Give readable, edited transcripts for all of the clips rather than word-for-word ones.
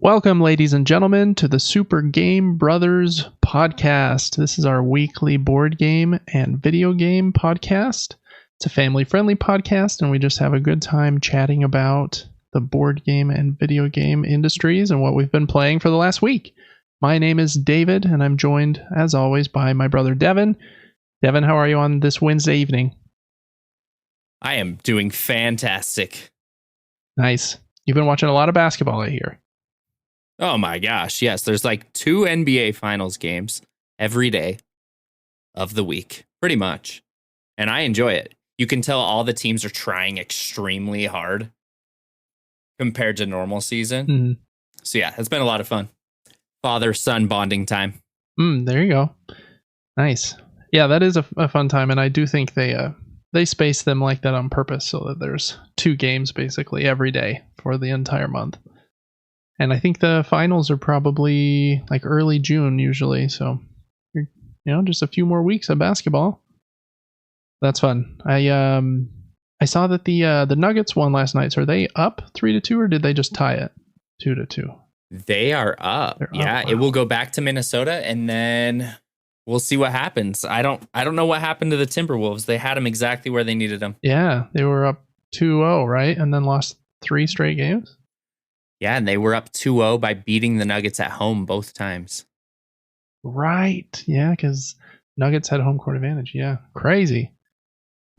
Welcome, ladies and gentlemen, to the Super Game Brothers podcast. This is our weekly board game and video game podcast. It's a family-friendly podcast, and we just have a good time chatting about the board game and video game industries and what we've been playing for the last week. My name is David, and I'm joined, as always, by my brother Devin. Devin, how are you on this Wednesday evening? I am doing fantastic. Nice. You've been watching a lot of basketball, I hear. Oh my gosh, yes. There's like 2 NBA Finals games every day of the week, pretty much. And I enjoy it. You can tell all the teams are trying extremely hard compared to normal season. Mm-hmm. So yeah, it's been a lot of fun. Father-son bonding time. There you go. Nice. Yeah, that is a fun time, and I do think they space them like that on purpose so that there's 2 games basically every day for the entire month. And I think the finals are probably like early June usually, so just a few more weeks of basketball. That's fun. I saw that the Nuggets won last night. So are they up 3-2, or did they just tie it 2-2? They are up. They're up. Wow. It will go back to Minnesota, and then we'll see what happens. I don't know what happened to the Timberwolves. They had them exactly where they needed them. Yeah, they were up 2-0, right, and then lost 3 straight games. Yeah, and they were up 2-0 by beating the Nuggets at home both times. Right. Yeah, because Nuggets had home court advantage. Yeah, crazy.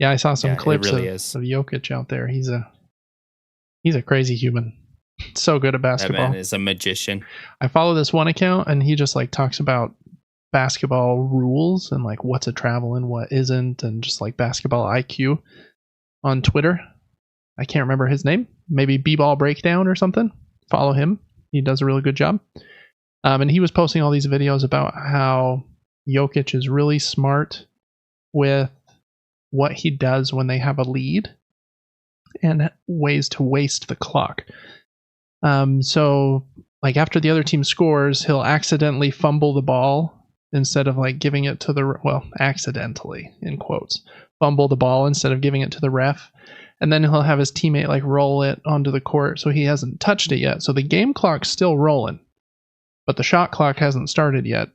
Yeah, I saw some clips really of Jokic out there. He's a crazy human. So good at basketball. That man is a magician. I follow this one account, and he just like talks about basketball rules and like what's a travel and what isn't, and just like basketball IQ on Twitter. I can't remember his name. Maybe B-Ball Breakdown or something. Follow him. He does a really good job. And he was posting all these videos about how Jokic is really smart with what he does when they have a lead and ways to waste the clock. So like after the other team scores, he'll accidentally fumble the ball instead of like giving it to accidentally in quotes, fumble the ball instead of giving it to the ref. And then he'll have his teammate like roll it onto the court, so he hasn't touched it yet. So the game clock's still rolling, but the shot clock hasn't started yet.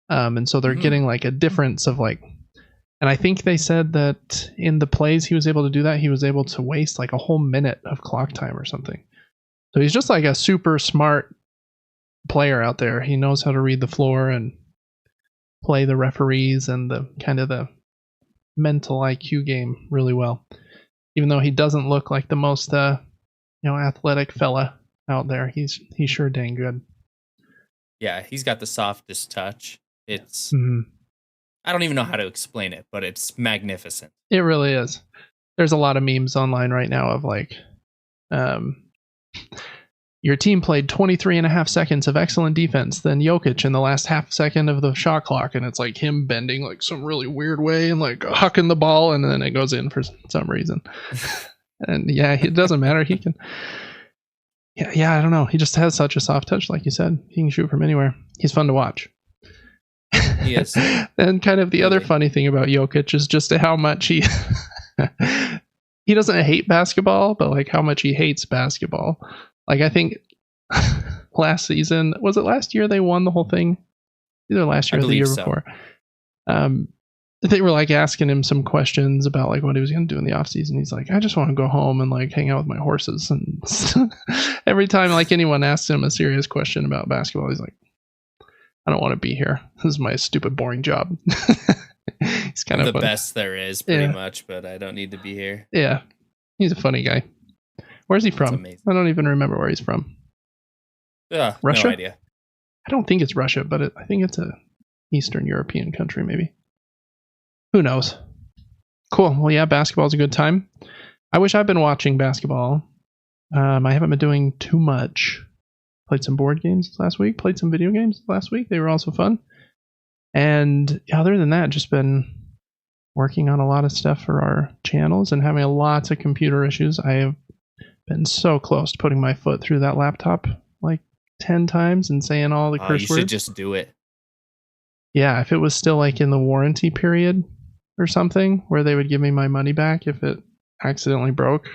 And so they're getting like a difference of like, and I think they said that in the plays he was able to do that, he was able to waste like a whole minute of clock time or something. So he's just like a super smart player out there. He knows how to read the floor and play the referees and the kind of the mental IQ game really well. Even though he doesn't look like the most athletic fella out there, he's sure dang good. Yeah, he's got the softest touch. It's I don't even know how to explain it, but it's magnificent. It really is. There's a lot of memes online right now of like your team played 23 and a half seconds of excellent defense, then Jokic in the last half second of the shot clock, and it's like him bending like some really weird way and like hucking the ball, and then it goes in for some reason. And yeah, it doesn't matter. He can. Yeah, I don't know. He just has such a soft touch, like you said. He can shoot from anywhere. He's fun to watch. Yes. And kind of the other funny thing about Jokic is just how much he doesn't hate basketball, but like how much he hates basketball. Like, I think last season, was it last year they won the whole thing? Either last year or the year before. They were like asking him some questions about like what he was going to do in the offseason. He's like, I just want to go home and like hang out with my horses. And every time like anyone asks him a serious question about basketball, he's like, I don't want to be here. This is my stupid, boring job. He's kind of the best there is, pretty much, but I don't need to be here. Yeah, he's a funny guy. Where's he from? I don't even remember where he's from. Russia? No idea. I don't think it's Russia, but I think it's a Eastern European country, maybe. Who knows? Cool. Well, yeah, basketball's a good time. I wish I'd been watching basketball. I haven't been doing too much. Played some board games last week. Played some video games last week. They were also fun. And other than that, just been working on a lot of stuff for our channels and having lots of computer issues. I have been so close to putting my foot through that laptop like 10 times and saying all the curse words. You should just do it. Yeah, if it was still like in the warranty period or something where they would give me my money back if it accidentally broke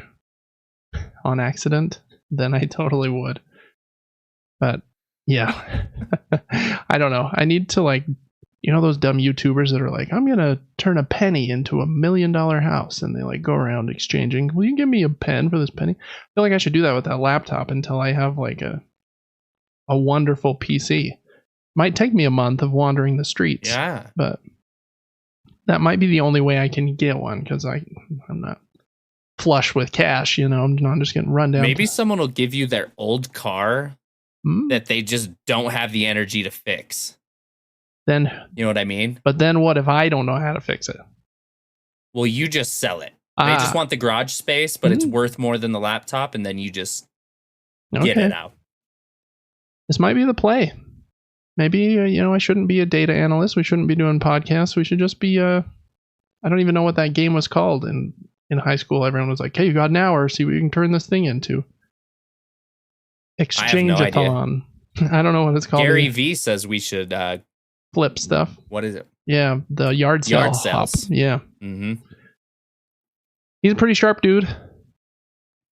on accident, then I totally would. But yeah, I don't know. I need to like, those dumb YouTubers that are like, I'm going to turn a penny into $1 million house. And they like go around exchanging. Will you give me a pen for this penny? I feel like I should do that with that laptop until I have like a wonderful PC. Might take me a month of wandering the streets. Yeah. But that might be the only way I can get one because I'm not flush with cash. I'm not just getting run down. Maybe someone will give you their old car that they just don't have the energy to fix. Then, you know what I mean? But then what if I don't know how to fix it? Well, you just sell it. They just want the garage space, but it's worth more than the laptop, and then you just get it out. This might be the play. Maybe, I shouldn't be a data analyst. We shouldn't be doing podcasts. We should just be, I don't even know what that game was called. In high school, everyone was like, hey, you got an hour. See what you can turn this thing into. Exchange-a-thon. I don't know what it's called. Gary V says we should flip stuff. What is it? Yeah, the yard sale. Yard sales. Hop. Yeah. Mm-hmm. He's a pretty sharp dude.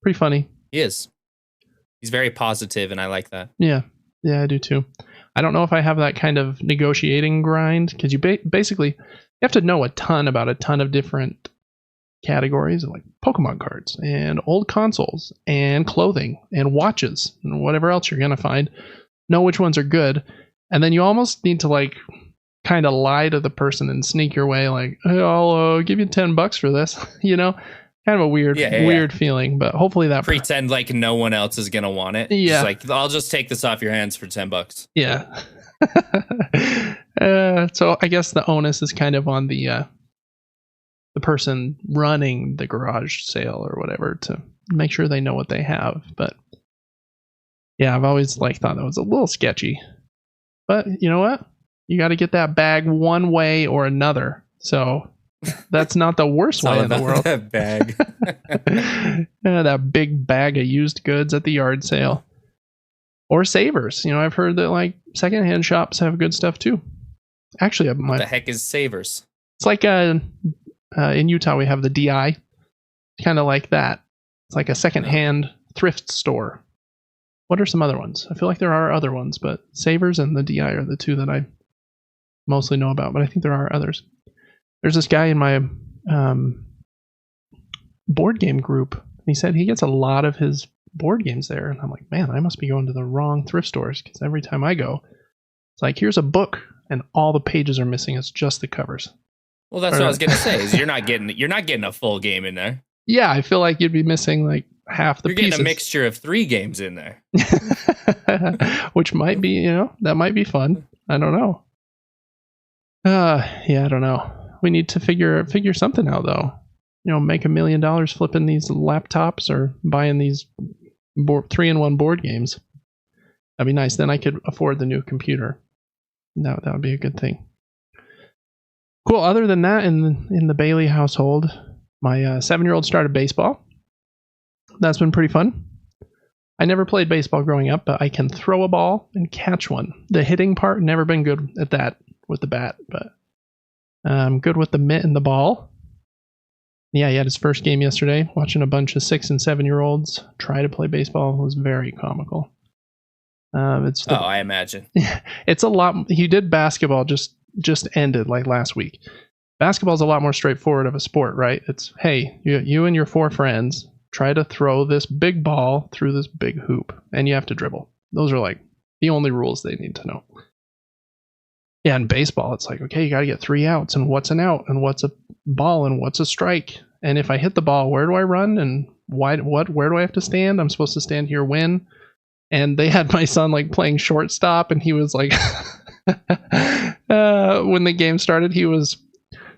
Pretty funny. He is. He's very positive, and I like that. Yeah. Yeah, I do too. I don't know if I have that kind of negotiating grind because you basically you have to know a ton about a ton of different categories like Pokemon cards and old consoles and clothing and watches and whatever else you're going to find. Know which ones are good. And then you almost need to like kind of lie to the person and sneak your way like, hey, I'll give you $10 for this, Kind of a weird feeling, but hopefully that pretend like no one else is gonna want it. Yeah, just like I'll just take this off your hands for $10. Yeah. So I guess the onus is kind of on the person running the garage sale or whatever to make sure they know what they have. But yeah, I've always thought that was a little sketchy. But you know what? You got to get that bag one way or another. So. That's not the worst way in the world. That bag. That big bag of used goods at the yard sale. Or savers. I've heard that like secondhand shops have good stuff too. Actually, what the heck is savers? It's like in Utah we have the DI. Kind of like that. It's like a secondhand thrift store. What are some other ones? I feel like there are other ones, but savers and the DI are the two that I mostly know about, but I think there are others. There's this guy in my board game group. He said he gets a lot of his board games there. And I'm like, man, I must be going to the wrong thrift stores because every time I go, it's like, here's a book and all the pages are missing. It's just the covers. Well, that's what I was going to say is you're not getting a full game in there. Yeah, I feel like you'd be missing like half the pieces. You're getting a mixture of 3 games in there. Which might be, that might be fun. I don't know. Yeah, I don't know. We need to figure something out though. Make $1 million flipping these laptops or buying these 3-in-1 board games. That'd be nice. Then I could afford the new computer. That would be a good thing. Cool. Other than that, in the Bailey household, my 7-year-old started baseball. That's been pretty fun. I never played baseball growing up, but I can throw a ball and catch one. The hitting part, never been good at that with the bat, but I'm good with the mitt and the ball. Yeah, he had his first game yesterday. Watching a bunch of 6- and 7-year-olds try to play baseball was very comical. I imagine. It's a lot. He did basketball, just ended like last week. Basketball is a lot more straightforward of a sport, right? It's, hey, you and your 4 friends try to throw this big ball through this big hoop, and you have to dribble. Those are like the only rules they need to know. Yeah, in baseball, it's like, okay, you got to get 3 outs, and what's an out, and what's a ball, and what's a strike. And if I hit the ball, where do I run, and where do I have to stand? I'm supposed to stand here when. And they had my son like playing shortstop, and he was like, when the game started, he was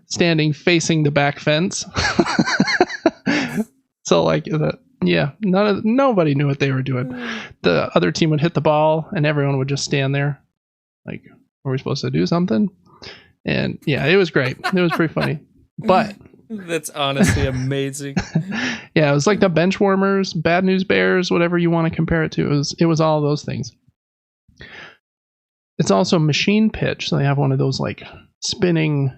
standing facing the back fence. So like, nobody knew what they were doing. The other team would hit the ball, and everyone would just stand there, like, were we supposed to do something? And yeah, it was great. It was pretty funny. But that's honestly amazing. Yeah, it was like the bench warmers, Bad News Bears, whatever you want to compare it to. It was all those things. it's also machine pitch. So they have one of those like spinning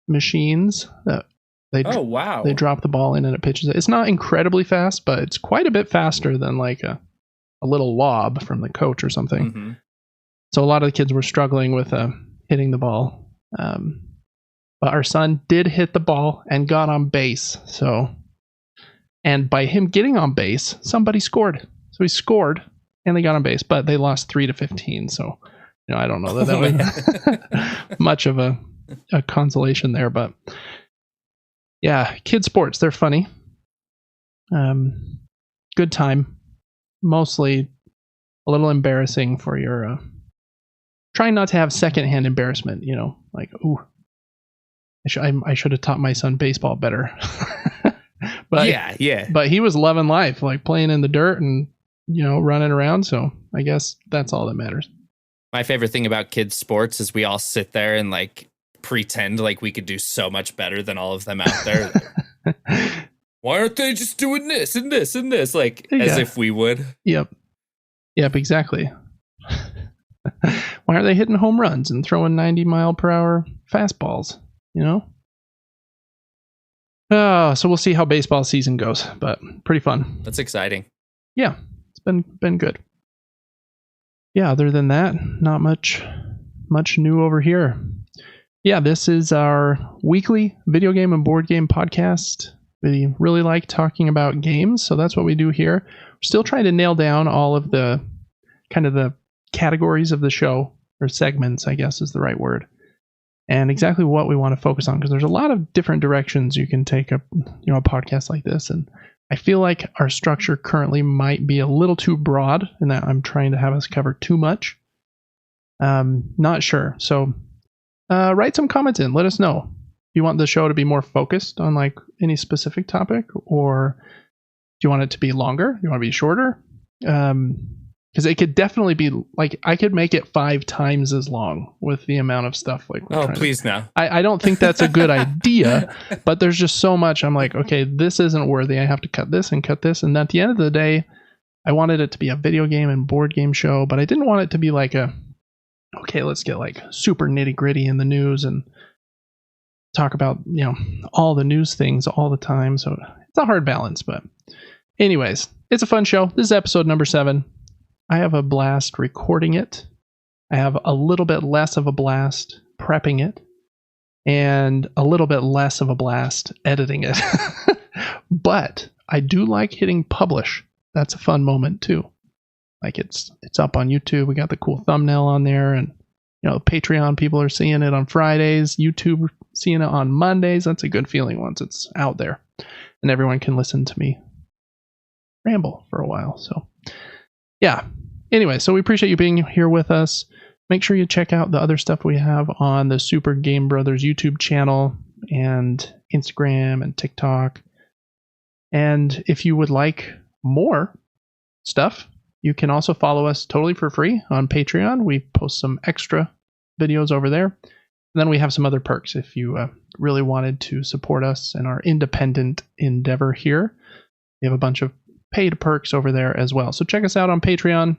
machines that they wow. They drop the ball in and it pitches it. It's not incredibly fast, but it's quite a bit faster than like a little lob from the coach or something. Mm-hmm. So a lot of the kids were struggling with hitting the ball. But our son did hit the ball and got on base. And by him getting on base, somebody scored. So he scored and they got on base, but they lost 3-15. So, I don't know that was much of a consolation there, but yeah, kid sports, they're funny. Good time. Mostly a little embarrassing for your trying not to have secondhand embarrassment, like, ooh, I should have taught my son baseball better. But yeah. But he was loving life, like playing in the dirt and running around. So I guess that's all that matters. My favorite thing about kids sports is we all sit there and like pretend like we could do so much better than all of them out there. Why aren't they just doing this and this and this? Like as if we would. Yep, exactly. Why aren't they hitting home runs and throwing 90-mile-per-hour fastballs? So we'll see how baseball season goes, but pretty fun. That's exciting. Yeah, it's been good. Yeah, other than that, not much new over here. Yeah, this is our weekly video game and board game podcast. We really like talking about games, so that's what we do here. We're still trying to nail down all of the kind of the categories of the show, or segments, I guess is the right word, and exactly what we want to focus on, because there's a lot of different directions you can take a podcast like this, and I feel like our structure currently might be a little too broad in that I'm trying to have us cover too much. Not sure. So write some comments in. Let us know. Do you want the show to be more focused on like any specific topic, or do you want it to be longer? Do you want it to be shorter? Because it could definitely be like, I could make it 5 times as long with the amount of stuff. Like, please no. I don't think that's a good idea, but there's just so much. I'm like, okay, this isn't worthy. I have to cut this and cut this. And at the end of the day, I wanted it to be a video game and board game show, but I didn't want it to be like okay, let's get like super nitty gritty in the news and talk about, all the news things all the time. So it's a hard balance, but anyways, it's a fun show. This is episode number 7. I have a blast recording it. I have a little bit less of a blast prepping it, and a little bit less of a blast editing it. But I do like hitting publish. That's a fun moment too. Like it's up on YouTube. We got the cool thumbnail on there, and Patreon people are seeing it on Fridays. YouTube seeing it on Mondays. That's a good feeling once it's out there, and everyone can listen to me ramble for a while. So yeah. Anyway, so we appreciate you being here with us. Make sure you check out the other stuff we have on the Super Game Brothers YouTube channel and Instagram and TikTok. And if you would like more stuff, you can also follow us totally for free on Patreon. We post some extra videos over there. And then we have some other perks if you really wanted to support us in our independent endeavor here. We have a bunch of paid perks over there as well. So check us out on Patreon.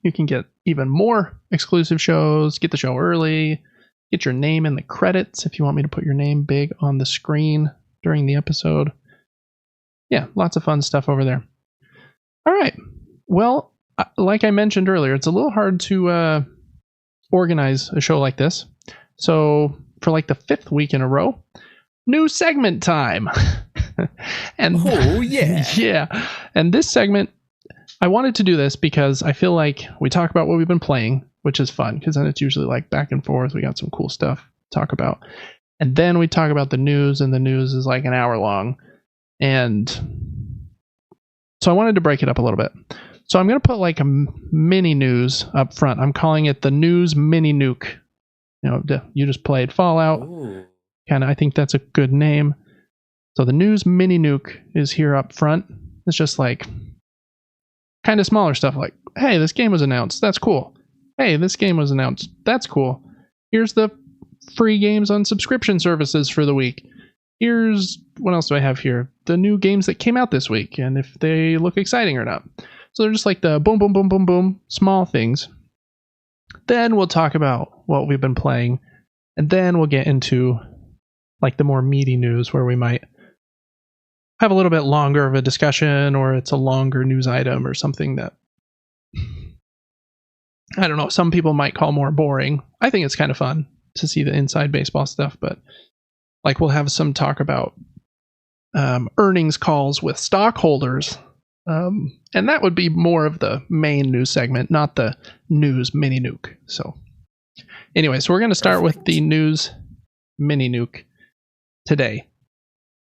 You can get even more exclusive shows, get the show early, get your name in the credits if you want me to put your name big on the screen during the episode. Yeah, lots of fun stuff over there. All right. Well, like I mentioned earlier, it's a little hard to organize a show like this. So for like the 5th week in a row, new segment time. And yeah. And this segment, I wanted to do this because I feel like we talk about what we've been playing, which is fun because then it's usually like back and forth. We got some cool stuff to talk about. And then we talk about the news, and the news is like an hour long. And so I wanted to break it up a little bit. So I'm going to put like a mini news up front. I'm calling it the News Mini Nuke. You just played Fallout. Kind of, I think that's a good name. So the News Mini Nuke is here up front. It's just like kind of smaller stuff like, hey, this game was announced. That's cool. Hey, this game was announced. That's cool. Here's the free games on subscription services for the week. Here's, what else do I have here? The new games that came out this week and if they look exciting or not. So they're just like the boom, boom, boom, boom, boom, small things. Then we'll talk about what we've been playing, and then we'll get into like the more meaty news where we might have a little bit longer of a discussion, or it's a longer news item or something that I don't know, some people might call more boring. I think it's kind of fun to see the inside baseball stuff, but like we'll have some talk about earnings calls with stockholders. And that would be more of the main news segment, not the news mini nuke. So anyway, so we're going to start with the news mini nuke today.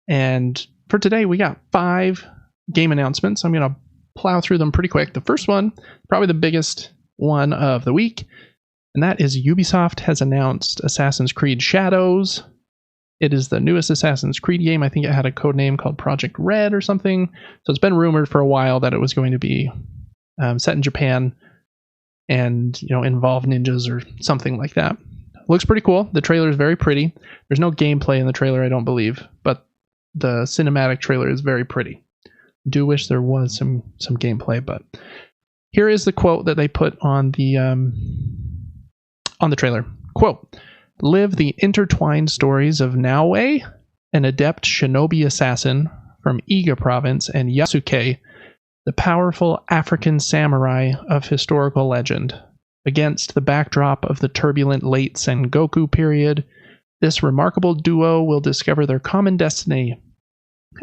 And for today, we got 5 game announcements. I'm going to plow through them pretty quick. The first one, probably the biggest one of the week, and that is Ubisoft has announced Assassin's Creed Shadows. It is the newest Assassin's Creed game. I think it had a code name called Project Red or something. So it's been rumored for a while that it was going to be set in Japan and, you know, involve ninjas or something like that. Looks pretty cool. The trailer is very pretty. There's no gameplay in the trailer, I don't believe, but the cinematic trailer is very pretty. Do wish there was some gameplay, but here is the quote that they put on the trailer. Quote, "Live the intertwined stories of Naoe, an adept shinobi assassin from Iga province, and Yasuke, the powerful African samurai of historical legend. Against the backdrop of the turbulent late Sengoku period, this remarkable duo will discover their common destiny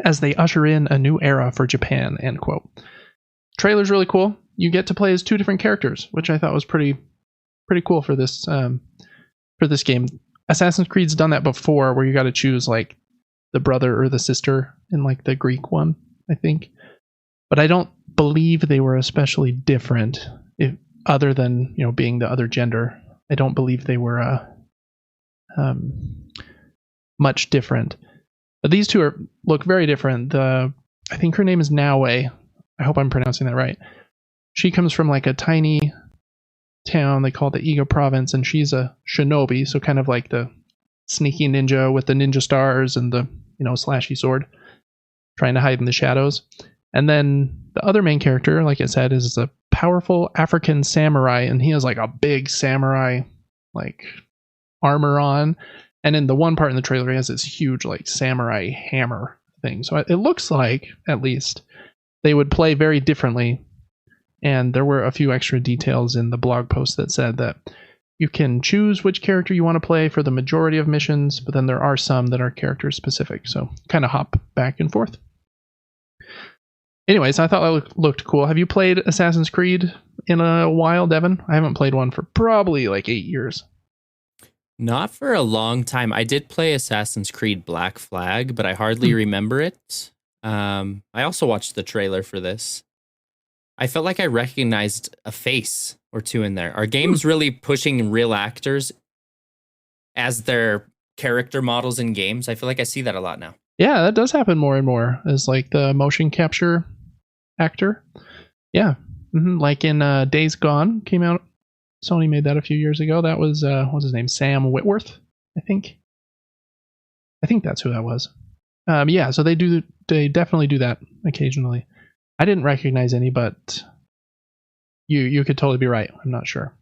as they usher in a new era for Japan." End quote. Trailer's really cool. You get to play as 2 different characters, which I thought was pretty cool for this game. Assassin's Creed's done that before, where you got to choose like the brother or the sister in like the Greek one, I think. But I don't believe they were especially different, other than, you know, being the other gender. I don't believe they were much different. But these 2 look very different. I think her name is Naoe. I hope I'm pronouncing that right. She comes from like a tiny town they call the Iga province, and she's a shinobi, so kind of like the sneaky ninja with the ninja stars and the, you know, slashy sword, trying to hide in the shadows. And then the other main character, like I said, is a powerful African samurai, and he has like a big samurai like armor on, and in the one part in the trailer he has this huge like samurai hammer thing. So it looks like, at least, they would play very differently. And there were a few extra details in the blog post that said that you can choose which character you want to play for the majority of missions, but then there are some that are character specific, so kind of hop back and forth. Anyways, I thought that looked cool. Have you played Assassin's Creed in a while, Devin? I haven't played one for probably like 8 years. Not for a long time. I did play Assassin's Creed Black Flag, but I hardly remember it. I also watched the trailer for this. I felt like I recognized a face or 2 in there. Are games really pushing real actors as their character models in games? I feel like I see that a lot now. Yeah, that does happen more and more as like the motion capture actor. Yeah. Like in Days Gone came out. Sony made that a few years ago. That was, what's his name? Sam Whitworth, I think. I think that's who that was. Yeah, so they definitely do that occasionally. I didn't recognize any, but you could totally be right. I'm not sure.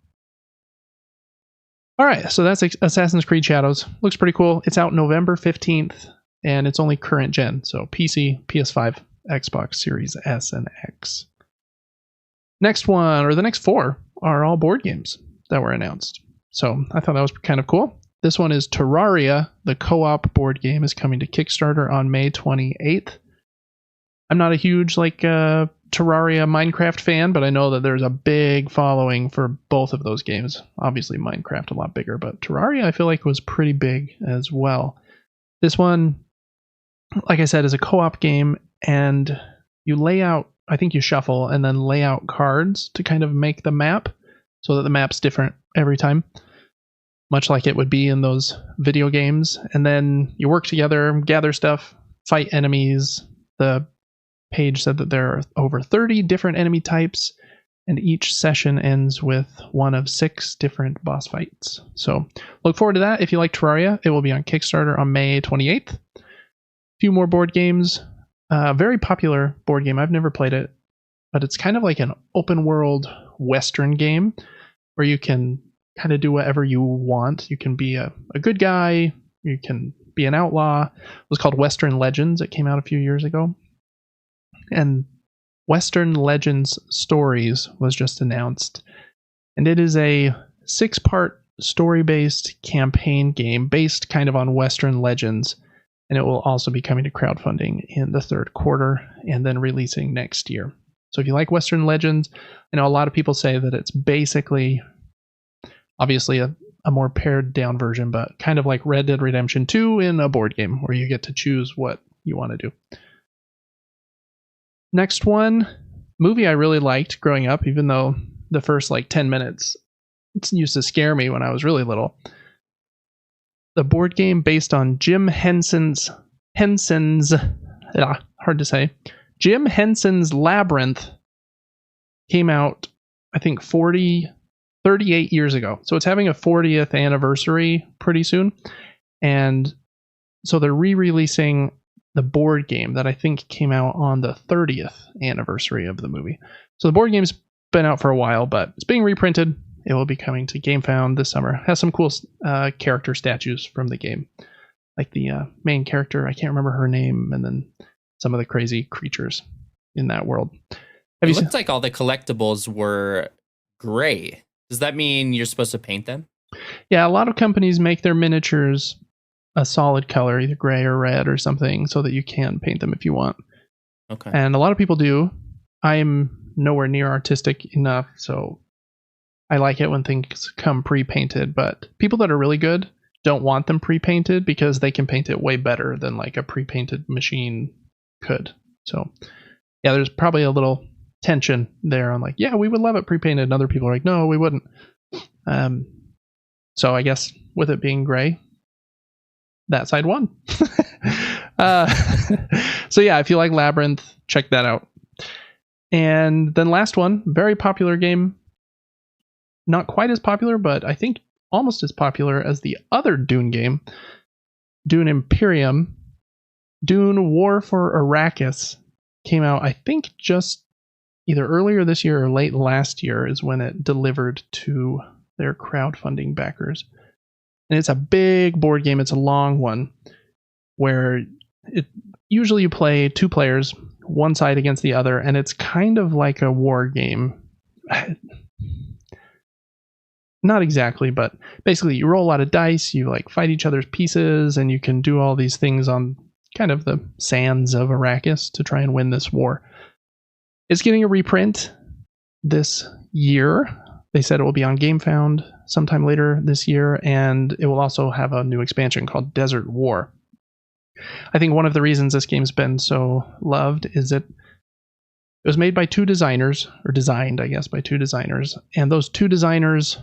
All right, so that's Assassin's Creed Shadows. Looks pretty cool. It's out November 15th, and it's only current gen, so PC, PS5, Xbox Series S and X. Next one, or the next 4, are all board games that were announced. So I thought that was kind of cool. This one is Terraria. The co-op board game is coming to Kickstarter on May 28th. I'm not a huge Terraria Minecraft fan, but I know that there's a big following for both of those games. Obviously Minecraft a lot bigger, but Terraria I feel like was pretty big as well. This one, like I said, is a co-op game, and you lay out, I think you shuffle and then lay out cards to kind of make the map so that the map's different every time, much like it would be in those video games. And then you work together, gather stuff, fight enemies. The page said that there are over 30 different enemy types, and each session ends with one of 6 different boss fights. So look forward to that. If you like Terraria, it will be on Kickstarter on May 28th. A few more board games. Very popular board game. I've never played it, but it's kind of like an open world Western game where you can kind of do whatever you want. You can be a good guy. You can be an outlaw. It was called Western Legends. It came out a few years ago. And Western Legends Stories was just announced. And it is a 6-part story-based campaign game based kind of on Western Legends. And it will also be coming to crowdfunding in the third quarter and then releasing next year. So if you like Western Legends, I know a lot of people say that it's basically, obviously, a more pared down version, but kind of like Red Dead Redemption 2 in a board game where you get to choose what you want to do. Next one, movie I really liked growing up, even though the first 10 minutes it used to scare me when I was really little. The board game based on Jim Henson's hard to say. Jim Henson's Labyrinth came out, I think, 38 years ago. So it's having a 40th anniversary pretty soon. And so they're re-releasing the board game that I think came out on the 30th anniversary of the movie. So the board game's been out for a while, but it's being reprinted. It will be coming to GameFound this summer. Has some cool character statues from the game. Like the main character, I can't remember her name, and then some of the crazy creatures in that world. It looked like all the collectibles were gray. Does that mean you're supposed to paint them? Yeah, a lot of companies make their miniatures a solid color, either gray or red or something, so that you can paint them if you want. Okay. And a lot of people do. I'm nowhere near artistic enough, so I like it when things come pre-painted, but people that are really good don't want them pre-painted because they can paint it way better than a pre-painted machine could. So yeah, there's probably a little tension there on yeah, we would love it pre-painted, and other people are like, no, we wouldn't. So I guess with it being gray, that side won. So yeah, if you like Labyrinth, check that out. And then last one, very popular game. Not quite as popular, but I think almost as popular as the other Dune game, Dune Imperium. Dune War for Arrakis came out, I think, just either earlier this year or late last year is when it delivered to their crowdfunding backers. And it's a big board game. It's a long one where usually you play 2 players, one side against the other, and it's kind of like a war game. Not exactly, but basically you roll a lot of dice, you fight each other's pieces, and you can do all these things on kind of the sands of Arrakis to try and win this war. It's getting a reprint this year. They said it will be on GameFound sometime later this year, and it will also have a new expansion called Desert War. I think one of the reasons this game's been so loved is it was made by 2 designers, or designed, I guess, by 2 designers, and those 2 designers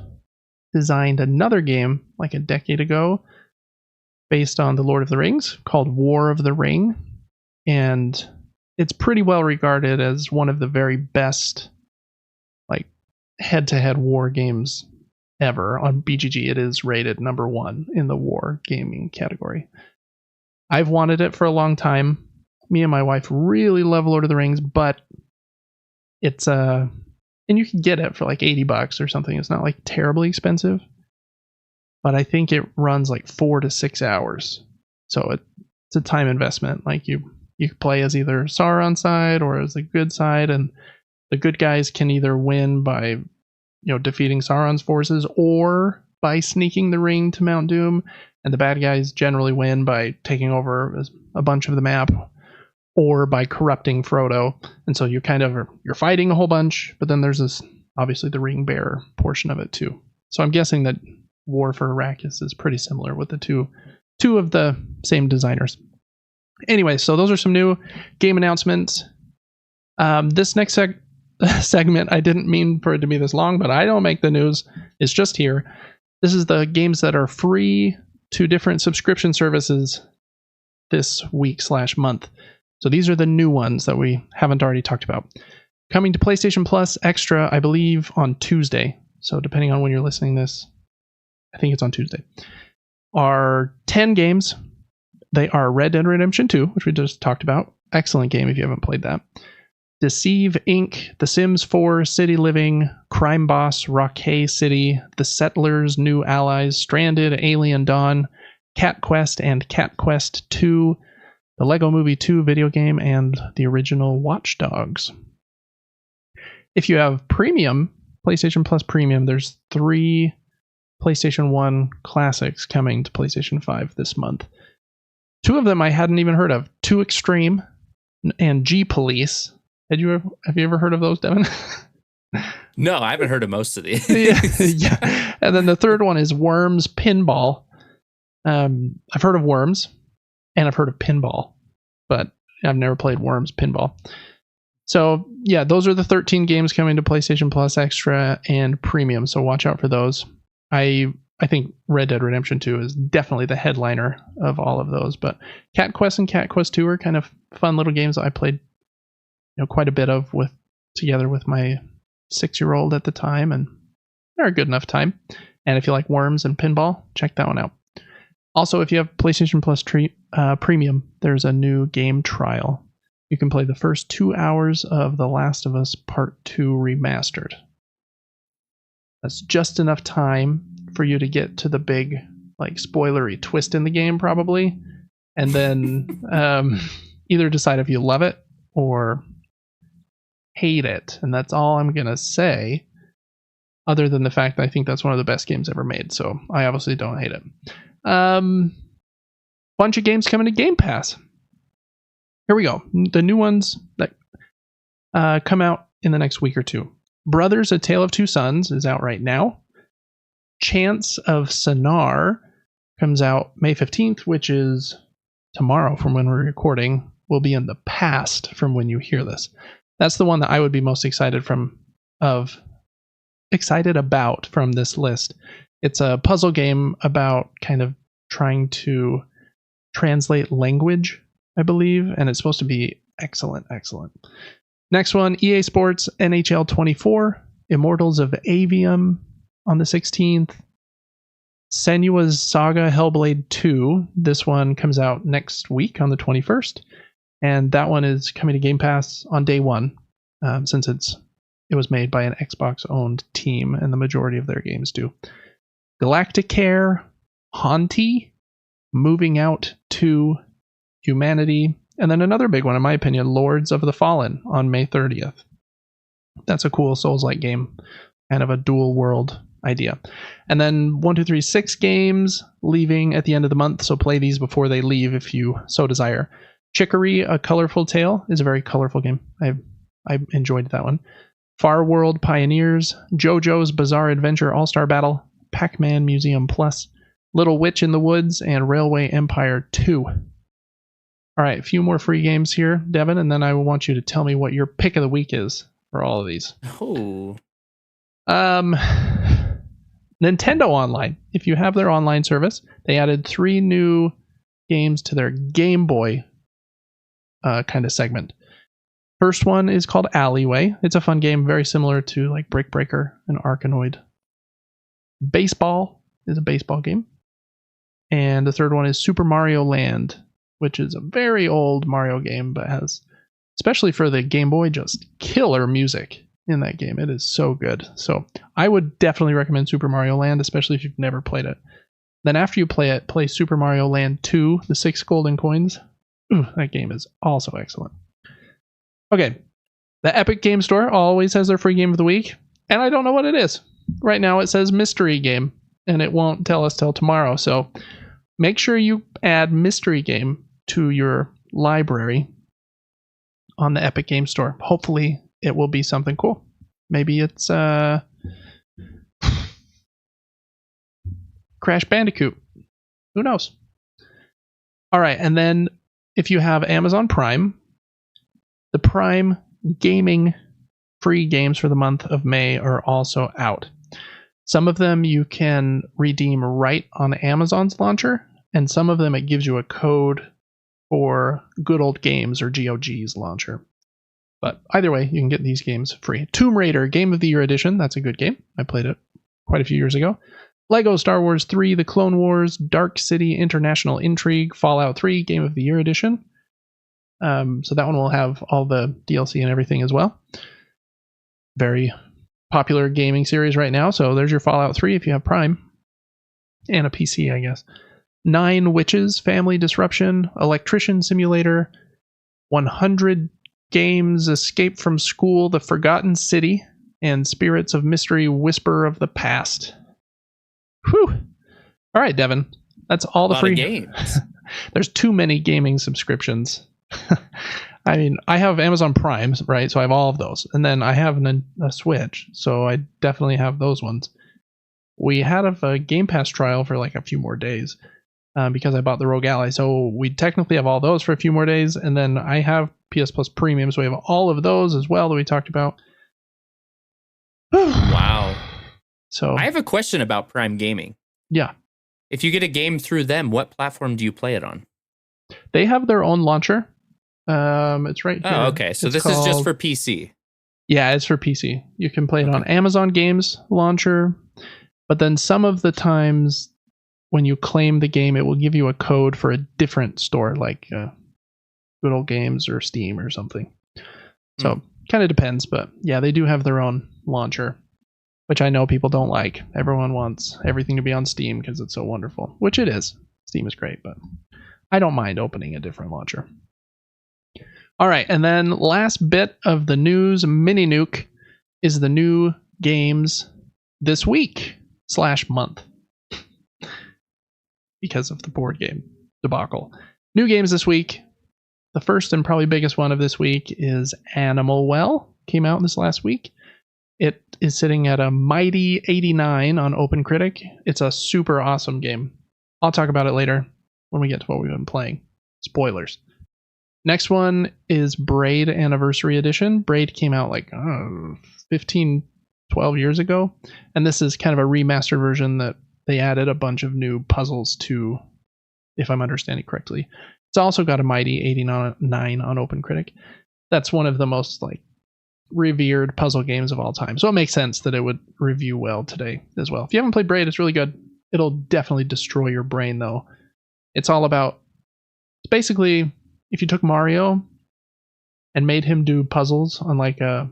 designed another game a decade ago based on The Lord of the Rings called War of the Ring, and it's pretty well regarded as one of the very best head-to-head war games ever. On BGG, it is rated number 1 in the war gaming category. I've wanted it for a long time. Me and my wife really love Lord of the Rings, but it's and you can get it for $80 or something. It's not terribly expensive, but I think it runs 4 to 6 hours. So it's a time investment. You play as either Sauron's side or as the good side, and the good guys can either win by defeating Sauron's forces or by sneaking the ring to Mount Doom, and the bad guys generally win by taking over a bunch of the map or by corrupting Frodo. And so you're fighting a whole bunch, but then there's this, obviously, the ring bearer portion of it too. So I'm guessing that War for Arrakis is pretty similar with the two of the same designers. Anyway, so those are some new game announcements. This next segment, I didn't mean for it to be this long, but I don't make the news. It's just here. This is the games that are free to different subscription services this week/month. So these are the new ones that we haven't already talked about. Coming to PlayStation Plus Extra, I believe, on Tuesday. So depending on when you're listening to this, I think it's on Tuesday. Are 10 games. They are Red Dead Redemption 2, which we just talked about. Excellent game if you haven't played that. Deceive Inc., The Sims 4, City Living, Crime Boss, Rockay City, The Settlers, New Allies, Stranded, Alien Dawn, Cat Quest, and Cat Quest 2, the Lego Movie 2 video game, and the original Watch Dogs. If you have Premium, PlayStation Plus Premium, there's 3 PlayStation 1 classics coming to PlayStation 5 this month. 2 of them I hadn't even heard of. 2 Extreme and G Police. Have you ever heard of those, Devin? No, I haven't heard of most of these. Yeah. And then the third one is Worms Pinball. I've heard of Worms and I've heard of Pinball, but I've never played Worms Pinball. So yeah, those are the 13 games coming to PlayStation Plus Extra and Premium. So watch out for those. I think Red Dead Redemption 2 is definitely the headliner of all of those, but Cat Quest and Cat Quest 2 are kind of fun little games that I played, quite a bit of together with my 6-year-old at the time, and they're a good enough time. And if you like Worms and Pinball, check that one out. Also, if you have PlayStation Plus Premium, there's a new game trial. You can play the first 2 hours of The Last of Us Part 2 Remastered. That's just enough time for you to get to the big, spoilery twist in the game, probably. And then either decide if you love it or hate it. And that's all I'm going to say, other than the fact that I think that's one of the best games ever made. So I obviously don't hate it. Bunch of games coming to Game Pass. Here we go. The new ones that come out in the next week or two. Brothers: A Tale of Two Sons is out right now. Chants of Sonar comes out May 15th, which is tomorrow from when we're recording. Will be in the past from when you hear this. That's the one that I would be most excited about from this list. It's a puzzle game about kind of trying to translate language, I believe, and it's supposed to be excellent. Next one, EA Sports NHL 24, Immortals of Avium on the 16th. Senua's Saga Hellblade 2. This one comes out next week on the 21st. And that one is coming to Game Pass on day one, since it was made by an Xbox-owned team, and the majority of their games do. Galacticare, Haunty, Moving Out to Humanity, and then another big one, in my opinion, Lords of the Fallen on May 30th. That's a cool Souls-like game, kind of a dual world idea. And then 1, 2, 3, 6 games leaving at the end of the month, so play these before they leave if you so desire. Chicory: A Colorful Tale is a very colorful game. I enjoyed that one. Far World Pioneers, JoJo's Bizarre Adventure All-Star Battle, Pac-Man Museum Plus, Little Witch in the Woods, and Railway Empire 2. All right, a few more free games here, Devin, and then I want you to tell me what your pick of the week is for all of these. Oh. Nintendo Online. If you have their online service, they added 3 new games to their Game Boy kind of segment. First one is called Alleyway. It's a fun game, very similar to like Brick Breaker and Arkanoid. Baseball is a baseball game. And the third one is Super Mario Land, which is a very old Mario game, but has, especially for the Game Boy, just killer music in that game. It is so good. So I would definitely recommend Super Mario Land, especially if you've never played it. Then after you play it, play Super Mario Land 2, the 6 golden coins. Ooh, that game is also excellent. Okay, the Epic Game Store always has their free game of the week, and I don't know what it is. Right now it says mystery game, and it won't tell us till tomorrow, so make sure you add mystery game to your library on the Epic Game Store. Hopefully it will be something cool. Maybe it's Crash Bandicoot. Who knows? All right, and then if you have Amazon Prime, the Prime Gaming free games for the month of May are also out. Some of them you can redeem right on Amazon's launcher, and some of them it gives you a code for Good Old Games or GOG's launcher. But either way, you can get these games free. Tomb Raider Game of the Year Edition, that's a good game. I played it quite a few years ago. Lego Star Wars 3, The Clone Wars, Dark City International Intrigue, Fallout 3 Game of the Year Edition. So that one will have all the DLC and everything as well. Very popular gaming series right now. So there's your Fallout 3 if you have Prime. And a PC, I guess. 9 Witches, Family Disruption, Electrician Simulator, 100 Games, Escape from School, The Forgotten City, and Spirits of Mystery, Whisper of the Past. Whew. All right, Devin. That's all the free games. There's too many gaming subscriptions. I mean, I have Amazon Prime, right? So I have all of those. And then I have a Switch, so I definitely have those ones. We had a Game Pass trial for like a few more days because I bought the Rogue Ally. So we technically have all those for a few more days. And then I have PS Plus Premium, so we have all of those as well that we talked about. Wow. So I have a question about Prime Gaming. Yeah. If you get a game through them, what platform do you play it on? They have their own launcher. It's right here. Oh, okay. So this is just for PC. Yeah, it's for PC. You can play it on Amazon Games launcher, but then some of the times when you claim the game, it will give you a code for a different store, like Good Old Games or Steam or something. So kind of depends, but yeah, they do have their own launcher, which I know people don't like. Everyone wants everything to be on Steam because it's so wonderful, which it is. Steam is great, but I don't mind opening a different launcher. All right, and then last bit of the news, Mini Nuke, is the new games this week / month because of the board game debacle. New games this week. The first and probably biggest one of this week is Animal Well. Came out this last week. It is sitting at a mighty 89 on OpenCritic. It's a super awesome game. I'll talk about it later when we get to what we've been playing. Spoilers. Next one is Braid Anniversary Edition. Braid came out like 15, 12 years ago. And this is kind of a remastered version that they added a bunch of new puzzles to, if I'm understanding correctly. It's also got a mighty 89 on OpenCritic. That's one of the most like revered puzzle games of all time. So it makes sense that it would review well today as well. If you haven't played Braid, it's really good. It'll definitely destroy your brain though. It's all about, it's basically if you took Mario and made him do puzzles on like a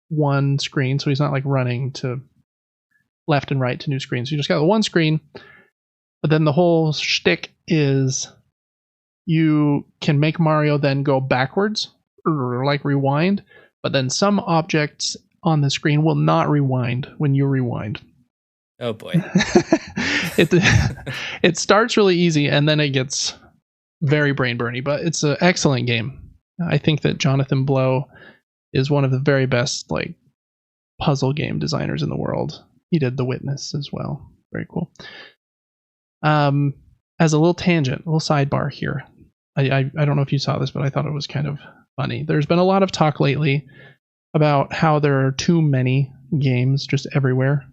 one screen, so he's not like running to left and right to new screens. So you just got the one screen, but then the whole shtick is you can make Mario then go backwards or like rewind, but then some objects on the screen will not rewind when you rewind. Oh boy. It starts really easy and then it gets very brain burny, but it's an excellent game. I think that Jonathan Blow is one of the very best like puzzle game designers in the world. He did The Witness as well. Very cool. As a little tangent, a little sidebar here. I don't know if you saw this, but I thought it was kind of funny. There's been a lot of talk lately about how there are too many games just everywhere.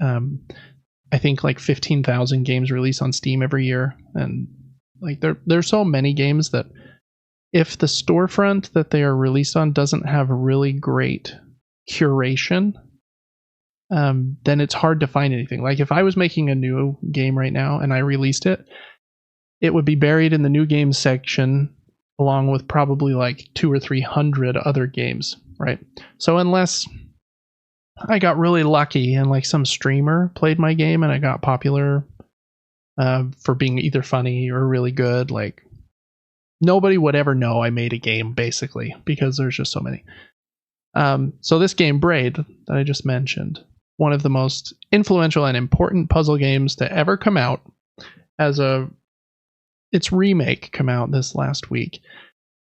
I think like 15,000 games release on Steam every year, and like there's so many games that if the storefront that they are released on doesn't have really great curation, then it's hard to find anything. Like if I was making a new game right now and I released it, it would be buried in the new games section along with probably like 200 or 300 other games, right? So unless I got really lucky and like some streamer played my game and I got popular for being either funny or really good, like nobody would ever know I made a game basically because there's just so many. So this game Braid that I just mentioned, one of the most influential and important puzzle games to ever come out, as its remake come out this last week.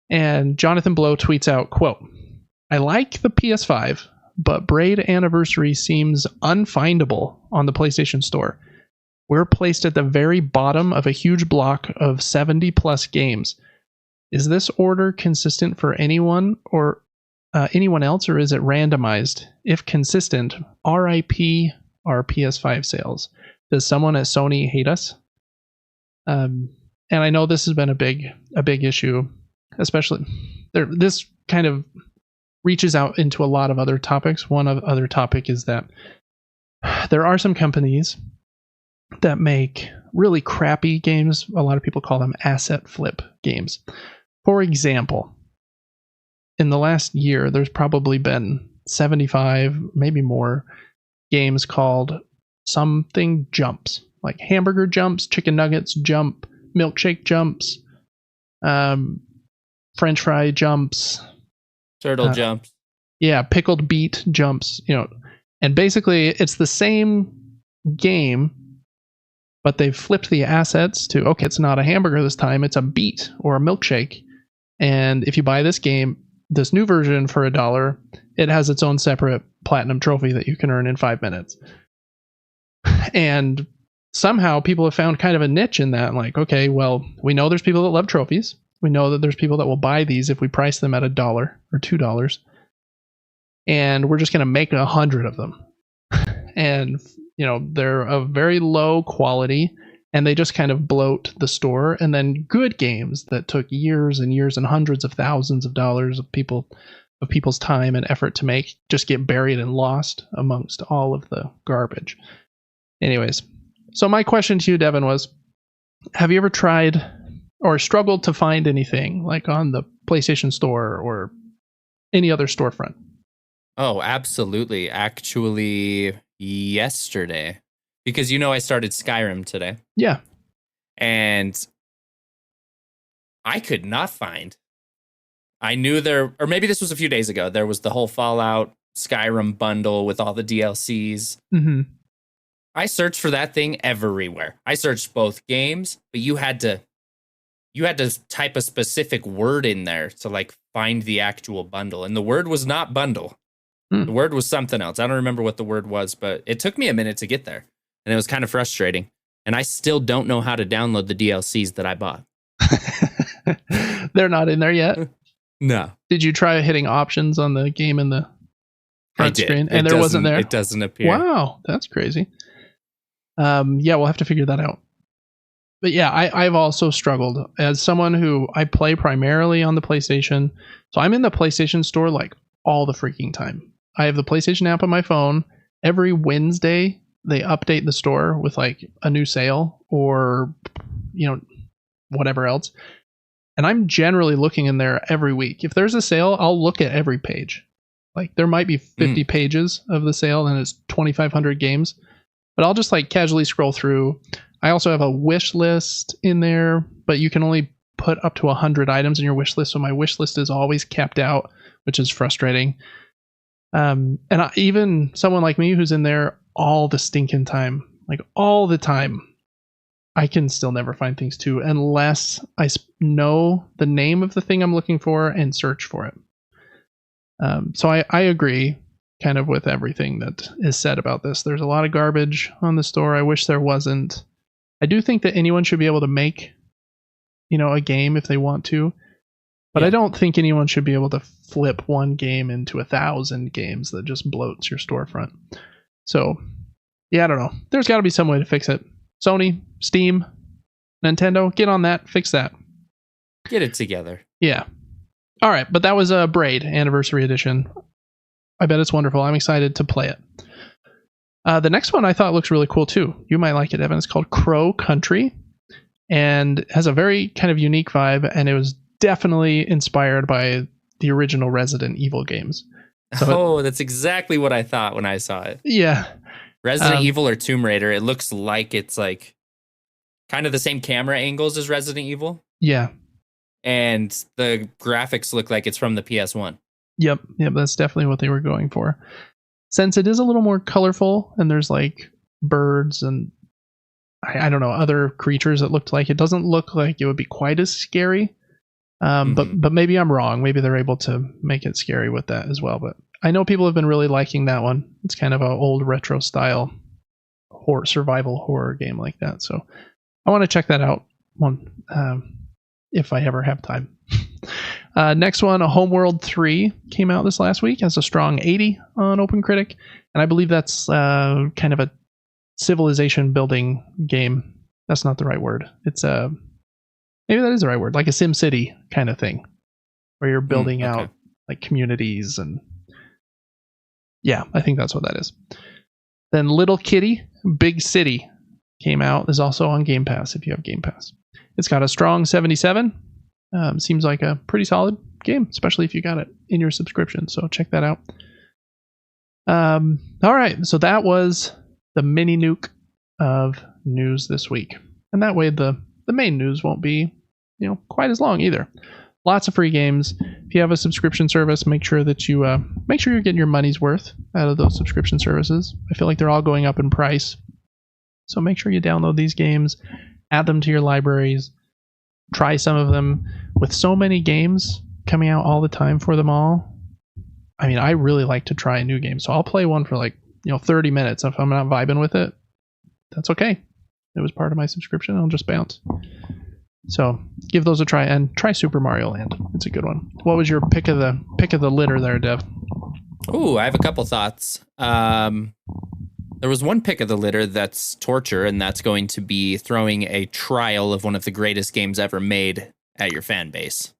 And Jonathan Blow tweets out, quote, "I like the PS5, but Braid Anniversary seems unfindable on the PlayStation Store. We're placed at the very bottom of a huge block of 70 plus games. Is this order consistent for anyone or anyone else, or is it randomized? If consistent, RIP our PS5 sales. Does someone at Sony hate us?" And I know this has been a big issue, especially this kind of reaches out into a lot of other topics. One other topic is that there are some companies that make really crappy games. A lot of people call them asset flip games. for example, in the last year, there's probably been 75, maybe more, games called something jumps, like hamburger jumps, chicken nuggets jump, milkshake jumps, French fry jumps, turtle jumps. Yeah, pickled beet jumps, and basically it's the same game, but they've flipped the assets to, okay, it's not a hamburger this time, it's a beet or a milkshake. And if you buy this game, this new version for $1, it has its own separate platinum trophy that you can earn in 5 minutes. And somehow people have found kind of a niche in that. Like, okay, well, we know there's people that love trophies. We know that there's people that will buy these if we price them at $1 or $2. And we're just going to make 100 of them. And, they're of very low quality, and they just kind of bloat the store. And then good games that took years and years and hundreds of thousands of dollars of people's time and effort to make just get buried and lost amongst all of the garbage. Anyways, so my question to you, Devin, was, have you ever tried or struggled to find anything like on the PlayStation Store or any other storefront? Oh, absolutely. Actually, yesterday, because I started Skyrim today. Yeah. And I could not find. I knew or maybe this was a few days ago, there was the whole Fallout Skyrim bundle with all the DLCs. Mm-hmm. I searched for that thing everywhere. I searched both games, but you had to type a specific word in there to find the actual bundle. And the word was not bundle. The word was something else. I don't remember what the word was, but it took me a minute to get there. And it was kind of frustrating. And I still don't know how to download the DLCs that I bought. They're not in there yet? No. Did you try hitting options on the game in the front screen? And there wasn't there? It doesn't appear. Wow, that's crazy. Yeah, we'll have to figure that out. But yeah, I've also struggled as someone who I play primarily on the PlayStation. So I'm in the PlayStation Store all the freaking time. I have the PlayStation app on my phone. Every Wednesday, they update the store with a new sale or, whatever else. And I'm generally looking in there every week. If there's a sale, I'll look at every page. There might be 50 pages of the sale and it's 2,500 games. But I'll just casually scroll through. I also have a wish list in there, but you can only put up to 100 items in your wish list. So my wish list is always capped out, which is frustrating. And even someone like me who's in there all the stinking time, all the time, I can still never find things too, unless I know the name of the thing I'm looking for and search for it. So I agree kind of with everything that is said about this. There's a lot of garbage on the store. I wish there wasn't. I do think that anyone should be able to make, a game if they want to. But I don't think anyone should be able to flip one game into 1,000 games that just bloats your storefront. So, yeah, I don't know. There's got to be some way to fix it. Sony, Steam, Nintendo, get on that. Fix that. Get it together. Yeah. All right, but that was a Braid Anniversary Edition. I bet it's wonderful. I'm excited to play it. The next one I thought looks really cool too. You might like it, Evan. It's called Crow Country and has a very kind of unique vibe, and it was definitely inspired by the original Resident Evil games. So that's exactly what I thought when I saw it. Yeah. Resident Evil or Tomb Raider, it looks like it's kind of the same camera angles as Resident Evil. Yeah. And the graphics look like it's from the PS1. Yep, that's definitely what they were going for. Since it is a little more colorful and there's birds and I don't know, other creatures that looked like, it doesn't look like it would be quite as scary. But maybe I'm wrong. Maybe they're able to make it scary with that as well. But I know people have been really liking that one. It's kind of an old retro style survival horror game like that. So I want to check that out if I ever have time. Next one, Homeworld 3 came out this last week. Has a strong 80 on OpenCritic. And I believe that's kind of a civilization building game. That's not the right word. It's maybe that is the right word, like a SimCity kind of thing, where you're building out communities and yeah, I think that's what that is. Then Little Kitty, Big City came out. Is also on Game Pass if you have Game Pass. It's got a strong 77. Seems like a pretty solid game, especially if you got it in your subscription. So check that out. All right, so that was the mini nuke of news this week, and that way the main news won't be quite as long either. Lots of free games. If you have a subscription service, make sure that you make sure you're getting your money's worth out of those subscription services. I feel like they're all going up in price, so make sure you download these games, add them to your libraries, try some of them. With so many games coming out all the time for them all, I mean, I really like to try a new game, so I'll play one for 30 minutes. If I'm not vibing with it, that's okay. It was part of my subscription. I'll just bounce. So give those a try, and try Super Mario Land. It's a good one. What was your pick of the litter there, Dev? Ooh, I have a couple thoughts. There was one pick of the litter that's torture, and that's going to be throwing a trial of one of the greatest games ever made at your fan base.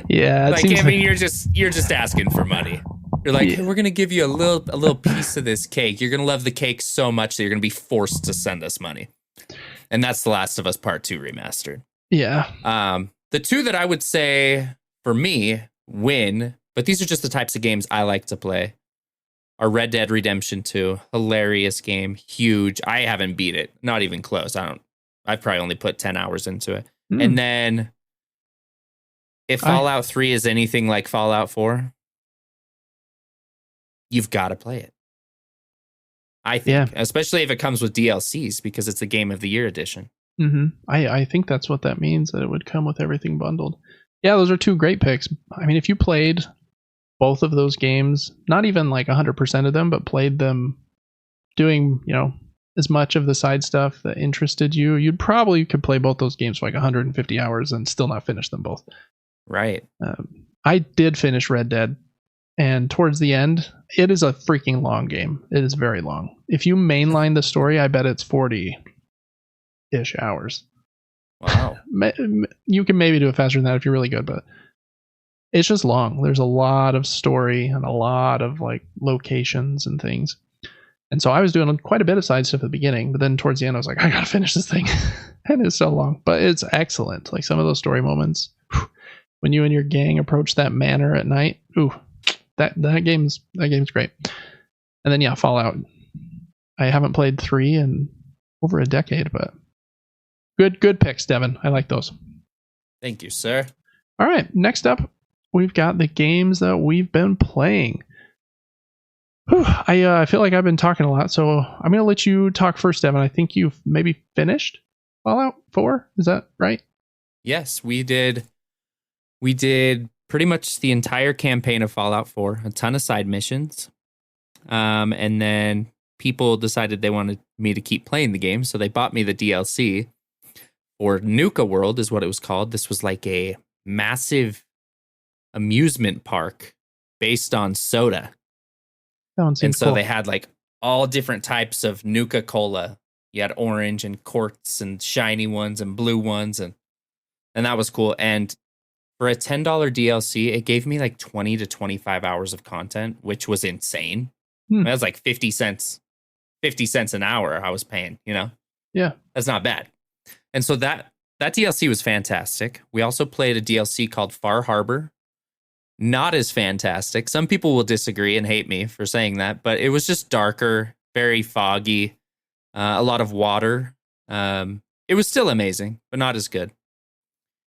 Yeah, you're just asking for money. You're like, hey, we're gonna give you a little piece of this cake. You're gonna love the cake so much that you're gonna be forced to send us money. And that's The Last of Us Part 2 remastered. Yeah. The two that I would say for me win, but these are just the types of games I like to play, are Red Dead Redemption 2. Hilarious game, huge. I haven't beat it, not even close. I've probably only put 10 hours into it. And then if Fallout 3 is anything like Fallout 4, you've got to play it. I think, especially if it comes with DLCs, because it's the Game of the Year edition. Mm-hmm. I think that's what that means, that it would come with everything bundled. Yeah, those are two great picks. I mean, if you played both of those games, not even 100% of them, but played them doing, as much of the side stuff that interested you, you could play both those games for 150 hours and still not finish them both. Right. I did finish Red Dead. And towards the end, it is a freaking long game. It is very long. If you mainline the story, I bet it's 40-ish hours. Wow. You can maybe do it faster than that if you're really good, but it's just long. There's a lot of story and a lot of locations and things. And so I was doing quite a bit of side stuff at the beginning, but then towards the end, I was like, I gotta finish this thing. And it's so long, but it's excellent. Some of those story moments, when you and your gang approach that manor at night, ooh. That game's great. And then Fallout. I haven't played 3 in over a decade, but good picks, Devin. I like those. Thank you, sir. All right, next up, we've got the games that we've been playing. Whew, I feel like I've been talking a lot, so I'm going to let you talk first, Devin. I think you've maybe finished Fallout 4. Is that right? Yes, we did. We did pretty much the entire campaign of Fallout 4, a ton of side missions. And then people decided they wanted me to keep playing the game, so they bought me the DLC for Nuke World is what it was called. This was like a massive amusement park based on soda. And so they had all different types of Nuka-Cola. You had orange and quartz and shiny ones and blue ones, and that was cool. And for a $10 DLC, it gave me 20 to 25 hours of content, which was insane. I mean, that was 50 cents an hour I was paying, Yeah. That's not bad. And so that DLC was fantastic. We also played a DLC called Far Harbor. Not as fantastic. Some people will disagree and hate me for saying that, but it was just darker, very foggy, a lot of water. It was still amazing, but not as good.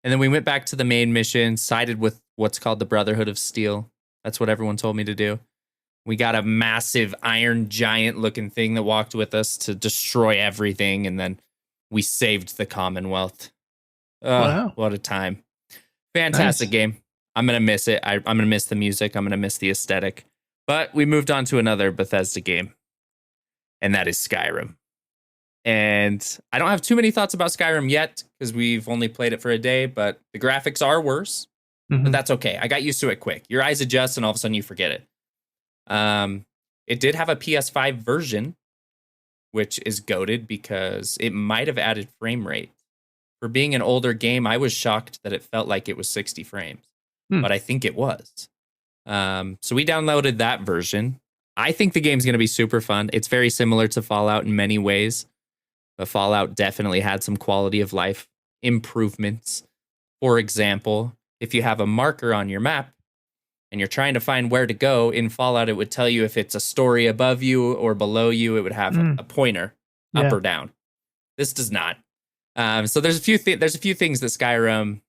And then we went back to the main mission, sided with what's called the Brotherhood of Steel. That's what everyone told me to do. We got a massive iron giant looking thing that walked with us to destroy everything. And then we saved the Commonwealth. Wow. What a time. Fantastic game. I'm going to miss it. I'm going to miss the music. I'm going to miss the aesthetic. But we moved on to another Bethesda game. And that is Skyrim. And I don't have too many thoughts about Skyrim yet because we've only played it for a day, but the graphics are worse. Mm-hmm. But that's okay. I got used to it quick. Your eyes adjust and all of a sudden you forget it. It did have a PS5 version, which is goated because it might have added frame rate. For being an older game, I was shocked that it felt like it was 60 frames, but I think it was. So we downloaded that version. I think the game's going to be super fun. It's very similar to Fallout in many ways, but Fallout definitely had some quality of life improvements. For example, if you have a marker on your map and you're trying to find where to go, in Fallout, it would tell you if it's a story above you or below you. It would have a pointer up or down. This does not. So there's a few things that Skyrim,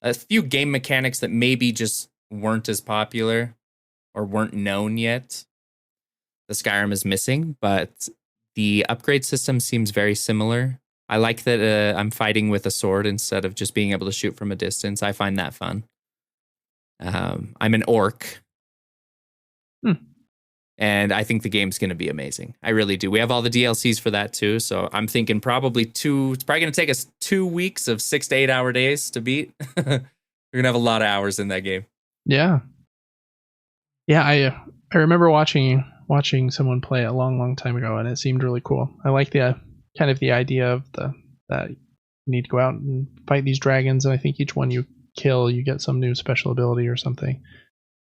a few game mechanics that maybe just weren't as popular or weren't known yet. The Skyrim is missing, but the upgrade system seems very similar. I like that I'm fighting with a sword instead of just being able to shoot from a distance. I find that fun. I'm an orc. And I think the game's going to be amazing. I really do. We have all the DLCs for that too. So I'm thinking it's probably going to take us 2 weeks of 6 to 8 hour days to beat. We're going to have a lot of hours in that game. Yeah. Yeah. I remember watching someone play it a long time ago, and it seemed really cool. I like the kind of the idea of that you need to go out and fight these dragons. And I think each one you kill, you get some new special ability or something.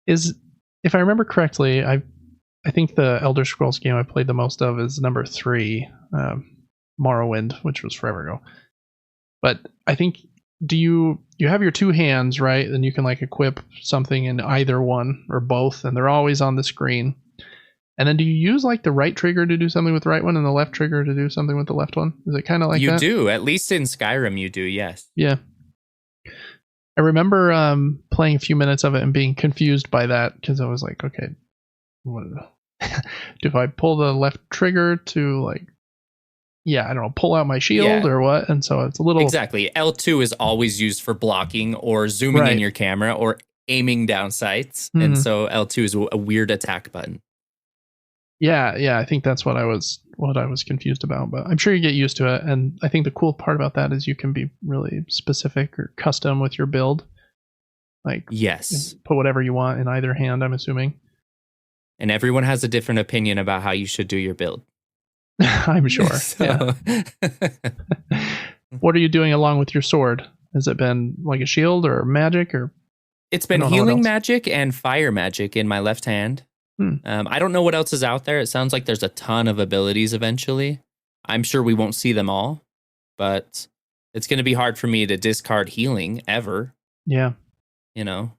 If I remember correctly, I think the Elder Scrolls game I played the most of is number 3, Morrowind, which was forever ago. But I think, do you have your 2 hands, right? And you can like equip something in either one or both, and they're always on the screen. And then do you use like the right trigger to do something with the right one and the left trigger to do something with the left one? Is it kind of like that? You do, at least in Skyrim, you do, yes. Yeah. I remember playing a few minutes of it and being confused by that, because I was like, okay, do I pull the left trigger to like, I don't know, pull out my shield or what? And so it's a little... Exactly. L2 is always used for blocking or zooming in your camera or aiming down sights. And so L2 is a weird attack button. Yeah, I think that's what I was confused about, but I'm sure you get used to it. And I think the cool part about that is you can be really specific or custom with your build. Like, yes, put whatever you want in either hand, I'm assuming. And everyone has a different opinion about how you should do your build. I'm sure. What are you doing along with your sword? Has it been like a shield or magic, or? It's been healing magic and fire magic in my left hand. I don't know what else is out there. It sounds like there's a ton of abilities eventually. I'm sure we won't see them all, but it's going to be hard for me to discard healing ever. Yeah. You know?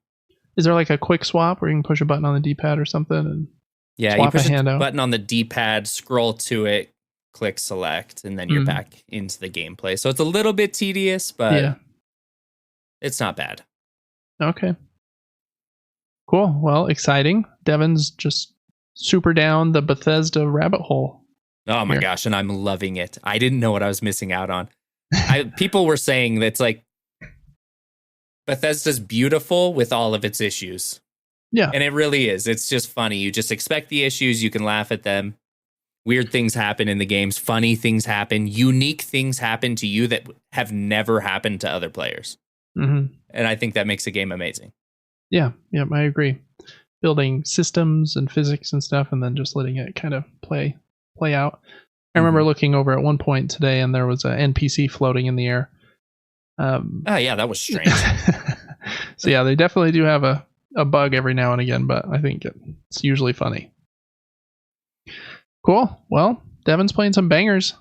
Is there like a quick swap where you can push a button on the D-pad or something? And you push a button on the D-pad, scroll to it, click select, and then you're back into the gameplay. So it's a little bit tedious, but it's not bad. Okay. Cool. Well, exciting. Devin's just super down the Bethesda rabbit hole. Oh my gosh, and I'm loving it. I didn't know what I was missing out on. People were saying that it's like Bethesda's beautiful with all of its issues. Yeah. And it really is. It's just funny. You just expect the issues, you can laugh at them. Weird things happen in the games, funny things happen, unique things happen to you that have never happened to other players. And I think that makes a game amazing. Yeah, I agree. Building systems and physics and stuff, and then just letting it kind of play out. I remember looking over at one point today, and there was an NPC floating in the air. That was strange. So yeah, they definitely do have a bug every now and again, but I think it's usually funny. Cool. Well, Devin's playing some bangers.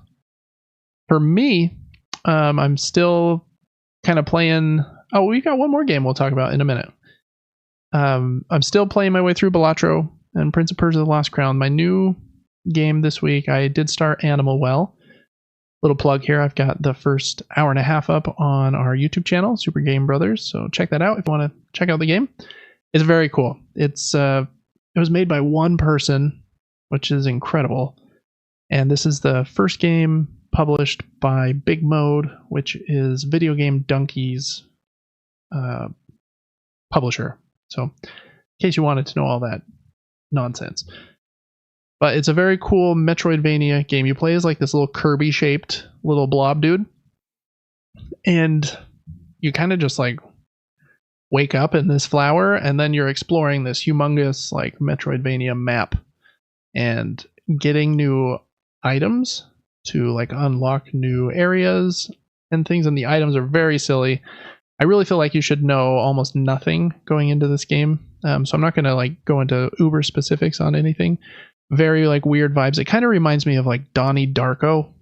For me, I'm still kind of playing... Oh, we got one more game we'll talk about in a minute. I'm still playing my way through Balatro and Prince of Persia: The Lost Crown. My new game this week, I did start Animal Well. Little plug here, I've got the first hour and a half up on our YouTube channel, Super Game Brothers, so check that out if you want to check out the game. It's very cool. It was made by one person, which is incredible. And this is the first game published by Big Mode, which is Video Game Donkey's publisher. So, in case you wanted to know all that nonsense. But it's a very cool Metroidvania game. You play as like this little Kirby-shaped little blob dude. And you kind of just like wake up in this flower, and then you're exploring this humongous like Metroidvania map and getting new items to like unlock new areas and things. And the items are very silly. I really feel like you should know almost nothing going into this game. So I'm not going to like go into uber specifics on anything. Very like weird vibes. It kind of reminds me of like Donnie Darko.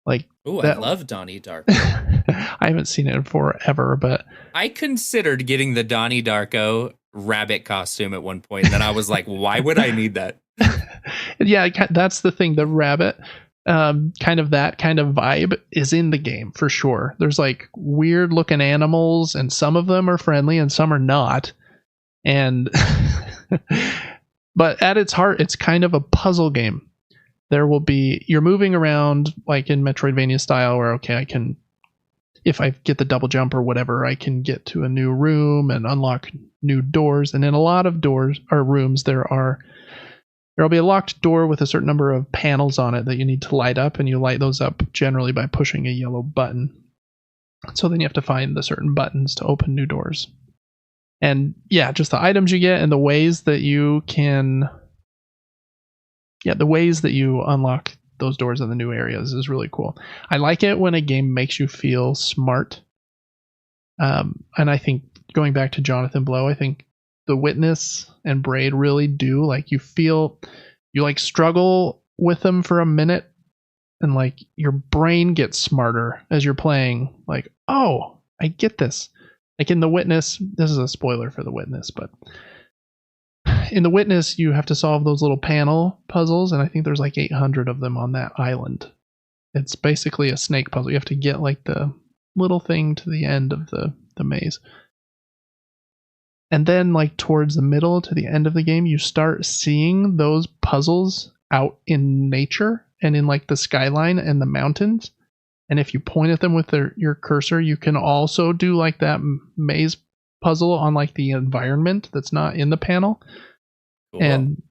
Like, Oh, I that, love Donnie Darko. I haven't seen it in forever, but I considered getting the Donnie Darko rabbit costume at one point, and then I was like, why would I need that? yeah, that's the thing. The rabbit, kind of that kind of vibe is in the game for sure. There's like weird looking animals, and some of them are friendly and some are not. And but at its heart, it's kind of a puzzle game. You're moving around like in Metroidvania style, where okay, I can, if I get the double jump or whatever, I can get to a new room and unlock new doors. And in a lot of doors or rooms, there'll be a locked door with a certain number of panels on it that you need to light up, and you light those up generally by pushing a yellow button. So then you have to find the certain buttons to open new doors. And yeah, just the items you get and the ways that you unlock those doors in the new areas is really cool. I like it when a game makes you feel smart. And I think going back to Jonathan Blow, I think The Witness and Braid really do, like, you like struggle with them for a minute, and like your brain gets smarter as you're playing. Like, oh, I get this. Like in The Witness, this is a spoiler for The Witness, but in The Witness, you have to solve those little panel puzzles, and I think there's like 800 of them on that island. It's basically a snake puzzle. You have to get like the little thing to the end of the maze. And then like towards the middle to the end of the game, you start seeing those puzzles out in nature and in like the skyline and the mountains. And if you point at them with your cursor, you can also do like that maze puzzle on like the environment that's not in the panel. Cool. And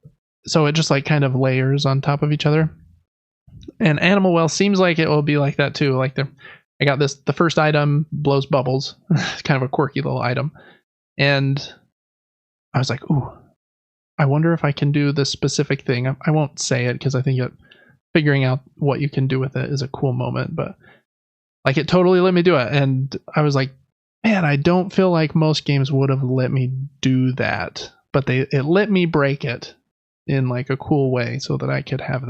so it just like kind of layers on top of each other. And Animal Well seems like it will be like that too. Like I got the first item blows bubbles. It's kind of a quirky little item. And I was like, ooh, I wonder if I can do this specific thing. I won't say it because I think figuring out what you can do with it is a cool moment, but like it totally let me do it. And I was like, man, I don't feel like most games would have let me do that, but it let me break it in like a cool way so that I could have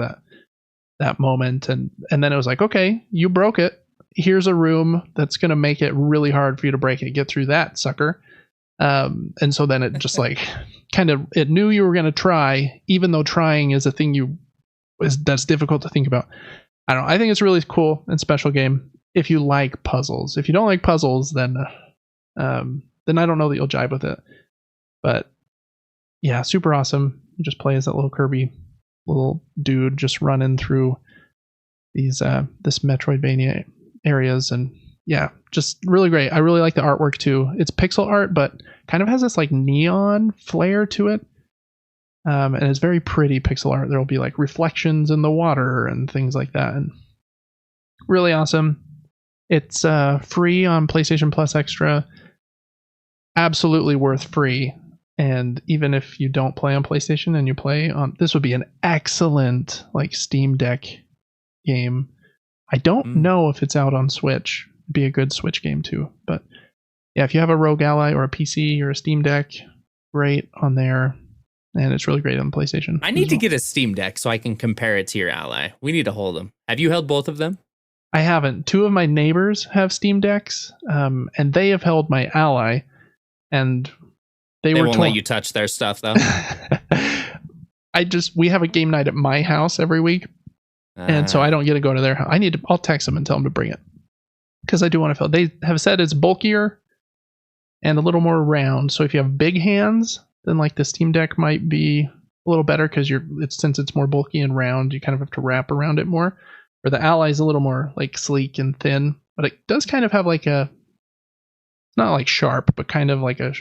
that moment. And then it was like, okay, you broke it. Here's a room that's going to make it really hard for you to break it. Get through that, sucker. And so then it just like it knew you were going to try, even though trying is a thing that's difficult to think about. I don't know. I think it's a really cool and special game if you like puzzles. If you don't like puzzles, then I don't know that you'll jive with it. But yeah, super awesome. You just play as that little Kirby little dude just running through these this Metroidvania areas, and yeah, just really great. I really like the artwork too. It's pixel art, but kind of has this like neon flair to it. And it's very pretty pixel art. There will be like reflections in the water and things like that. And really awesome. It's free on PlayStation Plus Extra. Absolutely worth free. And even if you don't play on PlayStation and you play on, this would be an excellent like Steam Deck game. I don't know if it's out on Switch. It'd be a good Switch game too. But yeah, if you have a Rogue Ally or a PC or a Steam Deck, great on there. And it's really great on PlayStation. I need to get a Steam Deck so I can compare it to your Ally. We need to hold them. Have you held both of them? I haven't. Two of my neighbors have Steam Decks, and they have held my Ally, and they won't let you touch their stuff though. We have a game night at my house every week, and so I don't get to go to their house. I'll text them and tell them to bring it because I do want to feel. They have said it's bulkier and a little more round. So if you have big hands, then like the Steam Deck might be a little better because since it's more bulky and round, you kind of have to wrap around it more. Or the Ally is a little more like sleek and thin, but it does kind of have like it's not like sharp, but kind of like a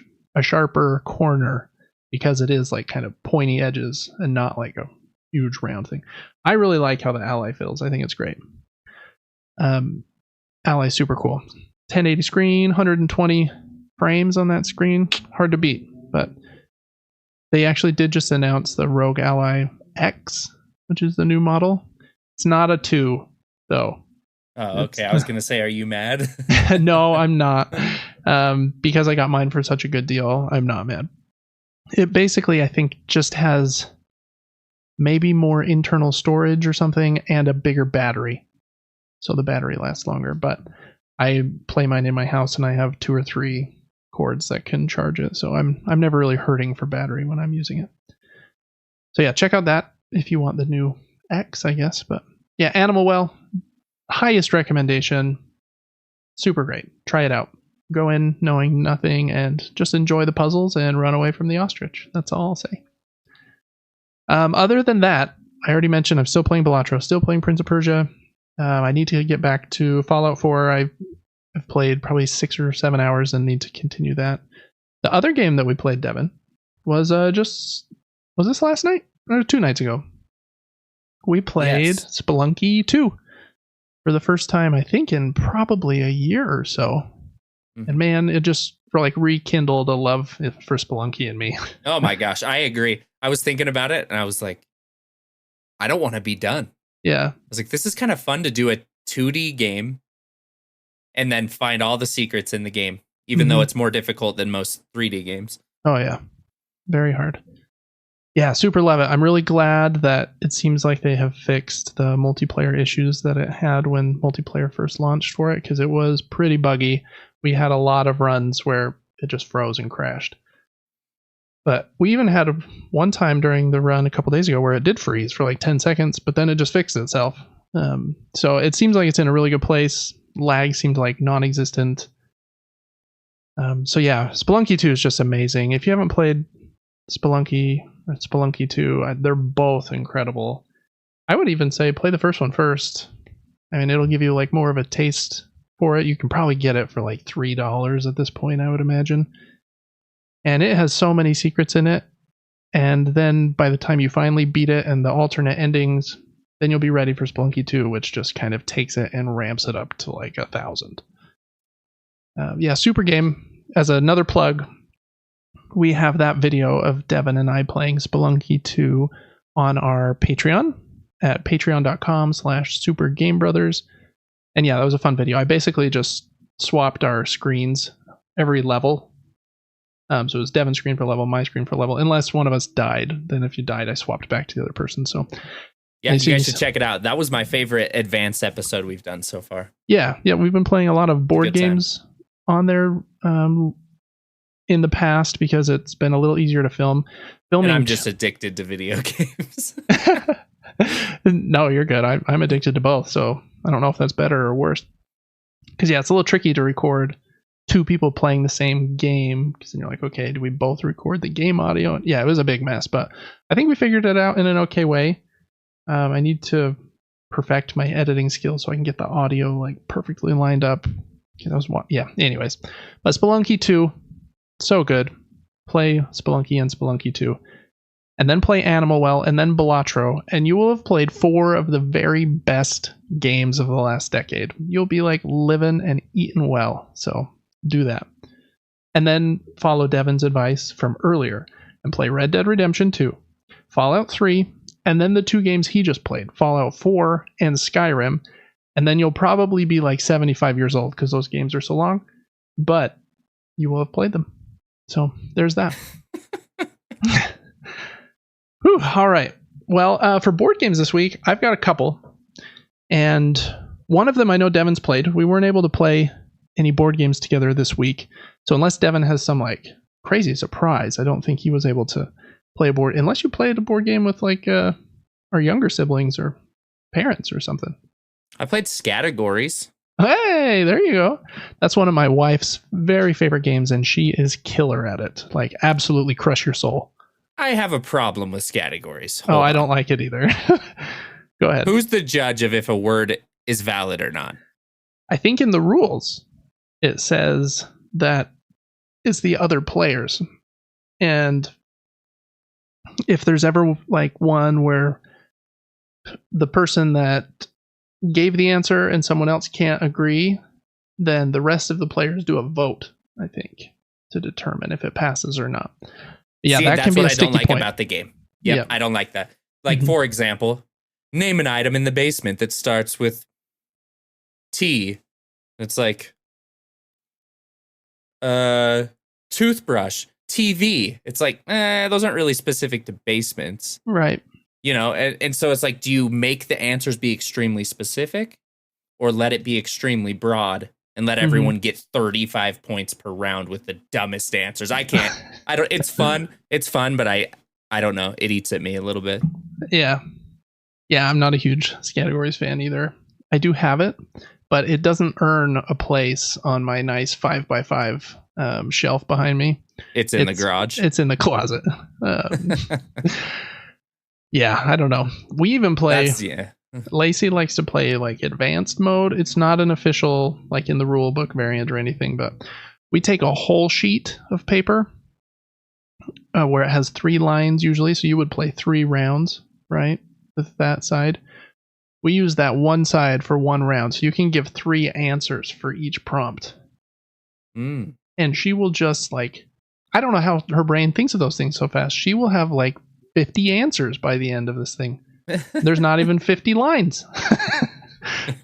sharper corner because it is like kind of pointy edges and not like a huge round thing. I really like how the Ally feels. I think it's great. Ally super cool. 1080 screen, 120 frames on that screen. Hard to beat, but they actually did just announce the Rogue Ally X, which is the new model. It's not a 2, though. Oh, okay. I was going to say, are you mad? No, I'm not. Because I got mine for such a good deal, I'm not mad. It basically, I think, just has maybe more internal storage or something and a bigger battery. so the battery lasts longer. But I play mine in my house, and I have 2 or 3 cords that can charge it, so I'm never really hurting for battery when I'm using it. So yeah, check out that if you want the new X, I guess. But yeah, Animal Well, highest recommendation. Super great. Try it out. Go in knowing nothing and just enjoy the puzzles and run away from the ostrich. That's all I'll say. Other than that, I already mentioned I'm still playing Balatro, still playing Prince of Persia. I need to get back to Fallout 4. I've played probably 6 or 7 hours and need to continue that. The other game that we played, Devin, was was this last night or 2 nights ago? We played Spelunky 2 for the first time, I think, in probably a year or so. Mm-hmm. And man, it just rekindled a love for Spelunky in me. Oh my gosh, I agree. I was thinking about it and I was like, I don't want to be done. Yeah. I was like, this is kind of fun to do a 2D game and then find all the secrets in the game, even though it's more difficult than most 3D games. Oh yeah. Very hard. Yeah, super love it. I'm really glad that it seems like they have fixed the multiplayer issues that it had when multiplayer first launched for it, because it was pretty buggy. We had a lot of runs where it just froze and crashed. But we even had one time during the run a couple days ago where it did freeze for like 10 seconds, but then it just fixed itself. So it seems like it's in a really good place. Lag seemed like non-existent. So yeah, Spelunky 2 is just amazing. If you haven't played Spelunky or Spelunky 2, they're both incredible. I would even say play the first one first. I mean, it'll give you like more of a taste for it. You can probably get it for like $3 at this point, I would imagine. And it has so many secrets in it. And then by the time you finally beat it and the alternate endings, then you'll be ready for Spelunky 2, which just kind of takes it and ramps it up to like 1,000. Yeah, super game. As another plug, we have that video of Devin and I playing Spelunky 2 on our Patreon at patreon.com/supergamebrothers. And yeah, that was a fun video. I basically just swapped our screens every level. So it was Devin's screen for level, my screen for level, unless one of us died. Then if you died, I swapped back to the other person. So yeah, you guys should check it out. That was my favorite advanced episode we've done so far. Yeah, we've been playing a lot of board games on there in the past because it's been a little easier to film. And I'm just addicted to video games. No, you're good. I'm addicted to both, so I don't know if that's better or worse. Because yeah, it's a little tricky to record 2 people playing the same game, because then you're like, okay, do we both record the game audio? Yeah, it was a big mess, but I think we figured it out in an okay way. I need to perfect my editing skills so I can get the audio like perfectly lined up. Okay, that was one. Yeah, anyways. But Spelunky 2, so good. Play Spelunky and Spelunky 2. And then play Animal Well, and then Balatro, and you will have played 4 of the very best games of the last decade. You'll be like living and eating well, so do that. And then follow Devin's advice from earlier and play Red Dead Redemption 2, Fallout 3, and then the 2 games he just played, Fallout 4 and Skyrim. And then you'll probably be like 75 years old because those games are so long, but you will have played them. So there's that. Whew, all right. Well, for board games this week, I've got a couple. And one of them I know Devin's played. We weren't able to play any board games together this week. So unless Devin has some like crazy surprise, I don't think he was able to play a board. Unless you played a board game with like our younger siblings or parents or something. I played Scattergories. Hey, there you go. That's one of my wife's very favorite games, and she is killer at it. Like, absolutely crush your soul. I have a problem with Scattergories. I don't like it either. Go ahead. Who's the judge of if a word is valid or not? I think in the rules, it says that it's the other players. And if there's ever like one where the person that gave the answer and someone else can't agree, then the rest of the players do a vote, I think, to determine if it passes or not. Yeah, that can be a sticky point. That's what I don't like about the game. Yep, I don't like that. Like, for example, name an item in the basement that starts with T. It's like toothbrush, TV. It's like, those aren't really specific to basements. Right. You know, and so it's like, do you make the answers be extremely specific? or let it be extremely broad and let everyone get 35 points per round with the dumbest answers. I can't. I don't. It's fun. It's fun, but I don't know. It eats at me a little bit. Yeah. Yeah, I'm not a huge categories fan either. I do have it, but it doesn't earn a place on my nice 5x5 shelf behind me. It's in the garage. It's in the closet. Yeah, I don't know. We even play. Lacey likes to play like advanced mode. It's not an official like in the rule book variant or anything, but we take a whole sheet of paper where it has 3 lines usually. So you would play 3 rounds, right? With that side. We use that one side for 1 round. So you can give 3 answers for each prompt. And she will just like, I don't know how her brain thinks of those things so fast. She will have like 50 answers by the end of this thing. There's not even 50 lines.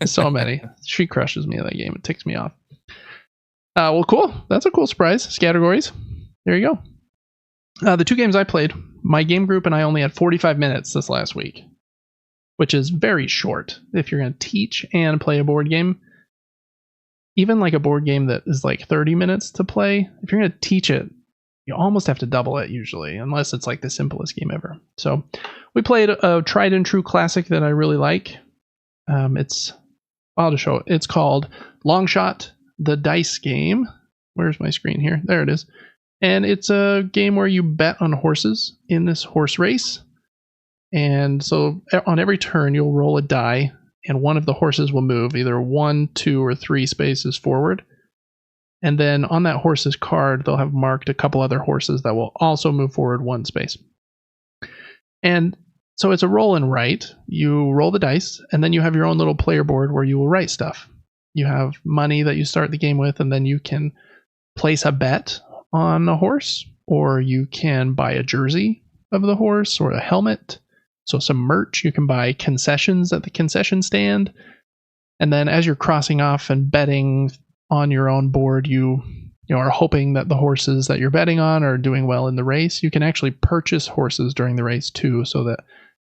So many. She crushes me in that game. It ticks me off. Well, cool. That's a cool surprise. Categories. There you go. The 2 games I played, my game group and I only had 45 minutes this last week, which is very short. If you're going to teach and play a board game, even like a board game that is like 30 minutes to play, if you're going to teach it, you almost have to double it usually, unless it's like the simplest game ever. So we played a tried and true classic that I really like. I'll just show it. It's called Long Shot, the Dice Game. Where's my screen here? There it is. And it's a game where you bet on horses in this horse race. And so on every turn, you'll roll a die, and one of the horses will move either 1, 2, or 3 spaces forward. And then on that horse's card, they'll have marked a couple other horses that will also move forward 1 space. And so it's a roll and write. You roll the dice, and then you have your own little player board where you will write stuff. You have money that you start the game with, and then you can place a bet on a horse, or you can buy a jersey of the horse or a helmet. So some merch. You can buy concessions at the concession stand. And then as you're crossing off and betting on your own board, you are hoping that the horses that you're betting on are doing well in the race. You can actually purchase horses during the race too, so that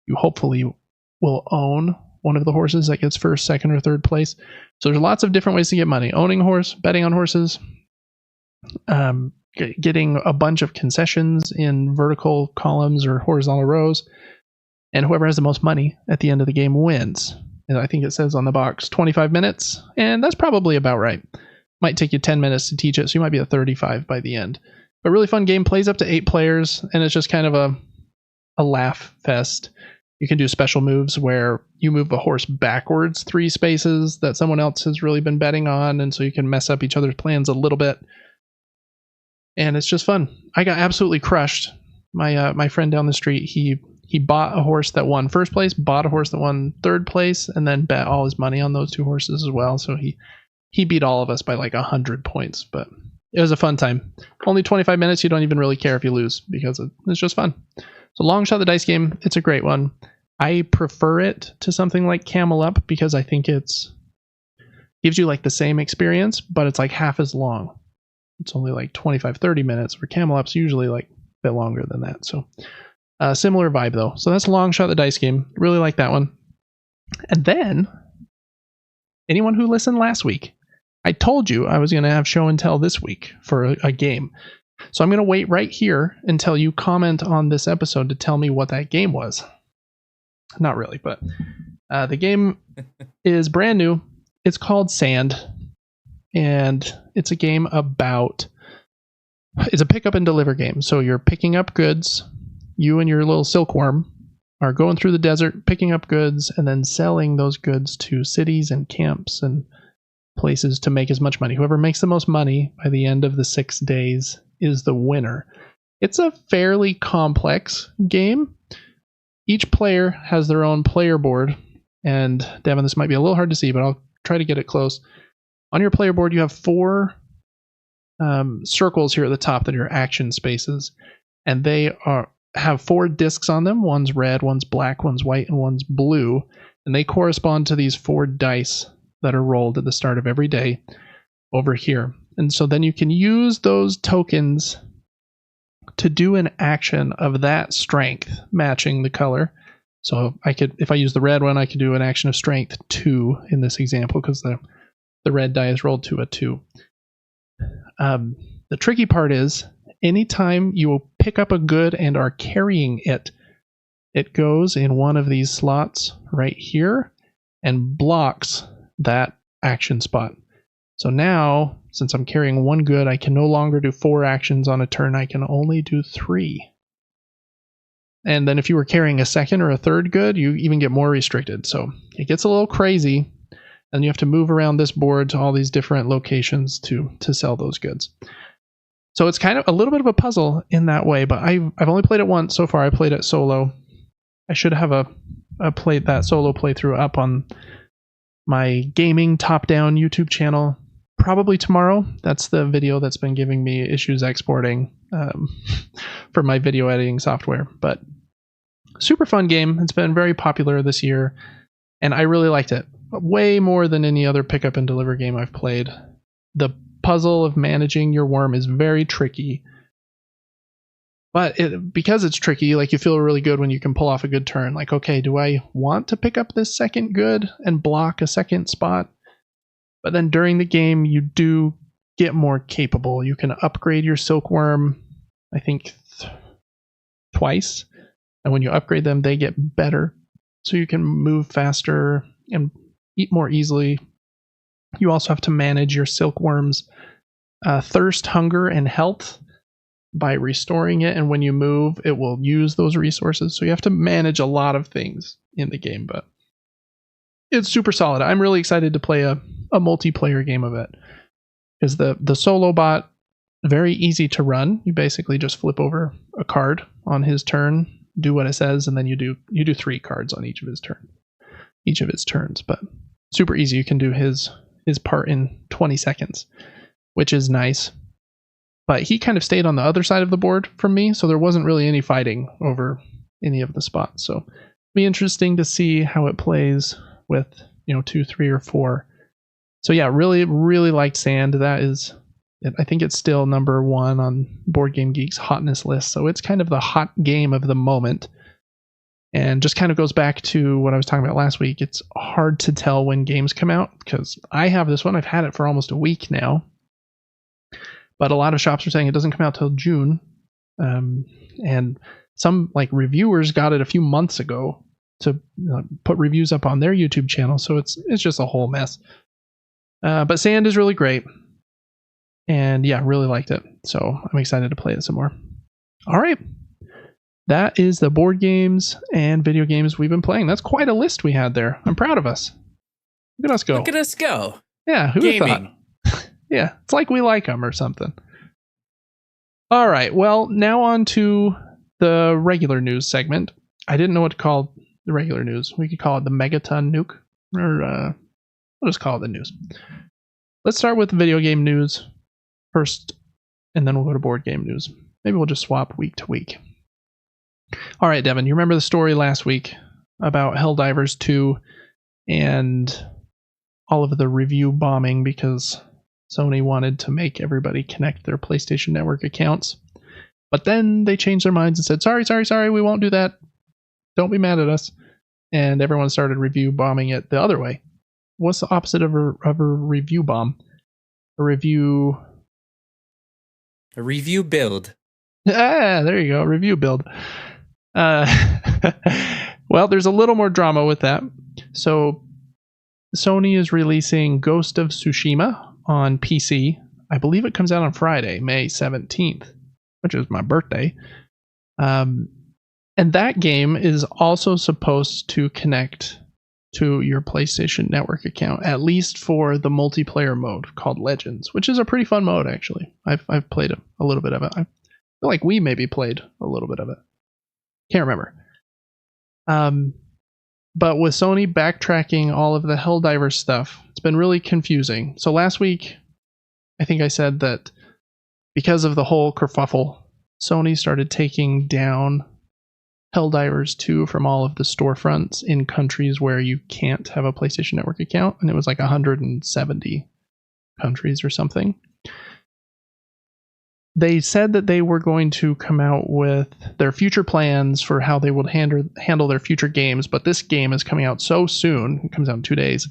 you hopefully will own one of the horses that gets first, second, or third place. So there's lots of different ways to get money. Owning a horse, betting on horses, getting a bunch of concessions in vertical columns or horizontal rows, and whoever has the most money at the end of the game wins. And I think it says on the box 25 minutes, and that's probably about right. Might take you 10 minutes to teach it, so you might be at 35 by the end. But really fun game, plays up to 8 players, and it's just kind of a laugh fest. You can do special moves where you move the horse backwards 3 spaces that someone else has really been betting on, and so you can mess up each other's plans a little bit. And it's just fun. I got absolutely crushed. My friend down the street, he bought a horse that won first place, bought a horse that won third place, and then bet all his money on those 2 horses as well. So he beat all of us by like 100 points, but it was a fun time. Only 25 minutes. You don't even really care if you lose because it's just fun. So Long Shot the Dice Game, it's a great one. I prefer it to something like Camel Up because I think gives you like the same experience, but it's like half as long. It's only like 25-30 minutes, where Camel Up's usually like a bit longer than that. So similar vibe though. So that's Long Shot the Dice Game. Really like that one. And then anyone who listened last week, I told you I was going to have show and tell this week for a game. So I'm going to wait right here until you comment on this episode to tell me what that game was. Not really, but the game is brand new. It's called Sand, and it's a game it's a pick up and deliver game. So you're picking up goods. You and your little silkworm are going through the desert, picking up goods, and then selling those goods to cities and camps and places to make as much money. Whoever makes the most money by the end of the 6 days is the winner. It's a fairly complex game. Each player has their own player board, and Devin, this might be a little hard to see, but I'll try to get it close. On your player board, you have 4 circles here at the top that are action spaces, and they have 4 discs on them. One's red, one's black, one's white, and one's blue, and they correspond to these 4 dice that are rolled at the start of every day over here. And so then you can use those tokens to do an action of that strength, matching the color, So I could, if I use the red one, I could do an action of strength 2 in this example because the red die is rolled to a 2. The tricky part is anytime you pick up a good and are carrying it, it goes in one of these slots right here and blocks that action spot. So now, since I'm carrying one good, I can no longer do 4 actions on a turn. I can only do 3. And then if you were carrying a second or a third good, you even get more restricted. So it gets a little crazy, and you have to move around this board to all these different locations to sell those goods. So it's kind of a little bit of a puzzle in that way, but I've only played it once so far. I played it solo. I should have played that solo playthrough up on my gaming top-down YouTube channel probably tomorrow. That's the video that's been giving me issues exporting for my video editing software. But super fun game. It's been very popular this year, and I really liked it. Way more than any other pick up and deliver game I've played. The puzzle of managing your worm is very tricky. But because it's tricky, like you feel really good when you can pull off a good turn. Like, okay, do I want to pick up this second good and block a second spot? But then during the game, you do get more capable. You can upgrade your silkworm, I think, twice. And when you upgrade them, they get better. So you can move faster and eat more easily. You also have to manage your silkworm's thirst, hunger, and health by restoring it. And when you move, it will use those resources. So you have to manage a lot of things in the game. But it's super solid. I'm really excited to play a multiplayer game of it. Because the solo bot, very easy to run. You basically just flip over a card on his turn, do what it says, and then you do 3 cards on each of his turns. But super easy. You can do his part in 20 seconds, which is nice. But he kind of stayed on the other side of the board from me, so there wasn't really any fighting over any of the spots. So it'll be interesting to see how it plays with 2, 3, or 4. So yeah, really, really liked Sand. That is, I think it's still number 1 on Board Game Geek's hotness list. So it's kind of the hot game of the moment. And just kind of goes back to what I was talking about last week. It's hard to tell when games come out because I have this one. I've had it for almost a week now. But a lot of shops are saying it doesn't come out till June. And some reviewers got it a few months ago to put reviews up on their YouTube channel. So it's just a whole mess. But Sand is really great. And yeah, really liked it. So I'm excited to play it some more. All right. That is the board games and video games we've been playing. That's quite a list we had there. I'm proud of us. Look at us go. Look at us go. Yeah, who would have thought? Yeah, it's like we like them or something. All right, well, now on to the regular news segment. I didn't know what to call the regular news. We could call it the Megaton Nuke, or we'll just call it the news. Let's start with video game news first, and then we'll go to board game news. Maybe we'll just swap week to week. All right, Devin, you remember the story last week about Helldivers 2 and all of the review bombing because Sony wanted to make everybody connect their PlayStation Network accounts. But then they changed their minds and said, sorry, we won't do that. Don't be mad at us. And everyone started review bombing it the other way. What's the opposite of a review bomb? A review build. Ah, there you go. Review build. Well, there's a little more drama with that. So Sony is releasing Ghost of Tsushima on PC. I believe it comes out on Friday, May 17th, which is my birthday. And that game is also supposed to connect to your PlayStation Network account, at least for the multiplayer mode called Legends, which is a pretty fun mode, actually. I've played a little bit of it. I feel like we maybe played a little bit of it. Can't remember. But with Sony backtracking all of the Helldivers stuff, it's been really confusing. So last week, I think I said that because of the whole kerfuffle, Sony started taking down Helldivers 2 from all of the storefronts in countries where you can't have a PlayStation Network account. And it was like 170 countries or something. they said that they were going to come out with their future plans for how they would handle their future games, but this game is coming out so soon, it comes out in 2 days,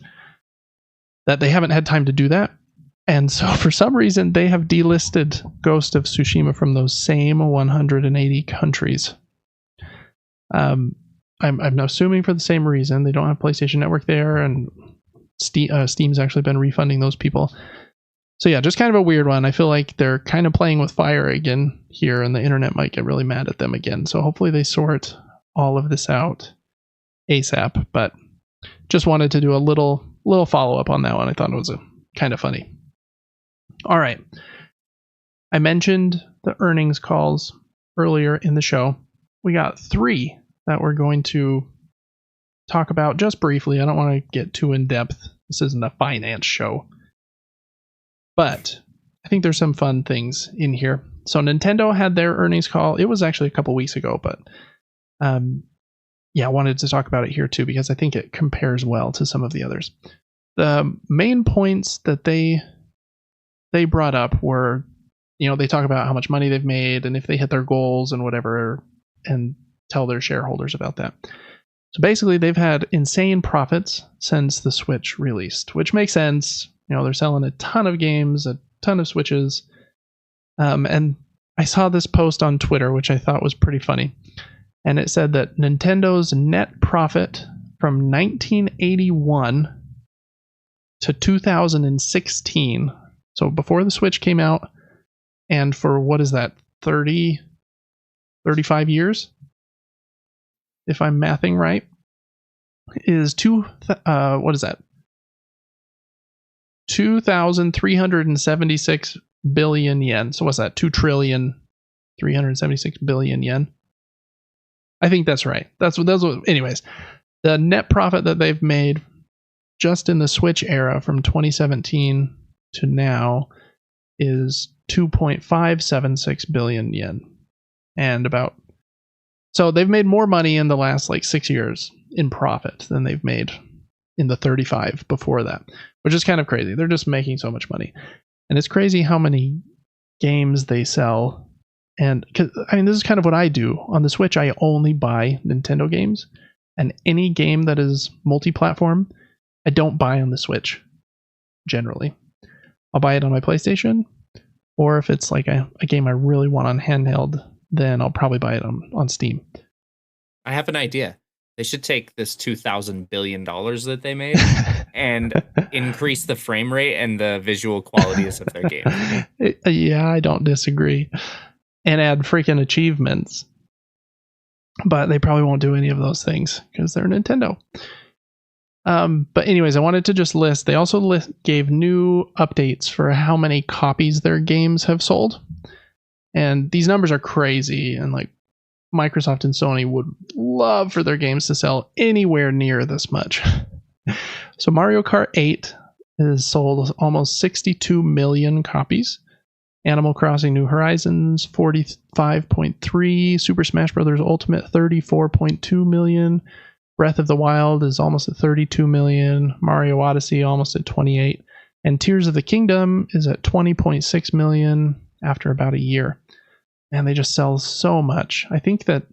that they haven't had time to do that. And so for some reason, they have delisted Ghost of Tsushima from those same 180 countries. I'm assuming for the same reason. They don't have PlayStation Network there, and Steam's actually been refunding those people. So yeah, just kind of a weird one. I feel like they're kind of playing with fire again here, and the internet might get really mad at them again. So hopefully they sort all of this out ASAP. But just wanted to do a little follow-up on that one. I thought it was kind of funny. All right. I mentioned the earnings calls earlier in the show. We got 3 that we're going to talk about just briefly. I don't want to get too in-depth. This isn't a finance show. But I think there's some fun things in here. So Nintendo had their earnings call. It was actually a couple weeks ago, but yeah, I wanted to talk about it here too because I think it compares well to some of the others. The main points that they brought up were, they talk about how much money they've made and if they hit their goals and whatever, and tell their shareholders about that. So basically, they've had insane profits since the Switch released, which makes sense. They're selling a ton of games, a ton of Switches. And I saw this post on Twitter, which I thought was pretty funny. And it said that Nintendo's net profit from 1981 to 2016, so before the Switch came out, and for what is that, 35 years? If I'm mathing right, is 2,376 billion yen. So what's that? 2,376 billion yen. I think that's right. That's what. Anyways, the net profit that they've made just in the Switch era from 2017 to now is 2.576 billion yen, and so they've made more money in the last 6 years in profit than they've made in the 35 before that, which is kind of crazy. They're just making so much money. And it's crazy how many games they sell. And this is kind of what I do. On the Switch, I only buy Nintendo games. And any game that is multi-platform, I don't buy on the Switch, generally. I'll buy it on my PlayStation, or if it's like a game I really want on handheld, then I'll probably buy it on Steam. I have an idea. They should take this $2,000 billion that they made and increase the frame rate and the visual qualities of their game. Yeah, I don't disagree. And add freaking achievements. But they probably won't do any of those things because they're Nintendo. But anyways, I wanted to just list. They also gave new updates for how many copies their games have sold. And these numbers are crazy. And Microsoft and Sony would love for their games to sell anywhere near this much. So Mario Kart 8 has sold almost 62 million copies. Animal Crossing New Horizons 45.3, Super Smash Bros. Ultimate 34.2 million, Breath of the Wild is almost at 32 million, Mario Odyssey almost at 28, and Tears of the Kingdom is at 20.6 million after about a year. And they just sell so much. I think that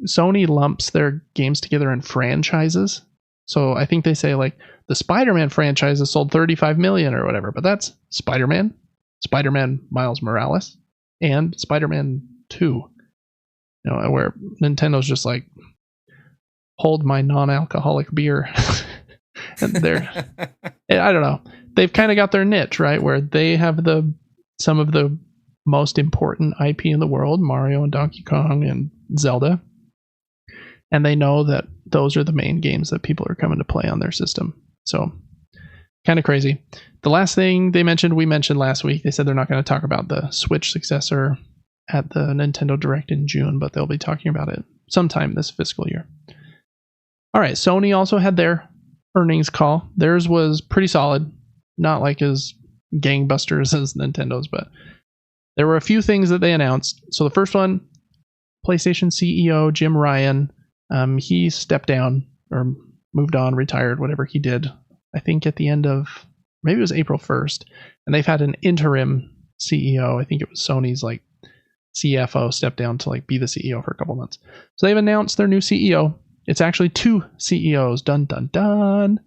Sony lumps their games together in franchises. So I think they say the Spider-Man franchise has sold 35 million or whatever, but that's Spider-Man Miles Morales, and Spider-Man 2. Where Nintendo's just hold my non-alcoholic beer. And I don't know. They've kind of got their niche, right? Where they have some of the most important IP in the world, Mario and Donkey Kong and Zelda. And they know that those are the main games that people are coming to play on their system. So kind of crazy. The last thing we mentioned last week, they said they're not going to talk about the Switch successor at the Nintendo Direct in June, but they'll be talking about it sometime this fiscal year. All right, Sony also had their earnings call. Theirs was pretty solid, not as gangbusters as Nintendo's, but there were a few things that they announced. So the first one, PlayStation CEO Jim Ryan, he stepped down or moved on, retired, whatever he did. I think at the end of, maybe it was April 1st, and they've had an interim CEO. I think it was Sony's like CFO stepped down to like be the CEO for a couple months. So they've announced their new CEO. It's actually 2 CEOs. Dun dun dun.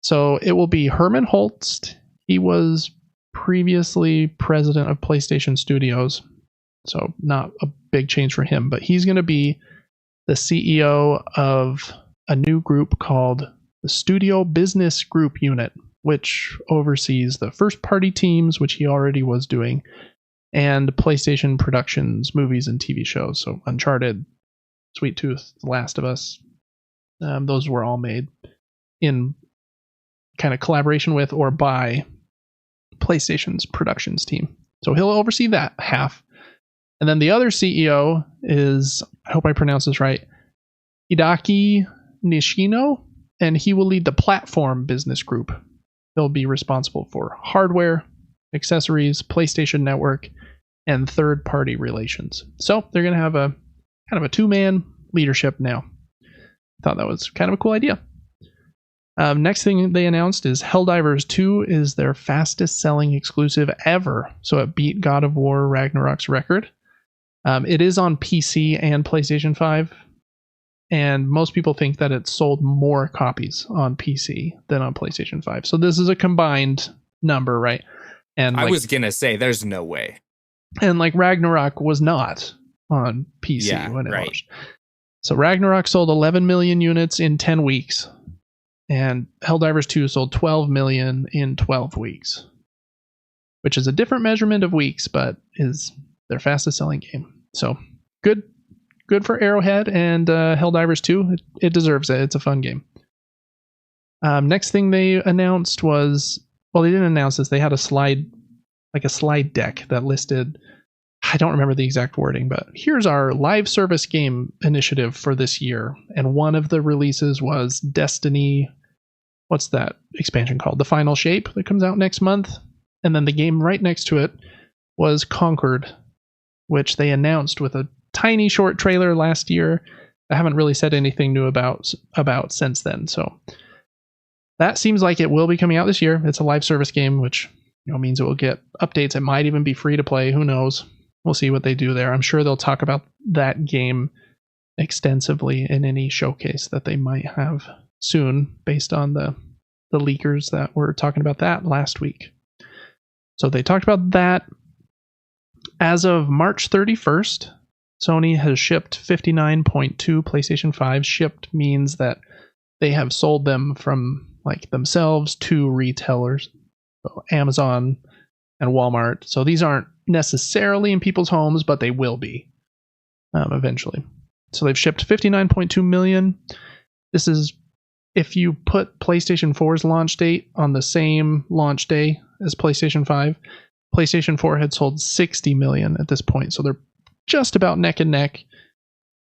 So it will be Herman Holst. He was previously president of PlayStation Studios. So not a big change for him, but he's going to be the CEO of a new group called the Studio Business Group Unit, which oversees the first party teams, which he already was doing, and PlayStation Productions, movies and TV shows. So Uncharted, Sweet Tooth, The Last of Us, those were all made in kind of collaboration with or by PlayStation's productions team. So he'll oversee that half. And then the other CEO is, I hope I pronounce this right, Hideki Nishino, and he will lead the platform business group. He'll be responsible for hardware, accessories, PlayStation Network, and third-party relations. So they're going to have a kind of a 2-man leadership now. Thought that was kind of a cool idea. Next thing they announced is Helldivers 2 is their fastest selling exclusive ever. So it beat God of War Ragnarok's record. It is on PC and PlayStation 5. And most people think that it sold more copies on PC than on PlayStation 5. So this is a combined number, right? And I was going to say, there's no way. And like Ragnarok was not on PC when it launched. So Ragnarok sold 11 million units in 10 weeks. And Helldivers 2 sold 12 million in 12 weeks. Which is a different measurement of weeks, but is their fastest selling game. So good for Arrowhead and Helldivers 2. It deserves it. It's a fun game. Next thing they announced was, well, they didn't announce this. They had a slide deck that listed, I don't remember the exact wording, but here's our live service game initiative for this year. And one of the releases was Destiny, what's that expansion called? The Final Shape that comes out next month. And then the game right next to it was Conquered, which they announced with a tiny short trailer last year. I haven't really said anything new about since then. So that seems like it will be coming out this year. It's a live service game, which means it will get updates. It might even be free to play. Who knows? We'll see what they do there. I'm sure they'll talk about that game extensively in any showcase that they might have soon, based on the leakers that were talking about that last week. So they talked about that. As of March 31st, Sony has shipped 59.2 PlayStation 5. Shipped means that they have sold them from like themselves to retailers, so Amazon and Walmart. So these aren't necessarily in people's homes, but they will be eventually. So they've shipped 59.2 million. This is if you put PlayStation 4's launch date on the same launch day as PlayStation 5. PlayStation 4 had sold 60 million at this point. So they're just about neck and neck,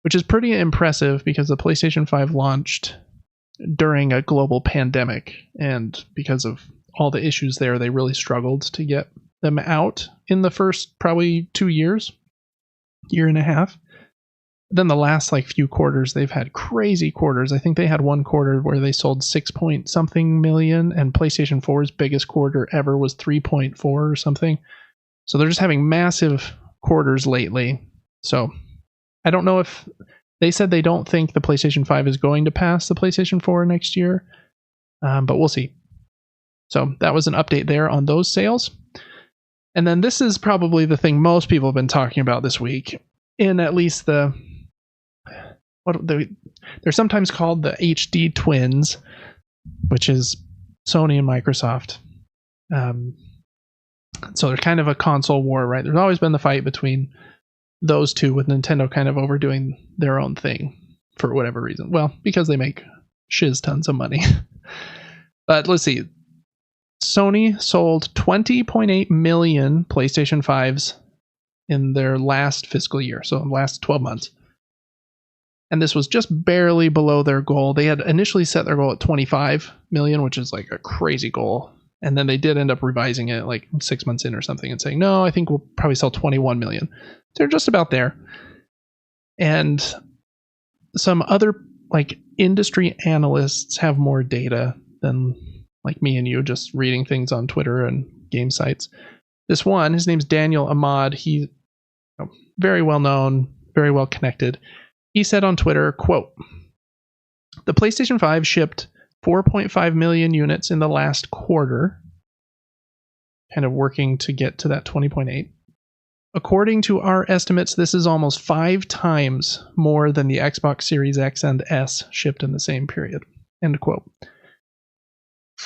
which is pretty impressive because the PlayStation 5 launched during a global pandemic, and because of all the issues there, they really struggled to get them out in the first probably 2 years, year and a half. Then the last few quarters, they've had crazy quarters. I think they had one quarter where they sold 6 point something million, and PlayStation 4's biggest quarter ever was 3.4 or something. So they're just having massive quarters lately. So I don't know if they said they don't think the PlayStation 5 is going to pass the PlayStation 4 next year, but we'll see. So that was an update there on those sales. And then this is probably the thing most people have been talking about this week, in at least they're sometimes called the HD twins, which is Sony and Microsoft. So they're kind of a console war, right? There's always been the fight between those two, with Nintendo kind of overdoing their own thing for whatever reason. Well, because they make shiz tons of money. But let's see. Sony sold 20.8 million PlayStation 5s in their last fiscal year, so the last 12 months. And this was just barely below their goal. They had initially set their goal at 25 million, which is like a crazy goal. And then they did end up revising it like 6 months in or something and saying, no, I think we'll probably sell 21 million. So they're just about there. And some other industry analysts have more data than me and you just reading things on Twitter and game sites. This one, his name's Daniel Ahmad. He's very well known, very well connected. He said on Twitter, quote, "The PlayStation 5 shipped 4.5 million units in the last quarter, kind of working to get to that 20.8. According to our estimates, this is almost 5 times more than the Xbox Series X and S shipped in the same period." End quote.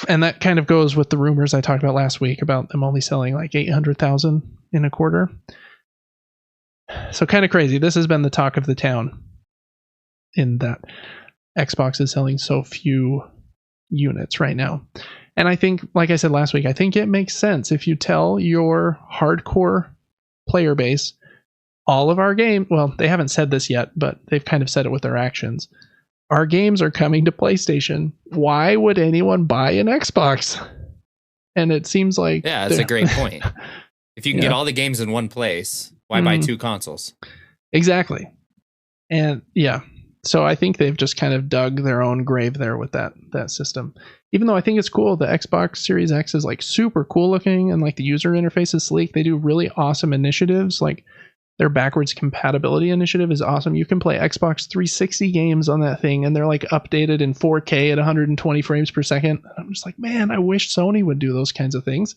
And that kind of goes with the rumors I talked about last week about them only selling like 800,000 in a quarter. So kind of crazy. This has been the talk of the town in that Xbox is selling so few units right now. And I think, like I said last week, I think it makes sense if you tell your hardcore player base, all of our games, well, they haven't said this yet, but they've kind of said it with their actions. Our games are coming to PlayStation. Why would anyone buy an Xbox? And it seems like... Yeah, that's a great point. If you can get all the games in one place, why buy 2 consoles? Exactly. And yeah, so I think they've just kind of dug their own grave there with that system. Even though I think it's cool, the Xbox Series X is like super cool looking and like the user interface is sleek. They do really awesome initiatives. Like their backwards compatibility initiative is awesome. You can play Xbox 360 games on that thing and they're like updated in 4K at 120 frames per second. I'm just like, man, I wish Sony would do those kinds of things.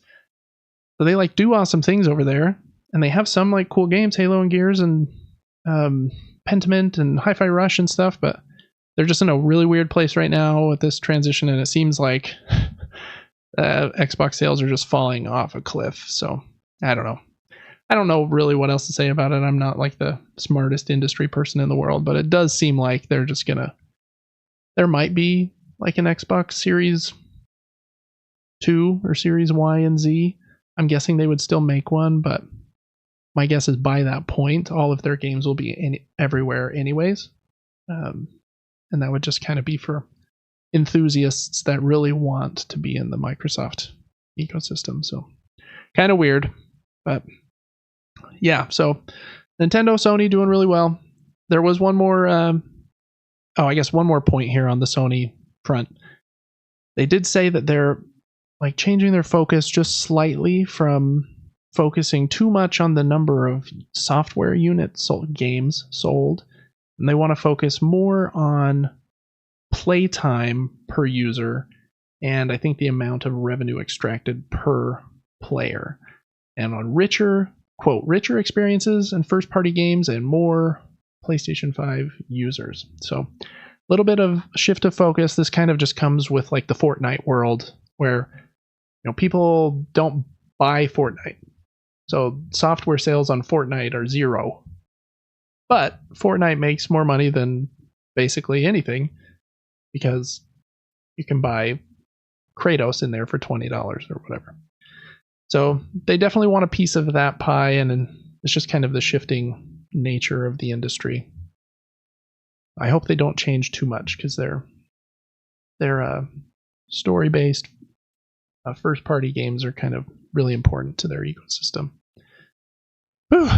So they like do awesome things over there. And they have some like cool games, Halo and Gears and Pentiment and Hi-Fi Rush and stuff, but they're just in a really weird place right now with this transition, and it seems like Xbox sales are just falling off a cliff. So I don't know. I don't know really what else to say about it. I'm not like the smartest industry person in the world, but it does seem like they're just gonna... There might be like an Xbox Series 2 or Series Y and Z. I'm guessing they would still make one, but my guess is by that point, all of their games will be everywhere anyways. And that would just kind of be for enthusiasts that really want to be in the Microsoft ecosystem. So kind of weird, but yeah. So Nintendo, Sony doing really well. There was one more, one more point here on the Sony front. They did say that they're like changing their focus just slightly from focusing too much on the number of software units sold, games sold, and they want to focus more on playtime per user and I think the amount of revenue extracted per player, and on richer experiences and first party games and more PlayStation 5 users. So a little bit of shift of focus. This kind of just comes with like the Fortnite world where people don't buy Fortnite. So software sales on Fortnite are 0. But Fortnite makes more money than basically anything because you can buy Kratos in there for $20 or whatever. So they definitely want a piece of that pie, and it's just kind of the shifting nature of the industry. I hope they don't change too much because they're story-based first-party games are kind of really important to their ecosystem. Whew.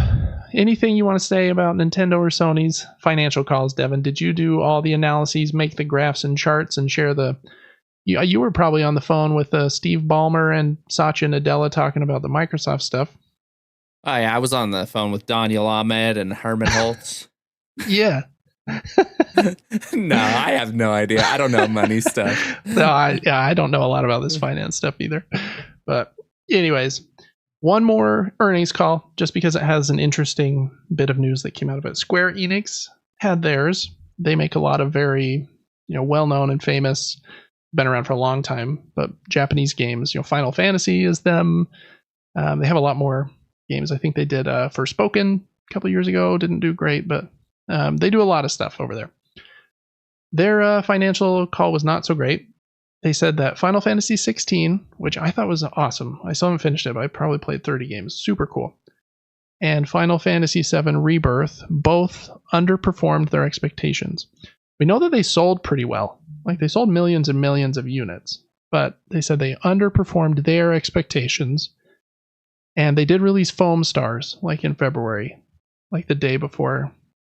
Anything you want to say about Nintendo or Sony's financial calls, Devin? Did you do all the analyses, make the graphs and charts, and share the... You were probably on the phone with Steve Ballmer and Satya Nadella talking about the Microsoft stuff. Oh, yeah, I was on the phone with Daniel Ahmed and Herman Holtz. Yeah. No, I have no idea. I don't know money stuff. No, I don't know a lot about this finance stuff either. But anyways, one more earnings call, just because it has an interesting bit of news that came out of it. Square Enix had theirs. They make a lot of very, well-known and famous, been around for a long time, but Japanese games. Final Fantasy is them. They have a lot more games. I think they did Forspoken a couple years ago. Didn't do great, but they do a lot of stuff over there. Their financial call was not so great. They said that Final Fantasy 16, which I thought was awesome. I still haven't finished it, but I probably played 30 games. Super cool. And Final Fantasy 7 Rebirth both underperformed their expectations. We know that they sold pretty well. Like they sold millions and millions of units, but they said they underperformed their expectations. And they did release Foam Stars like in February, like the day before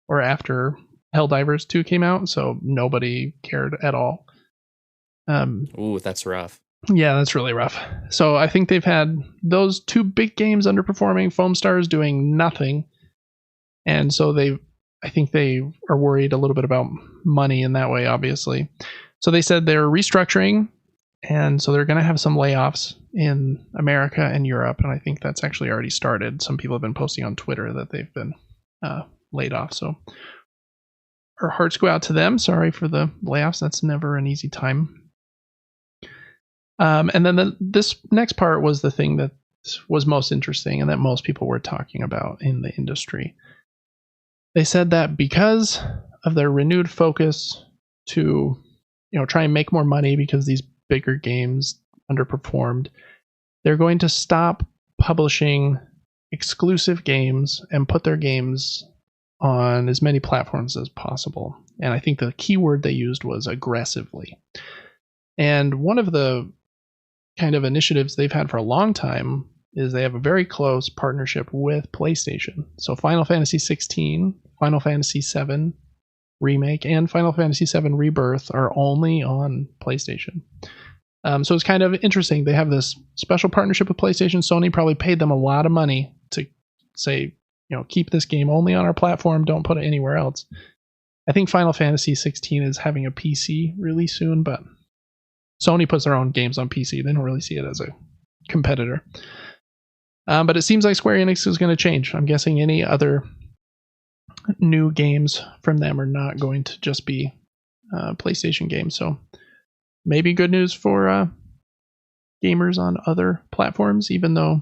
or after Helldivers 2 came out, so nobody cared at all. Ooh, that's rough. Yeah, that's really rough. So I think they've had those two big games underperforming, Foam Stars doing nothing. And so I think they are worried a little bit about money in that way, obviously. So they said they're restructuring, and so they're going to have some layoffs in America and Europe. And I think that's actually already started. Some people have been posting on Twitter that they've been laid off. So our hearts go out to them. Sorry for the layoffs. That's never an easy time. And then this next part was the thing that was most interesting and that most people were talking about in the industry. They said that because of their renewed focus to, try and make more money because these bigger games underperformed, they're going to stop publishing exclusive games and put their games on as many platforms as possible. And I think the key word they used was aggressively. And one of the kind of initiatives they've had for a long time is they have a very close partnership with PlayStation. So Final Fantasy 16, Final Fantasy 7 Remake, and Final Fantasy 7 Rebirth are only on PlayStation. So it's kind of interesting. They have this special partnership with PlayStation. Sony probably paid them a lot of money to say, keep this game only on our platform. Don't put it anywhere else. I think Final Fantasy 16 is having a PC release soon, but Sony puts their own games on PC. They don't really see it as a competitor. But it seems like Square Enix is going to change. I'm guessing any other new games from them are not going to just be PlayStation games. So maybe good news for gamers on other platforms, even though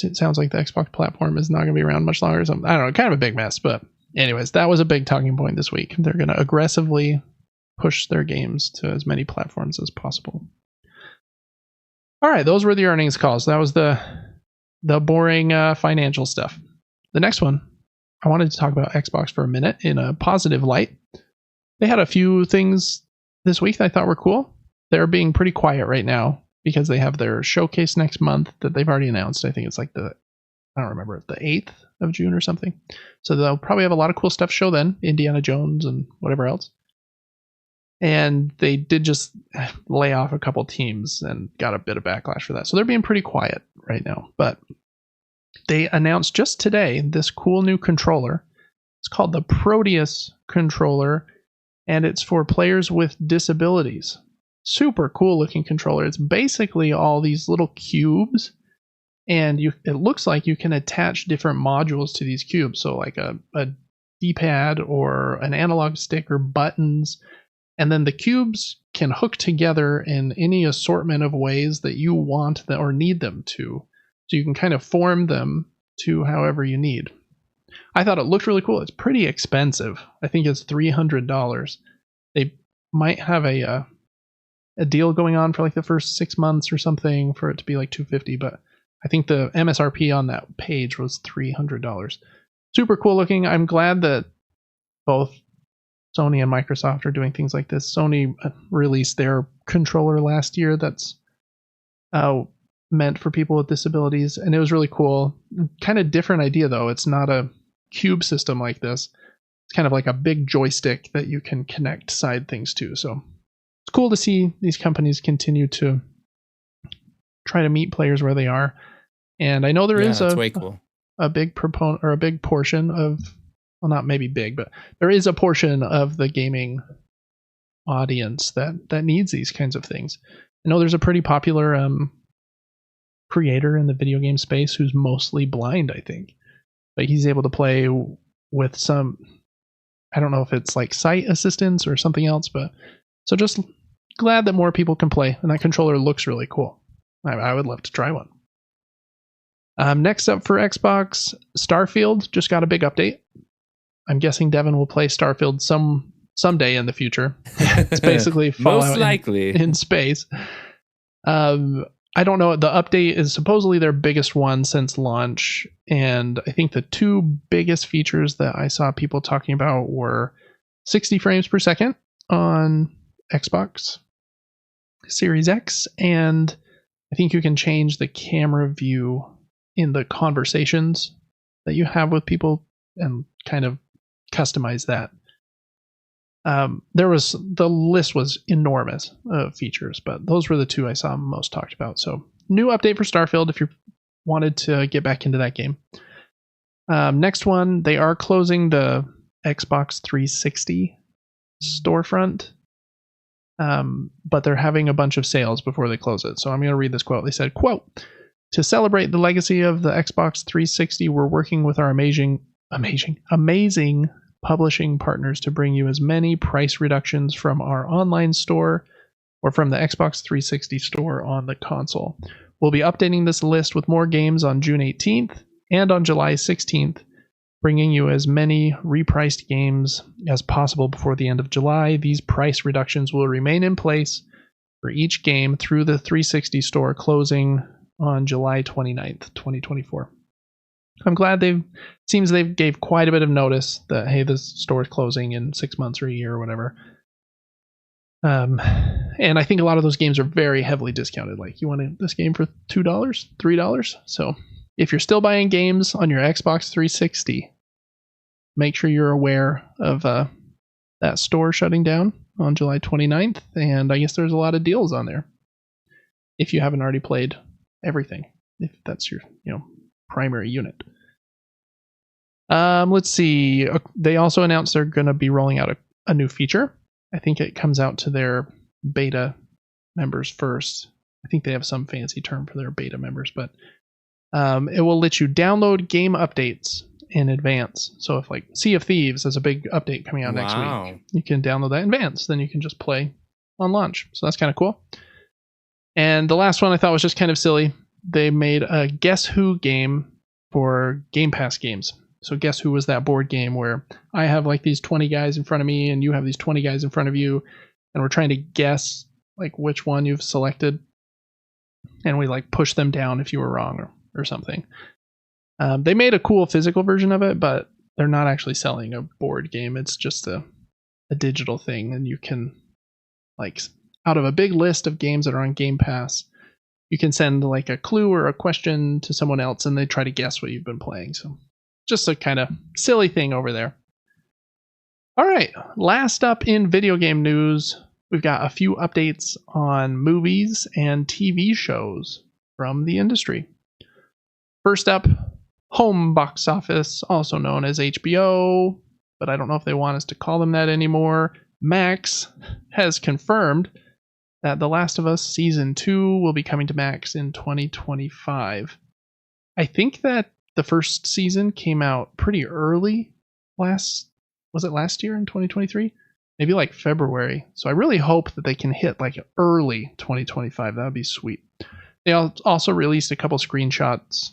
it sounds like the Xbox platform is not going to be around much longer. I don't know, kind of a big mess. But anyways, that was a big talking point this week. They're going to aggressively push their games to as many platforms as possible. All right, those were the earnings calls. That was the boring financial stuff. The next one, I wanted to talk about Xbox for a minute in a positive light. They had a few things this week that I thought were cool. They're being pretty quiet right now because they have their showcase next month that they've already announced. I think it's like I don't remember, the 8th of June or something. So they'll probably have a lot of cool stuff to show then, Indiana Jones and whatever else. And they did just lay off a couple teams and got a bit of backlash for that. So they're being pretty quiet right now. But they announced just today this cool new controller. It's called the Proteus controller, and it's for players with disabilities. Super cool looking controller. It's basically all these little cubes, and it looks like you can attach different modules to these cubes. So like a D-pad or an analog stick or buttons. And then the cubes can hook together in any assortment of ways that you want them or need them to. So you can kind of form them to however you need. I thought it looked really cool. It's pretty expensive. I think it's $300. They might have a deal going on for like the first 6 months or something for it to be like $250, but I think the MSRP on that page was $300. Super cool looking. I'm glad that both Sony and Microsoft are doing things like this. Sony released their controller last year that's meant for people with disabilities, and it was really cool. Kind of different idea, though. It's not a cube system like this. It's kind of like a big joystick that you can connect side things to. So it's cool to see these companies continue to try to meet players where they are. And I know there is way cool. a big proponent or a big portion of, well, not maybe big, but there is a portion of the gaming audience that needs these kinds of things. I know there's a pretty popular creator in the video game space who's mostly blind, I think. But he's able to play with some, I don't know if it's like sight assistance or something else, but so just glad that more people can play. And that controller looks really cool. I would love to try one. Next up for Xbox, Starfield just got a big update. I'm guessing Devin will play Starfield someday in the future. It's basically Fallout most likely in space. I don't know. The update is supposedly their biggest one since launch, and I think the two biggest features that I saw people talking about were 60 frames per second on Xbox Series X, and I think you can change the camera view in the conversations that you have with people and kind of customize that. The list was enormous of features, but those were the two I saw most talked about. So new update for Starfield if you wanted to get back into that game. Next one, they are closing the Xbox 360 storefront, but they're having a bunch of sales before they close it. So I'm going to read this quote. They said, quote, "To celebrate the legacy of the Xbox 360, we're working with our amazing publishing partners to bring you as many price reductions from our online store or from the Xbox 360 store on the console. We'll be updating this list with more games on June 18th and on July 16th, bringing you as many repriced games as possible before the end of July. These price reductions will remain in place for each game through the 360 store closing on July 29th, 2024. I'm glad they gave quite a bit of notice that, hey, this store is closing in 6 months or a year or whatever. And I think a lot of those games are very heavily discounted. Like, you want this game for $2, $3. So if you're still buying games on your Xbox 360, make sure you're aware of that store shutting down on July 29th. And I guess there's a lot of deals on there if you haven't already played everything, if that's your primary unit. Let's see. They also announced they're going to be rolling out a new feature. I think it comes out to their beta members first. I think they have some fancy term for their beta members, but it will let you download game updates in advance. So if like Sea of Thieves has a big update coming out next week, you can download that in advance. Then you can just play on launch. So that's kind of cool. And the last one I thought was just kind of silly. They made a Guess Who game for Game Pass games. So Guess Who was that board game where I have like these 20 guys in front of me and you have these 20 guys in front of you, and we're trying to guess like which one you've selected, and we like push them down if you were wrong or something. They made a cool physical version of it, but they're not actually selling a board game. It's just a digital thing, and you can, like, out of a big list of games that are on Game Pass, you can send like a clue or a question to someone else and they try to guess what you've been playing. So just a kind of silly thing over there. All right, last up in video game news, we've got a few updates on movies and TV shows from the industry. First up, home box office, also known as HBO, but I don't know if they want us to call them that anymore. Max has confirmed that The Last of Us Season 2 will be coming to Max in 2025. I think that the first season came out pretty early was it last year in 2023? Maybe like February. So I really hope that they can hit like early 2025. That would be sweet. They also released a couple screenshots.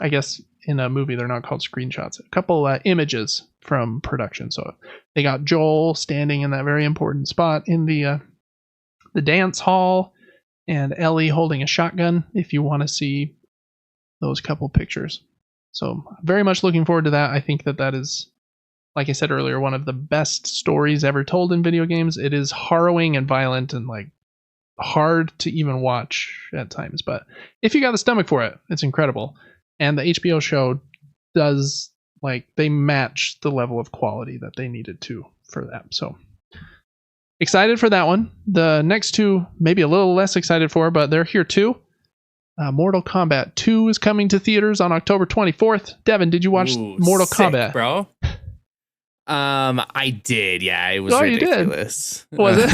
I guess in a movie they're not called screenshots. A couple images from production. So they got Joel standing in that very important spot in the dance hall, and Ellie holding a shotgun, if you want to see those couple pictures. So very much looking forward to that. I think that is, like I said earlier, one of the best stories ever told in video games. It is harrowing and violent and like hard to even watch at times, but if you got the stomach for it, it's incredible. And the HBO show does, like, they match the level of quality that they needed to for that. So excited for that one. The next two, maybe a little less excited for, but they're here too. Mortal Kombat 2 is coming to theaters on October 24th. Devin, did you watch Mortal Kombat? Bro? I did. Yeah, it was ridiculous. You did? Was it?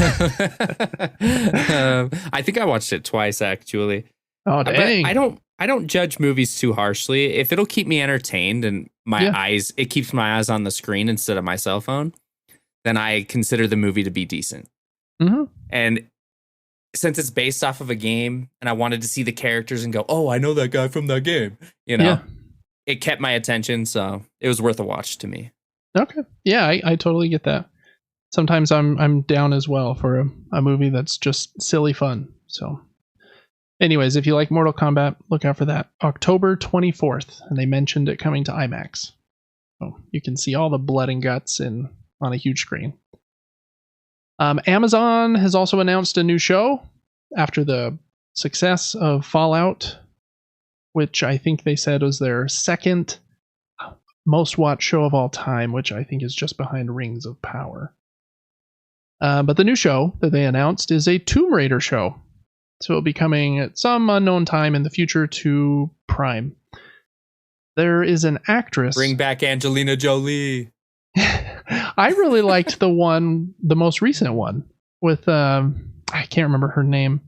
I think I watched it twice actually. Oh dang! But I don't judge movies too harshly. If it'll keep me entertained and it keeps my eyes on the screen instead of my cell phone, then I consider the movie to be decent. Mm-hmm. And since it's based off of a game and I wanted to see the characters and go, oh, I know that guy from that game, it kept my attention. So it was worth a watch to me. Okay. Yeah, I totally get that. Sometimes I'm down as well for a movie that's just silly fun. So anyways, if you like Mortal Kombat, look out for that. October 24th. And they mentioned it coming to IMAX. So you can see all the blood and guts on a huge screen. Amazon has also announced a new show after the success of Fallout, which I think they said was their second most watched show of all time, which I think is just behind Rings of Power. But the new show that they announced is a Tomb Raider show. So it'll be coming at some unknown time in the future to Prime. There is an actress. Bring back Angelina Jolie. I really liked the most recent one with, I can't remember her name.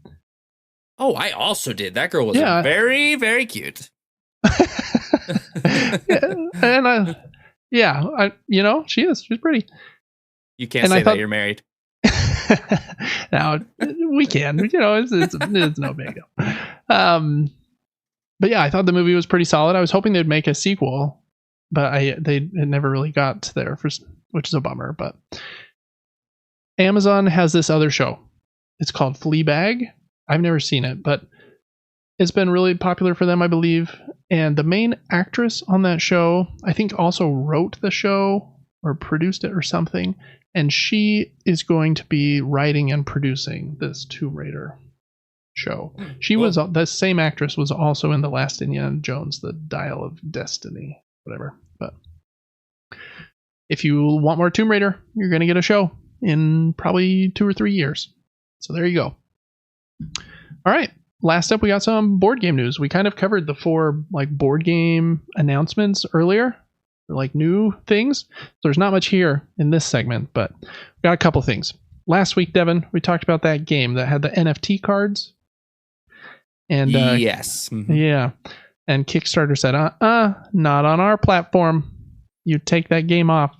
Oh, I also did. That girl was very, very cute. She is. She's pretty. You can't say that you're married. Now we can, it's no big deal. But yeah, I thought the movie was pretty solid. I was hoping they'd make a sequel, but it never really got there, which is a bummer. But Amazon has this other show. It's called Fleabag. I've never seen it, but it's been really popular for them, I believe. And the main actress on that show, I think, also wrote the show or produced it or something. And she is going to be writing and producing this Tomb Raider show. She was the same actress was also in The Last Indiana Jones, The Dial of Destiny, whatever. But if you want more Tomb Raider, you're going to get a show in probably 2 or 3 years. So there you go. All right. Last up, we got some board game news. We kind of covered the 4 board game announcements earlier. New things. So there's not much here in this segment, but we got a couple things. Last week, Devin, we talked about that game that had the NFT cards. And yes. Mm-hmm. Yeah. And Kickstarter said, not on our platform. You take that game off.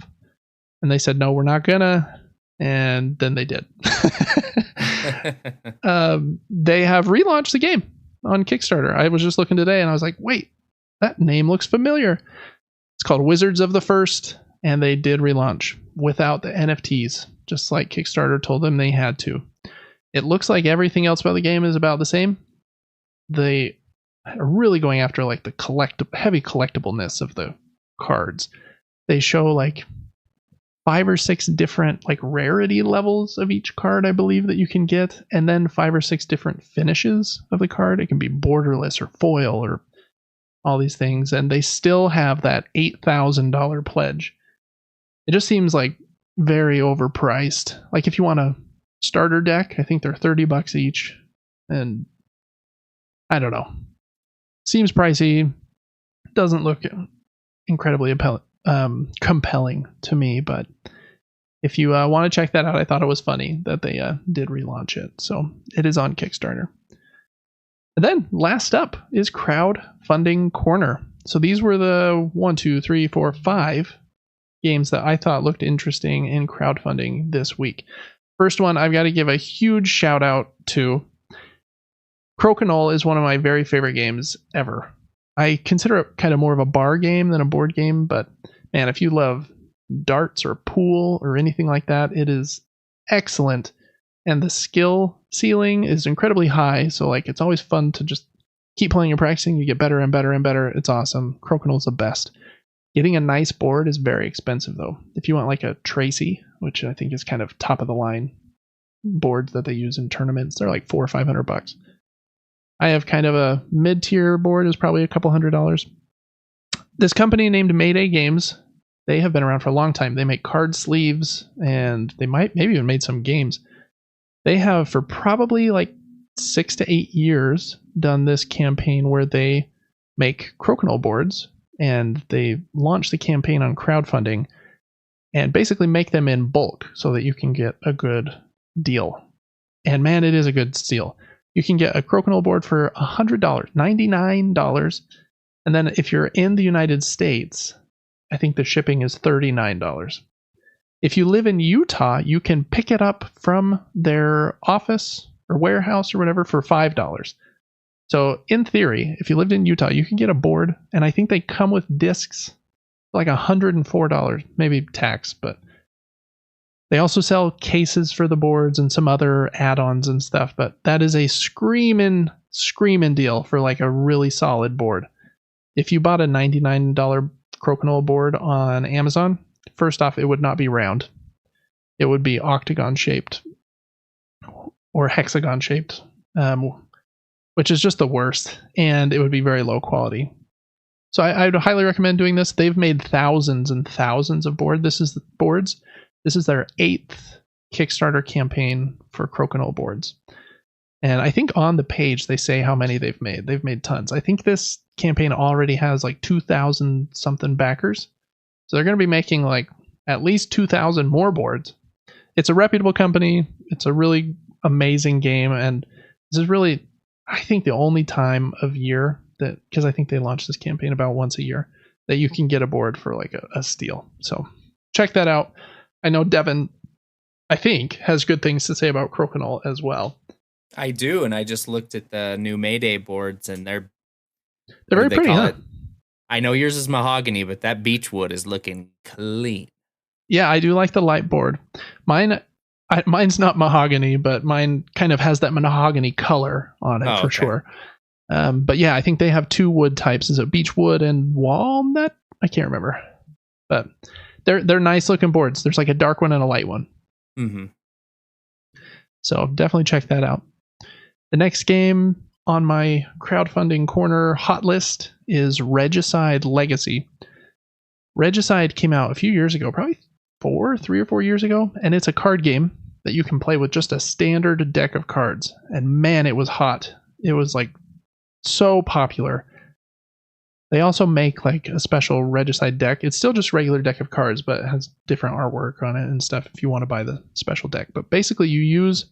And they said, no, we're not gonna. And then they did. They have relaunched the game on Kickstarter. I was just looking today and I was like, wait, that name looks familiar. It's called Wizards of the First, and they did relaunch without the NFTs, just like Kickstarter told them they had to. It looks like everything else about the game is about the same. They are really going after the heavy collectibleness of the cards. They show 5 or 6 different rarity levels of each card, I believe, that you can get, and then 5 or 6 different finishes of the card. It can be borderless or foil or all these things, and they still have that $8,000 pledge. It just seems very overpriced. If you want a starter deck, I think they're $30 each, and I don't know. Seems pricey. Doesn't look incredibly compelling to me, but if you want to check that out, I thought it was funny that they did relaunch it. So it is on Kickstarter. And then last up is Crowdfunding Corner. So these were the 5 games that I thought looked interesting in crowdfunding this week. First one, I've got to give a huge shout out to Crokinole. Is one of my very favorite games ever. I consider it kind of more of a bar game than a board game, but man, if you love darts or pool or anything like that, it is excellent. And the skill ceiling is incredibly high, so it's always fun to just keep playing and practicing. You get better and better and better. It's awesome. Crokinole's the best. Getting a nice board is very expensive, though. If you want a Tracy, which I think is kind of top of the line boards that they use in tournaments, they're $400 or $500. I have kind of a mid-tier board, is probably a couple $100. This company named Mayday Games, they have been around for a long time. They make card sleeves, and they maybe even made some games. They have for probably 6 to 8 years done this campaign where they make Crokinole boards, and they launch the campaign on crowdfunding and basically make them in bulk so that you can get a good deal. And man, it is a good deal. You can get a Crokinole board for $100, $99. And then if you're in the United States, I think the shipping is $39. If you live in Utah, you can pick it up from their office or warehouse or whatever for $5. So in theory, if you lived in Utah, you can get a board, and I think they come with discs, $104, maybe tax, but they also sell cases for the boards and some other add-ons and stuff, but that is a screaming deal for a really solid board. If you bought a $99 Crokinole board on Amazon, first off, it would not be round. It would be octagon shaped or hexagon shaped, which is just the worst, and it would be very low quality. So I would highly recommend doing this. They've made thousands and thousands of boards. This is their 8th Kickstarter campaign for Crokinole boards. And I think on the page they say how many they've made. They've made tons. I think this campaign already has like 2,000 something backers. So they're going to be making like at least 2,000 more boards. It's a reputable company. It's a really amazing game. And this is really, I think, the only time of year that, because I think they launch this campaign about once a year, that you can get a board for like a steal. So check that out. I know Devin, I think, has good things to say about Crokinole as well. I do, and I just looked at the new Mayday boards, and they're very pretty, huh? I know yours is mahogany, but that beechwood is looking clean. Yeah, I do like the light board. Mine's not mahogany, but mine kind of has that mahogany color on it sure. But yeah, I think they have 2 wood types. Is it beechwood and walnut? I can't remember. But they're nice looking boards. There's like a dark one and a light one. Mm-hmm. So definitely check that out. The next game on my crowdfunding corner hot list is Regicide Legacy. Regicide came out a few years ago, probably 3 or 4 years ago, and it's a card game that you can play with just a standard deck of cards. And man, it was hot. It was like so popular. They also make like a special Regicide deck. It's still just regular deck of cards, but it has different artwork on it and stuff if you want to buy the special deck. But basically you use,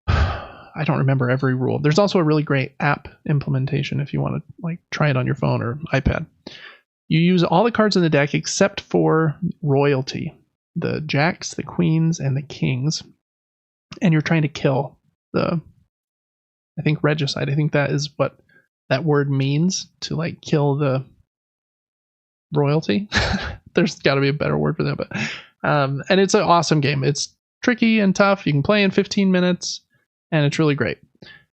I don't remember every rule. There's also a really great app implementation if you want to like try it on your phone or iPad. You use all the cards in the deck except for royalty, the jacks, the queens, and the kings. And you're trying to kill I think regicide. I think that is what that word means, to like kill the royalty. There's got to be a better word for that, but and it's an awesome game. It's tricky and tough. You can play in 15 minutes, and it's really great.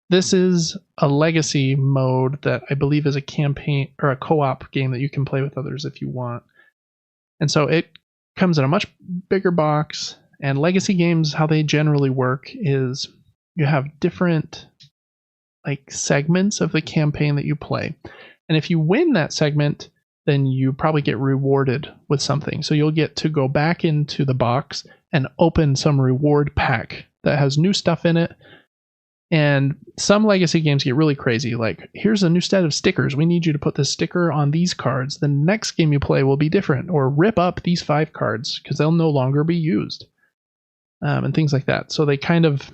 This is a legacy mode that I believe is a campaign or a co-op game that you can play with others if you want. And so it comes in a much bigger box. And legacy games, how they generally work is you have different like segments of the campaign that you play. And if you win that segment, then you probably get rewarded with something. So you'll get to go back into the box and open some reward pack that has new stuff in it. And some legacy games get really crazy. Like, here's a new set of stickers. We need you to put this sticker on these cards. The next game you play will be different. Or rip up these 5 cards because they'll no longer be used. And things like that. So they kind of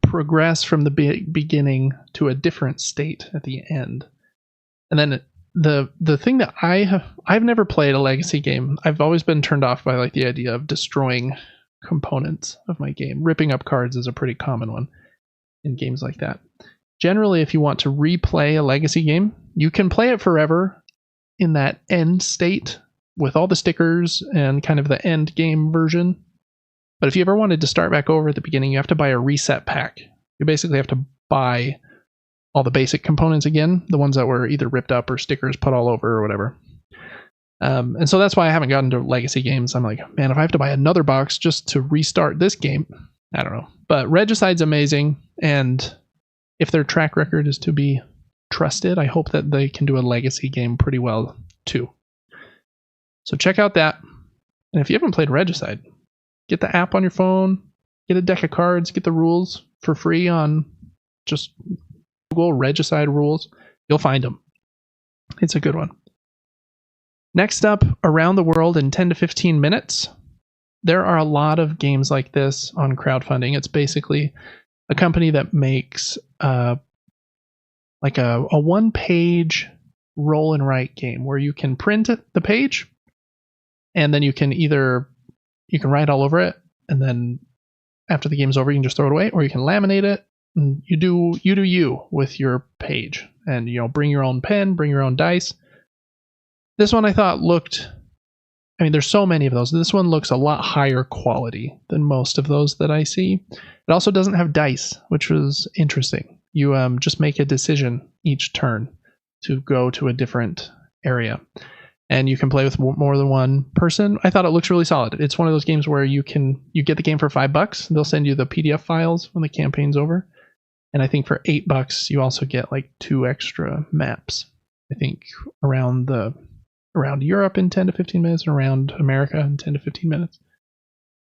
progress from the beginning to a different state at the end. And then the thing that I've never played a legacy game. I've always been turned off by like the idea of destroying components of my game. Ripping up cards is a pretty common one in games like that. Generally, if you want to replay a legacy game, you can play it forever in that end state with all the stickers and kind of the end game version. But if you ever wanted to start back over at the beginning, you have to buy a reset pack. You basically have to buy all the basic components again, the ones that were either ripped up or stickers put all over or whatever. And so that's why I haven't gotten to legacy games. I'm like, man, if I have to buy another box just to restart this game, I don't know. But Regicide's amazing, and if their track record is to be trusted, I hope that they can do a legacy game pretty well too. So check out that. And if you haven't played Regicide, get the app on your phone, get a deck of cards, get the rules for free on just Google Regicide rules. You'll find them. It's a good one. Next up, Around the World in 10 to 15 minutes. There are a lot of games like this on crowdfunding. It's basically a company that makes like a one-page roll and write game where you can print the page, and then you can write all over it, and then after the game's over, you can just throw it away, or you can laminate it. And you do you with your page, and bring your own pen, bring your own dice. This one I thought looked. I mean, there's so many of those. This one looks a lot higher quality than most of those that I see. It also doesn't have dice, which was interesting. You just make a decision each turn to go to a different area. And you can play with more than one person. I thought it looks really solid. It's one of those games where you get the game for $5. They'll send you the PDF files when the campaign's over. And I think for $8, you also get like 2 extra maps. I think around Europe in 10 to 15 minutes and around America in 10 to 15 minutes.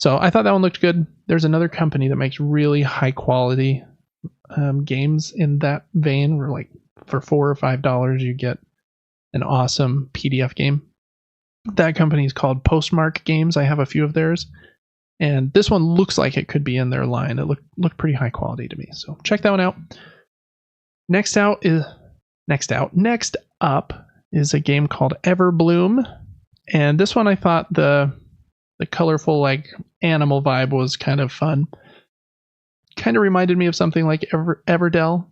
So I thought that one looked good. There's another company that makes really high quality games in that vein, where like for $4 or $5 you get an awesome PDF game. That company is called Postmark Games. I have a few of theirs, and this one looks like it could be in their line. It looked pretty high quality to me, so check that one out. Next up is a game called Everbloom, and this one I thought the colorful like animal vibe was kind of fun. Kind of reminded me of something like Everdell,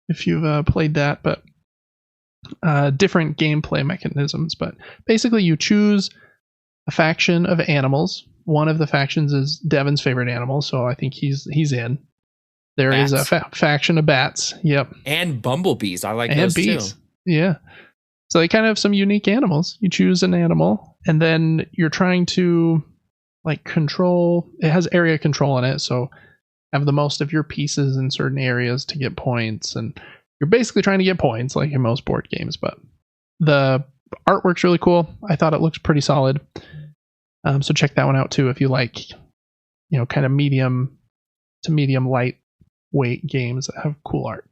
if you've played that, but different gameplay mechanisms. But basically you choose a faction of animals. One of the factions is Devin's favorite animal, so I think he's in. There bats. Is a faction of bats. Yep. And bumblebees. I like those bees too. Yeah. So they kind of have some unique animals. You choose an animal, and then you're trying to like control. It has area control in it, so have the most of your pieces in certain areas to get points, and you're basically trying to get points like in most board games. But the artwork's really cool. I thought it looks pretty solid. So check that one out too if you like, kind of medium to medium lightweight games that have cool art.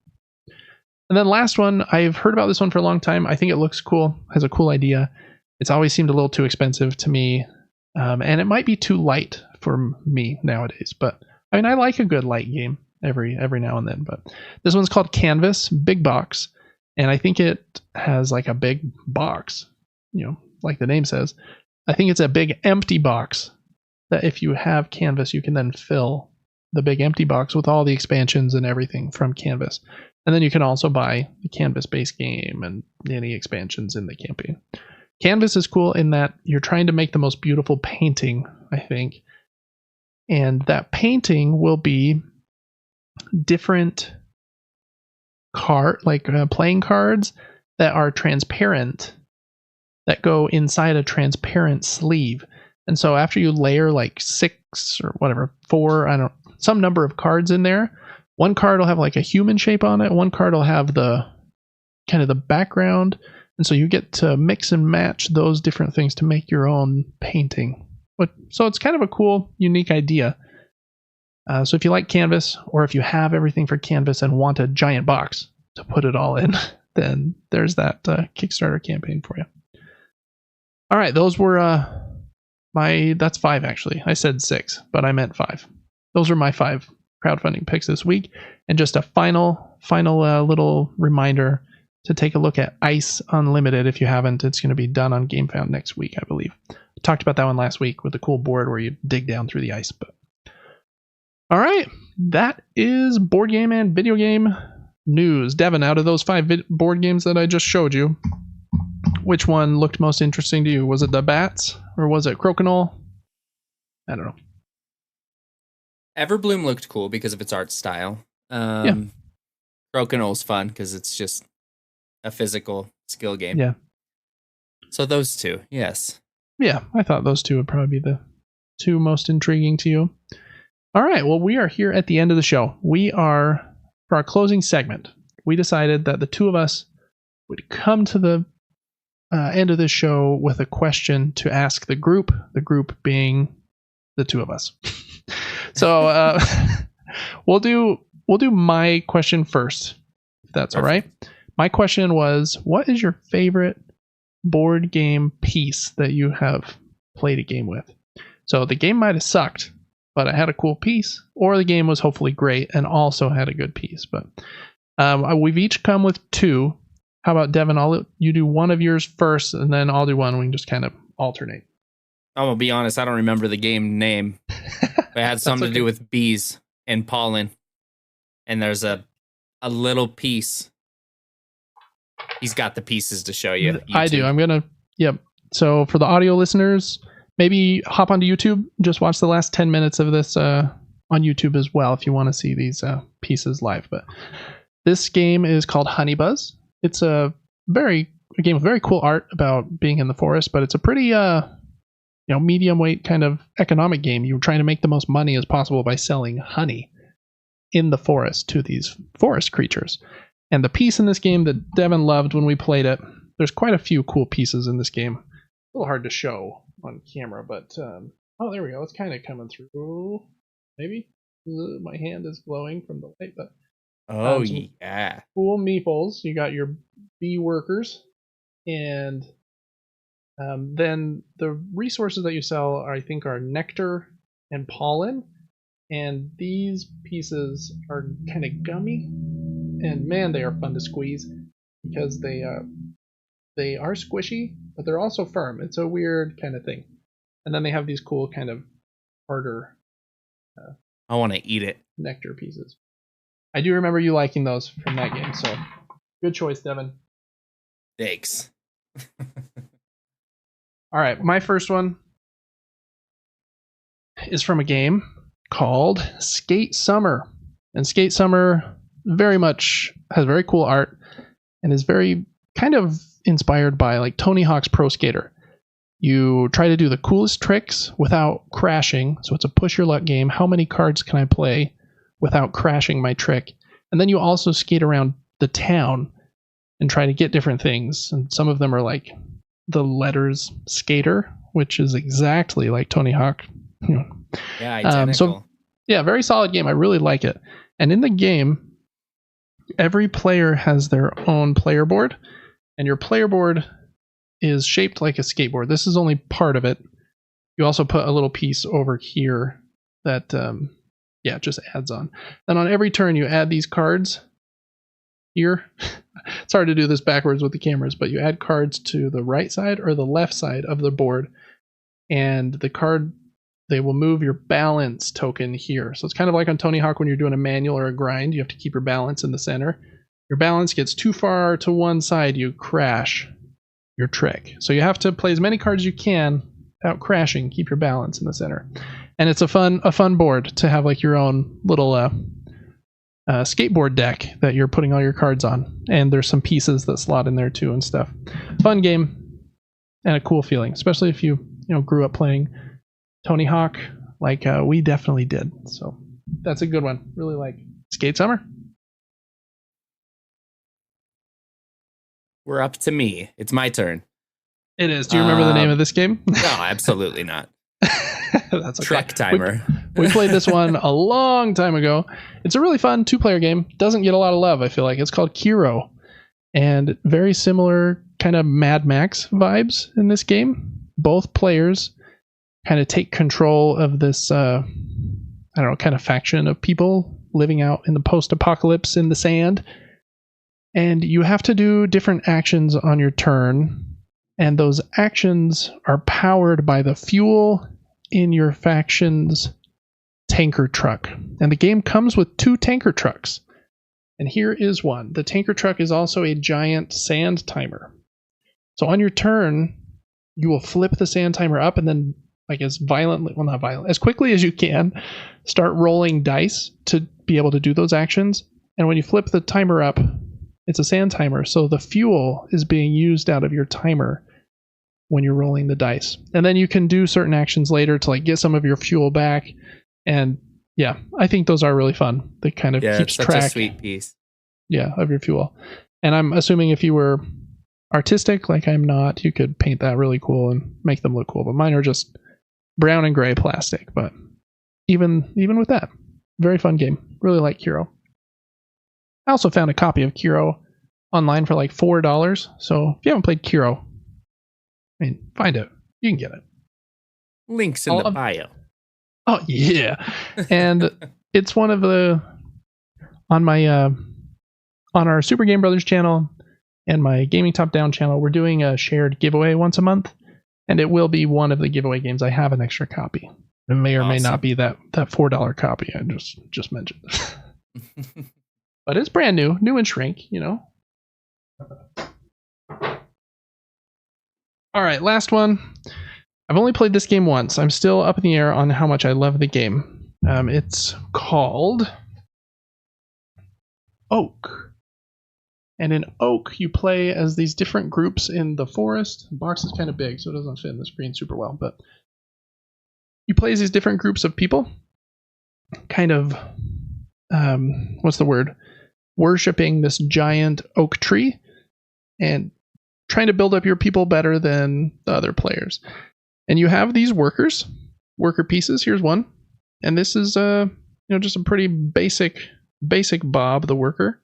And then last one, I've heard about this one for a long time. I think it looks cool, has a cool idea. It's always seemed a little too expensive to me, and it might be too light for me nowadays. But I mean, I like a good light game every now and then. But this one's called Canvas, big box, and I think it has like a big box, like the name says. I think it's a big empty box that if you have Canvas, you can then fill the big empty box with all the expansions and everything from Canvas. And then you can also buy the Canvas-based game and any expansions in the campaign. Canvas is cool in that you're trying to make the most beautiful painting, I think. And that painting will be different playing cards that are transparent, that go inside a transparent sleeve. And so after you layer like 6 or whatever, 4, some number of cards in there, one card will have like a human shape on it. One card will have the kind of the background. And so you get to mix and match those different things to make your own painting. So it's kind of a cool, unique idea. So if you like Canvas, or if you have everything for Canvas and want a giant box to put it all in, then there's that Kickstarter campaign for you. All right, those were that's 5 actually. I said 6, but I meant 5. Those are my 5 crowdfunding picks this week. And just a final little reminder to take a look at Ice Unlimited if you haven't. It's going to be done on GameFound next week, I believe. I talked about that one last week with the cool board where you dig down through the ice. But all right, that is board game and video game news. Devin, out of those 5 board games that I just showed you, which one looked most interesting to you? Was it the bats or was it Crokinole? I don't know. Everbloom looked cool because of its art style. Yeah. Crokinole's fun because it's just a physical skill game. Yeah. So those 2, yes. Yeah, I thought those 2 would probably be the 2 most intriguing to you. All right, well, we are here at the end of the show. For our closing segment, we decided that the 2 of us would come to the end of this show with a question to ask the group being the 2 of us. So we'll do my question first, if that's all right. My question was, what is your favorite board game piece that you have played a game with? So the game might have sucked, but it had a cool piece, or the game was hopefully great and also had a good piece. But we've each come with 2. How about Devin? You do one of yours first, and then I'll do one. We can just kind of alternate. I'm gonna be honest. I don't remember the game name. But it had something to do with bees and pollen. And there's a little piece. He's got the pieces to show you. I do. I'm gonna. Yep. So for the audio listeners, maybe hop onto YouTube. Just watch the last 10 minutes of this on YouTube as well if you want to see these pieces live. But this game is called Honey Buzz. It's a game with very cool art about being in the forest, but it's a pretty medium weight kind of economic game. You're trying to make the most money as possible by selling honey in the forest to these forest creatures. And the piece in this game that Devin loved when we played it, there's quite a few cool pieces in this game. A little hard to show on camera, but Oh, there we go. It's kind of coming through. Maybe my hand is glowing from the light, but Oh some yeah. cool meeples. You got your bee workers, and then the resources that you sell, I think, are nectar and pollen. And these pieces are kind of gummy, and man, they are fun to squeeze because they are squishy, but they're also firm. It's a weird kind of thing. And then they have these cool kind of harder I want to eat it. nectar pieces. I do remember you liking those from that game, so good choice, Devin. Thanks. All right, my first one is from a game called Skate Summer. And Skate Summer very much has very cool art and is very kind of inspired by like Tony Hawk's Pro Skater. You try to do the coolest tricks without crashing. So it's a push your luck game. How many cards can I play without crashing my trick? And then you also skate around the town and try to get different things. And some of them are like the letters skater, which is exactly like Tony Hawk. Yeah, identical. Yeah, very solid game. I really like it. And in the game, every player has their own player board, and your player board is shaped like a skateboard. This is only part of it. You also put a little piece over here that just adds on. Then on every turn you add these cards here. It's hard to do this backwards with the cameras, but you add cards to the right side or the left side of the board, and the card, they will move your balance token here. So it's kind of like on Tony Hawk when you're doing a manual or a grind, you have to keep your balance in the center. Your balance gets too far to one side, you crash your trick. So you have to play as many cards as you can without crashing, keep your balance in the center. And it's a fun board to have like your own little skateboard deck that you're putting all your cards on. And there's some pieces that slot in there too and stuff. Fun game and a cool feeling, especially if you grew up playing Tony Hawk like we definitely did. So that's a good one. Really like Skate Summer. We're up to me. It's my turn. It is. Do you remember the name of this game? No, absolutely not. That's okay. Trek Timer. We played this one a long time ago. It's a really fun 2-player game. Doesn't get a lot of love, I feel like. It's called Kiro. And very similar kind of Mad Max vibes in this game. Both players kind of take control of this, kind of faction of people living out in the post-apocalypse in the sand. And you have to do different actions on your turn. And those actions are powered by the fuel in your faction's tanker truck. And the game comes with 2 tanker trucks. And here is one. The tanker truck is also a giant sand timer. So on your turn, you will flip the sand timer up and then, like as quickly as you can, start rolling dice to be able to do those actions. And when you flip the timer up, it's a sand timer, so the fuel is being used out of your timer when you're rolling the dice. And then you can do certain actions later to like get some of your fuel back. And yeah, I think those are really fun. They kind of keeps such track. A sweet piece. Yeah, of your fuel. And I'm assuming if you were artistic, like I'm not, you could paint that really cool and make them look cool. But mine are just brown and gray plastic. But even with that, very fun game. Really like Kiro. I also found a copy of Kiro online for like $4. So if you haven't played Kiro, find it. You can get it. Links in the bio. Oh yeah, and it's one of the on our Super Game Brothers channel and my Gaming Top Down channel. We're doing a shared giveaway once a month, and it will be one of the giveaway games. I have an extra copy. It may or may not be that $4 copy I just mentioned. But it's brand new in shrink, All right, last one. I've only played this game once. I'm still up in the air on how much I love the game. It's called Oak. And in Oak, you play as these different groups in the forest. The box is kind of big, so it doesn't fit in the screen super well. But you play as these different groups of people. Kind of, worshipping this giant oak tree and trying to build up your people better than the other players. And you have these workers, worker pieces. Here's one. And this is just a pretty basic Bob the worker.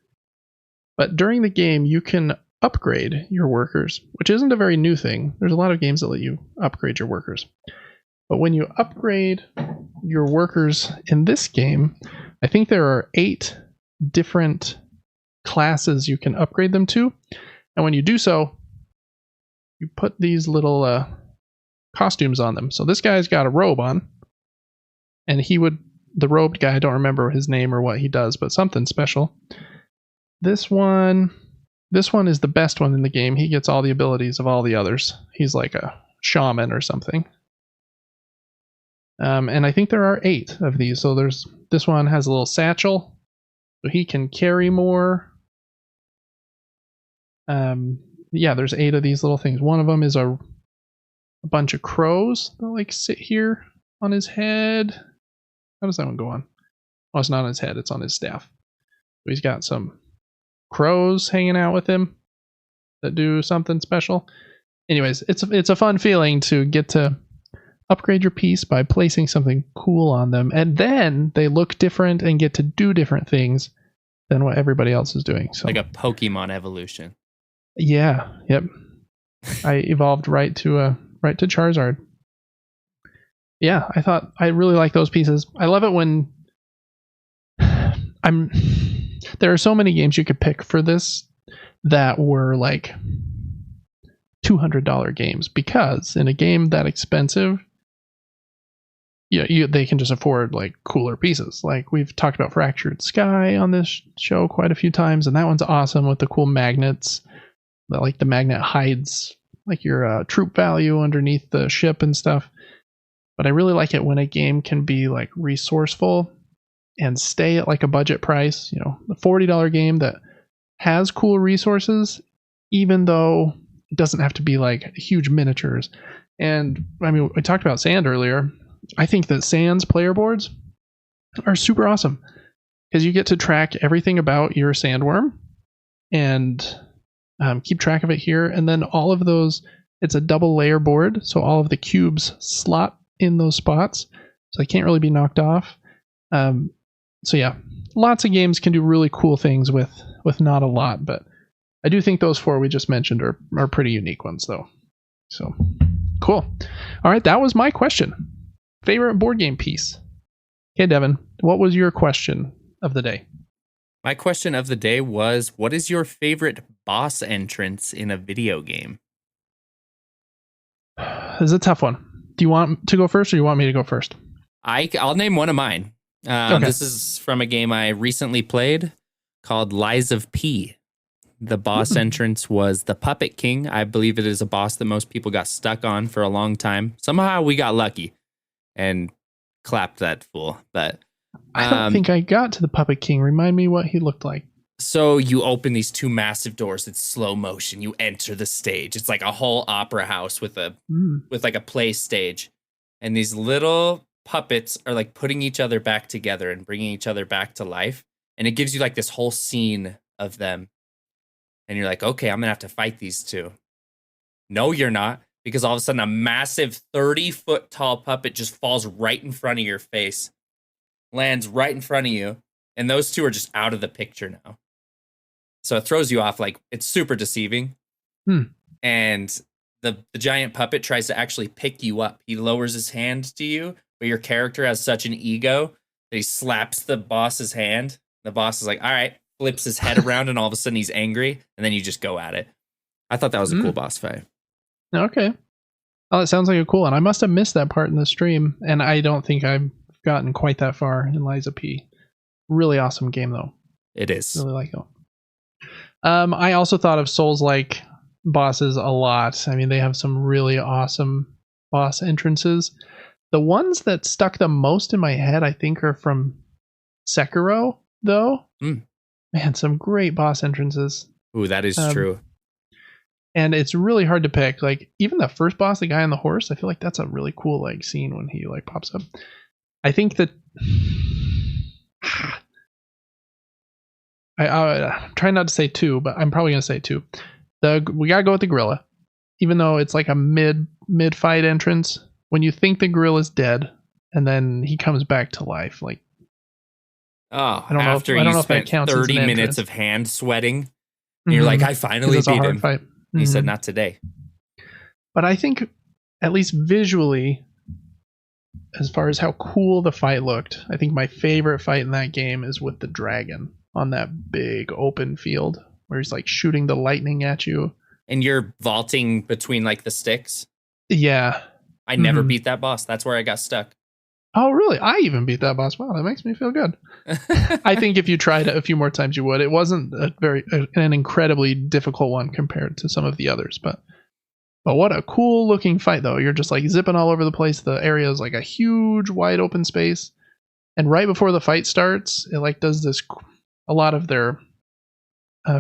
But during the game, you can upgrade your workers, which isn't a very new thing. There's a lot of games that let you upgrade your workers. But when you upgrade your workers in this game, I think there are 8 different classes you can upgrade them to. And when you do so, you put these little costumes on them. So this guy's got a robe on. And the robed guy, I don't remember his name or what he does, but something special. This one is the best one in the game. He gets all the abilities of all the others. He's like a shaman or something. And I think there are 8 of these. So this one has a little satchel, so he can carry more. There's 8 of these little things. One of them is a bunch of crows that like sit here on his head. How does that one go on? Oh, it's not on his head. It's on his staff. So he's got some crows hanging out with him that do something special. Anyways, it's a fun feeling to get to upgrade your piece by placing something cool on them, and then they look different and get to do different things than what everybody else is doing. So like a Pokemon evolution. Yeah. Yep. I evolved right to Charizard. Yeah, I really like those pieces. I love it when there are so many games you could pick for this that were like $200 games, because in a game that expensive, they can just afford like cooler pieces. Like we've talked about Fractured Sky on this show quite a few times, and that one's awesome with the cool magnets. That like the magnet hides like your troop value underneath the ship and stuff. But I really like it when a game can be like resourceful and stay at like a budget price. The $40 game that has cool resources, even though it doesn't have to be like huge miniatures. And I mean, we talked about Sand earlier. I think that Sand's player boards are super awesome because you get to track everything about your sandworm and keep track of it here. And then all of those, it's a double layer board, so all of the cubes slot in those spots, so they can't really be knocked off. So yeah, lots of games can do really cool things with not a lot, but I do think those 4 we just mentioned are pretty unique ones though. So cool. All right, that was my question. Favorite board game piece. Okay, Devin, what was your question of the day? My question of the day was, what is your favorite boss entrance in a video game? This is a tough one. Do you want to go first or you want me to go first? I'll name one of mine. Okay. This is from a game I recently played called Lies of P. The boss entrance was the Puppet King. I believe it is a boss that most people got stuck on for a long time. Somehow we got lucky and clapped that fool. But I don't think I got to the Puppet King. Remind me what he looked like. So you open these 2 massive doors. It's slow motion. You enter the stage. It's like a whole opera house with like a play stage. And these little puppets are like putting each other back together and bringing each other back to life. And it gives you like this whole scene of them. And you're like, okay, I'm going to have to fight these 2. No, you're not. Because all of a sudden a massive 30-foot tall puppet just falls right in front of your face. Lands right in front of you. And those 2 are just out of the picture now. So it throws you off, like it's super deceiving. And the giant puppet tries to actually pick you up. He lowers his hand to you, but your character has such an ego that he slaps the boss's hand. The boss is like, all right, flips his head around, and all of a sudden he's angry, and then you just go at it. I thought that was a cool boss fight. Okay. Oh, it sounds like a cool one. I must have missed that part in the stream, and I don't think I've gotten quite that far in Lies of P. Really awesome game, though. It is. Really like it. I also thought of Souls-like bosses a lot. I mean, they have some really awesome boss entrances. The ones that stuck the most in my head, I think, are from Sekiro, though. Man, some great boss entrances. Ooh, that is true. And it's really hard to pick. Like, even the first boss, the guy on the horse, I feel like that's a really cool like scene when he like pops up. I think that I'm trying not to say 2, but I'm probably gonna say 2. We gotta go with the gorilla, even though it's like a mid fight entrance. When you think the gorilla's dead, and then he comes back to life. Like, Oh, I don't know after if, I don't you know if that spent counts as 30 an minutes entrance. of hand sweating, and you're like, I 'Cause finally it's a beat hard him. fight. He said, not today. But I think, at least visually, as far as how cool the fight looked, I think my favorite fight in that game is with the dragon on that big open field where he's like shooting the lightning at you. And you're vaulting between like the sticks. Yeah. I never beat that boss. That's where I got stuck. Oh, really? I even beat that boss. Wow, that makes me feel good. I think if you tried it a few more times, you would. It wasn't an incredibly difficult one compared to some of the others, but what a cool looking fight though. You're just like zipping all over the place. The area is like a huge wide open space, and right before the fight starts, it like does this. A lot of their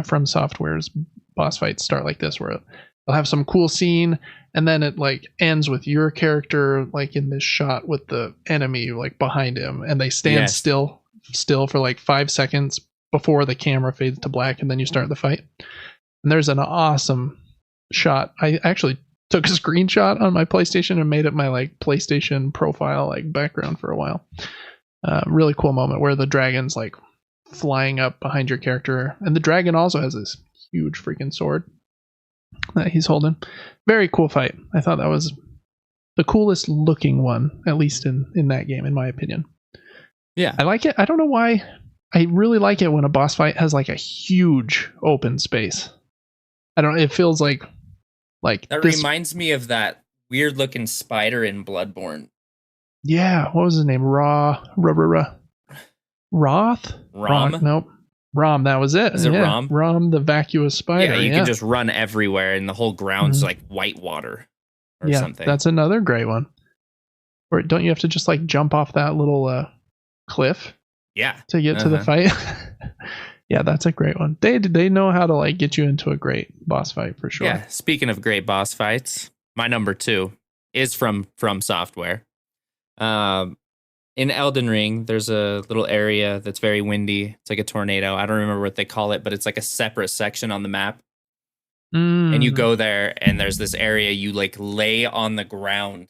From Software's boss fights start like this, where they'll have some cool scene, and then it like ends with your character like in this shot with the enemy like behind him, and they stand still for like 5 seconds before the camera fades to black, and then you start the fight. And there's an awesome shot. I actually took a screenshot on my PlayStation and made it my like PlayStation profile like background for a while. Really cool moment where the dragon's like flying up behind your character, and the dragon also has this huge freaking sword that he's holding. Very cool fight. I thought that was the coolest looking one, at least in that game, in my opinion. Yeah, I like it. I don't know why. I really like it when a boss fight has like a huge open space. I don't know. It feels like that reminds me of that weird looking spider in Bloodborne. Yeah, what was his name? Roth? Rom? Nope. Rom, that was it. Is it Rom? Rom, the vacuous spider. Yeah, you can just run everywhere and the whole ground's like white water or something. That's another great one. Or don't you have to just like jump off that little cliff? Yeah. To get to the fight? Yeah, that's a great one. They know how to like get you into a great boss fight for sure. Yeah, speaking of great boss fights, my number 2 is from Software. In Elden Ring, there's a little area that's very windy. It's like a tornado. I don't remember what they call it, but it's like a separate section on the map. And you go there, and there's this area you like lay on the ground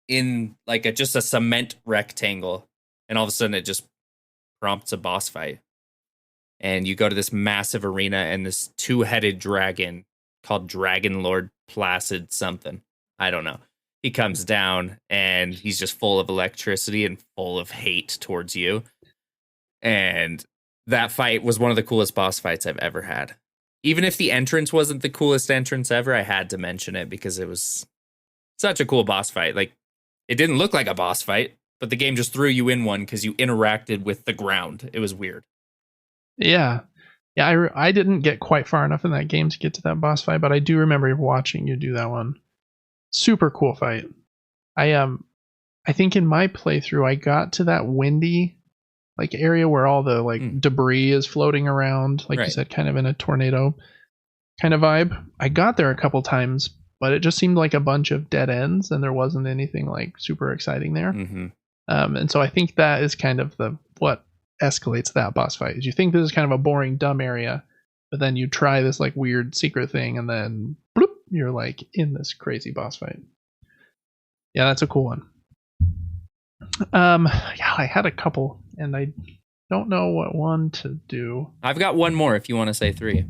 in like just a cement rectangle, and all of a sudden it just prompts a boss fight. And you go to this massive arena, and this 2-headed dragon called Dragon Lord Placid something. I don't know. He comes down, and he's just full of electricity and full of hate towards you. And that fight was one of the coolest boss fights I've ever had. Even if the entrance wasn't the coolest entrance ever, I had to mention it because it was such a cool boss fight. Like, it didn't look like a boss fight, but the game just threw you in one because you interacted with the ground. It was weird. Yeah. I didn't get quite far enough in that game to get to that boss fight, but I do remember watching you do that one. Super cool fight. I think in my playthrough I got to that windy like area where all the like debris is floating around, like you said, kind of in a tornado kind of vibe. I got there a couple times, but it just seemed like a bunch of dead ends, and there wasn't anything like super exciting there. And so I think that is kind of what escalates that boss fight. Is you think this is kind of a boring, dumb area, but then you try this like weird secret thing, and then bloop, you're like in this crazy boss fight. Yeah, that's a cool one. Yeah, I had a couple, and I don't know what one to do. I've got one more if you want to say 3.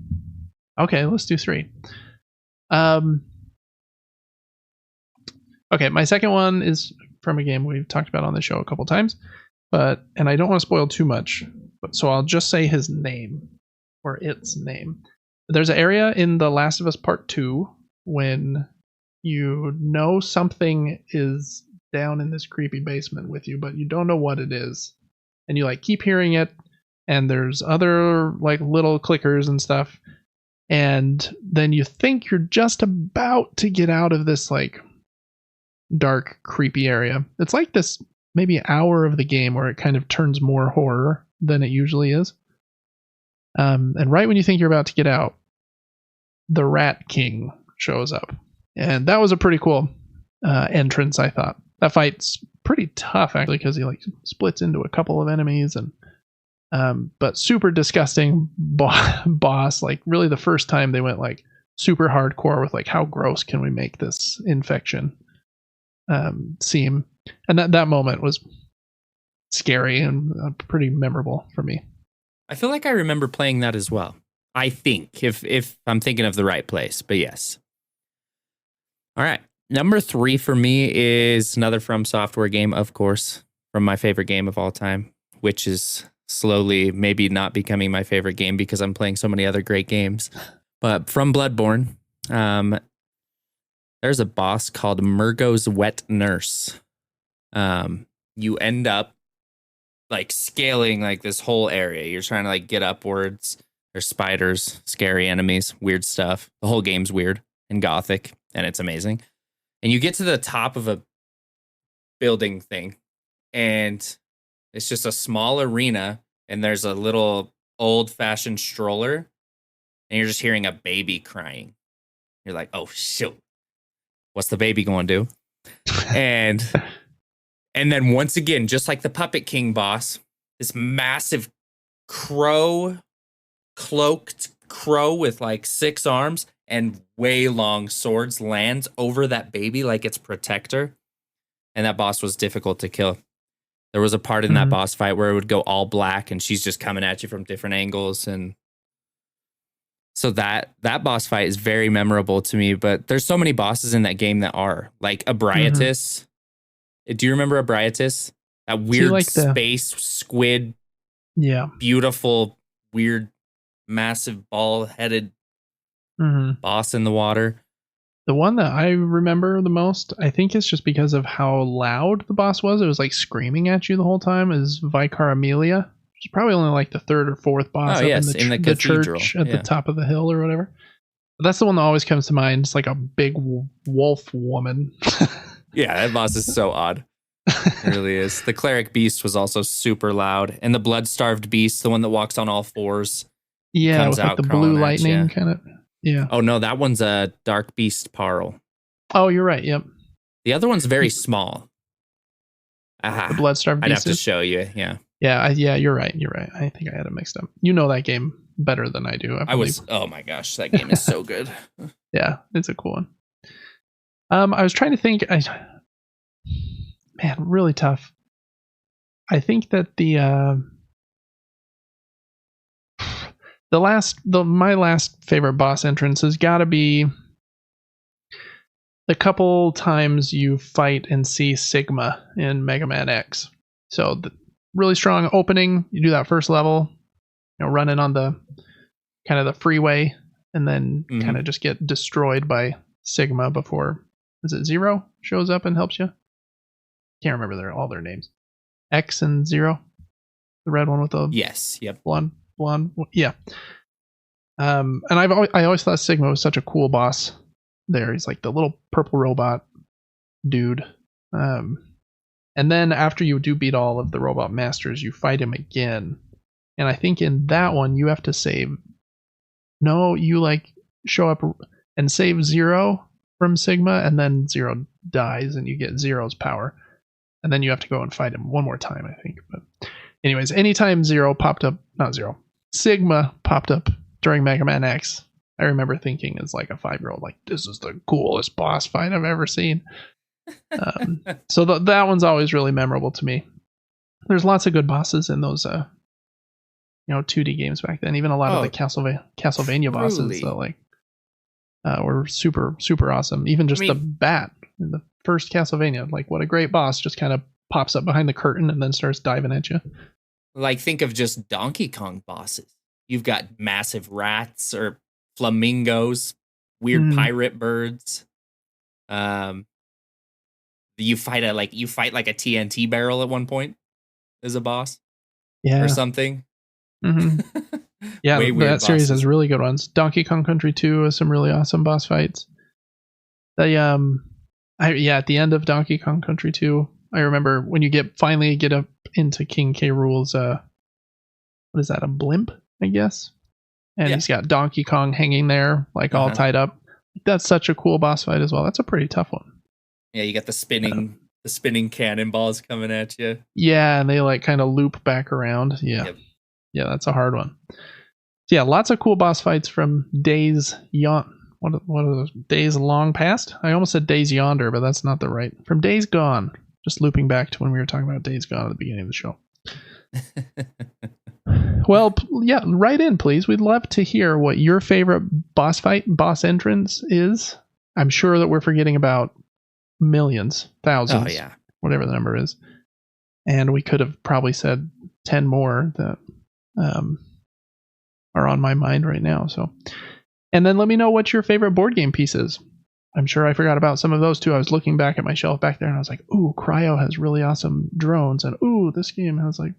Okay, let's do 3. Okay, my second one is from a game we've talked about on the show a couple times, and I don't want to spoil too much, so I'll just say his name, or its name. There's an area in The Last of Us Part 2 when you know something is down in this creepy basement with you, but you don't know what it is, and you like keep hearing it, and there's other like little clickers and stuff, and then you think you're just about to get out of this like dark creepy area. It's like this maybe hour of the game where it kind of turns more horror than it usually is, and right when you think you're about to get out, the Rat King shows up, and that was a pretty cool entrance. I thought that fight's pretty tough actually, because he like splits into a couple of enemies, and but super disgusting boss. Like really the first time they went like super hardcore with like how gross can we make this infection seem. And that moment was scary and pretty memorable for me. I feel like I remember playing that as well. I think, if I'm thinking of the right place, but yes. All right. Number 3 for me is another From Software game, of course, from my favorite game of all time, which is slowly maybe not becoming my favorite game because I'm playing so many other great games. But from Bloodborne, there's a boss called Murgo's Wet Nurse. You end up like scaling like this whole area. You're trying to like get upwards. There's spiders, scary enemies, weird stuff. The whole game's weird and gothic, and it's amazing. And you get to the top of a building thing, and it's just a small arena, and there's a little old-fashioned stroller, and you're just hearing a baby crying. You're like, oh, shoot. What's the baby going to do? And then once again, just like the Puppet King boss, this massive cloaked crow with like 6 arms and way long swords lands over that baby like its protector. And that boss was difficult to kill. There was a part in that boss fight where it would go all black and she's just coming at you from different angles. And so that boss fight is very memorable to me. But there's so many bosses in that game that are like Abriatus. Do you remember Abriatus? That weird like space squid. Yeah. Beautiful, weird, massive ball-headed boss in the water. The one that I remember the most, I think it's just because of how loud the boss was. It was like screaming at you the whole time, is Vicar Amelia, which is probably only like the 3rd or 4th boss in the church at the top of the hill or whatever. But that's the one that always comes to mind. It's like a big wolf woman. Yeah, that boss is so odd. It really is. The Cleric Beast was also super loud. And the Blood-Starved Beast, the one that walks on all 4s. Yeah, with like the blue lightning kind of. Yeah. Oh, no, that one's a Dark Beast Parl. Oh, you're right. Yep. The other one's very small. The Blood-Starved Beast. I'd have to show you. Yeah. Yeah, you're right. You're right. I think I had it mixed up. You know that game better than I do. Oh my gosh, that game is so good. Yeah, it's a cool one. I was trying to think. Man, really tough. I think that my last favorite boss entrance has got to be the couple times you fight and see Sigma in Mega Man X. So the really strong opening. You do that first level, running on the kind of the freeway, and then kind of just get destroyed by Sigma before. Is it Zero shows up and helps you? Can't remember all their names. X and Zero, the red one with the blonde. Yeah. And I always thought Sigma was such a cool boss. There, he's like the little purple robot dude. And then after you do beat all of the robot masters, you fight him again. And I think in that one you have to save. No, you like show up and save Zero from Sigma, and then Zero dies and you get Zero's power. And then you have to go and fight him one more time, I think. But anyways, anytime Sigma popped up during Mega Man X, I remember thinking as like a 5-year-old, like, this is the coolest boss fight I've ever seen. So that one's always really memorable to me. There's lots of good bosses in those 2D games back then. Even a lot of the Castlevania bosses that were super, super awesome. Even just the bat in the first Castlevania, like what a great boss, just kind of pops up behind the curtain and then starts diving at you. Like, think of just Donkey Kong bosses. You've got massive rats or flamingos, weird pirate birds. You fight like a TNT barrel at one point as a boss, or something. Yeah, that series has really good ones. Donkey Kong Country 2 has some really awesome boss fights. At the end of Donkey Kong Country 2, I remember when you finally get up into King K. Rool's what is that, a blimp, I guess? And he's got Donkey Kong hanging there, like all tied up. That's such a cool boss fight as well. That's a pretty tough one. Yeah, you got the spinning cannonballs coming at you. Yeah, and they like kind of loop back around. Yeah. Yep. Yeah, that's a hard one. So yeah, lots of cool boss fights from Days What are those? Days Long Past? I almost said Days Yonder, but that's not the right. From Days Gone. Just looping back to when we were talking about Days Gone at the beginning of the show. Well, yeah, write in, please. We'd love to hear what your favorite boss entrance is. I'm sure that we're forgetting about millions, thousands, whatever the number is. And we could have probably said 10 more that are on my mind right now. So, and then let me know what your favorite board game piece is. I'm sure I forgot about some of those too. I was looking back at my shelf back there and I was like, ooh, Cryo has really awesome drones. And ooh, this game has like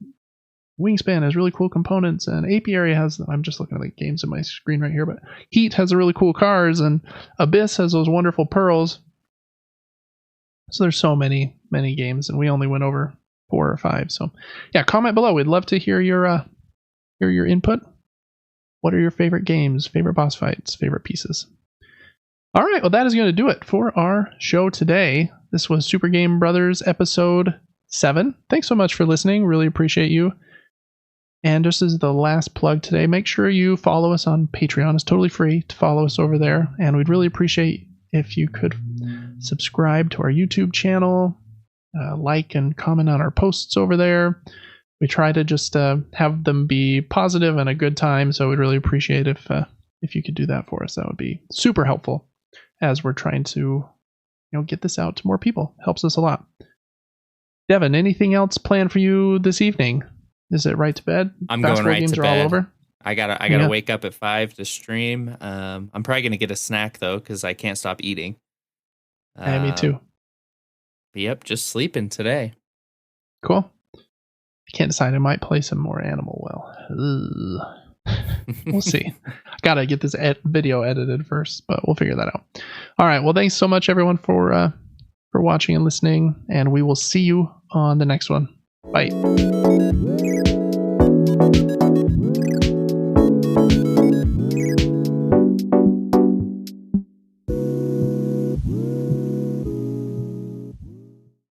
Wingspan has really cool components. And Apiary has, I'm just looking at the games on my screen right here, but Heat has a really cool cars and Abyss has those wonderful pearls. So there's so many games and we only went over 4 or 5. So yeah, comment below. We'd love to hear your input. What are your favorite games, favorite boss fights, favorite pieces? All right, well, that is going to do it for our show today. This was Super Game Brothers episode 7. Thanks so much for listening. Really appreciate you. And just as the last plug today, make sure you follow us on Patreon. It's totally free to follow us over there. And we'd really appreciate if you could subscribe to our YouTube channel, like and comment on our posts over there. We try to just have them be positive and a good time. So we'd really appreciate if you could do that for us. That would be super helpful as we're trying to, get this out to more people. Helps us a lot. Devin, anything else planned for you this evening? Is it right to bed? I'm going right to bed. All over? I gotta wake up at 5 to stream. I'm probably gonna get a snack though because I can't stop eating. Yeah, me too. Yep, just sleeping today. Cool. I can't decide. I might play some more Animal Well. We'll see. Gotta get this video edited first, but we'll figure that out. All right. Well, thanks so much, everyone, for watching and listening, and we will see you on the next one. Bye.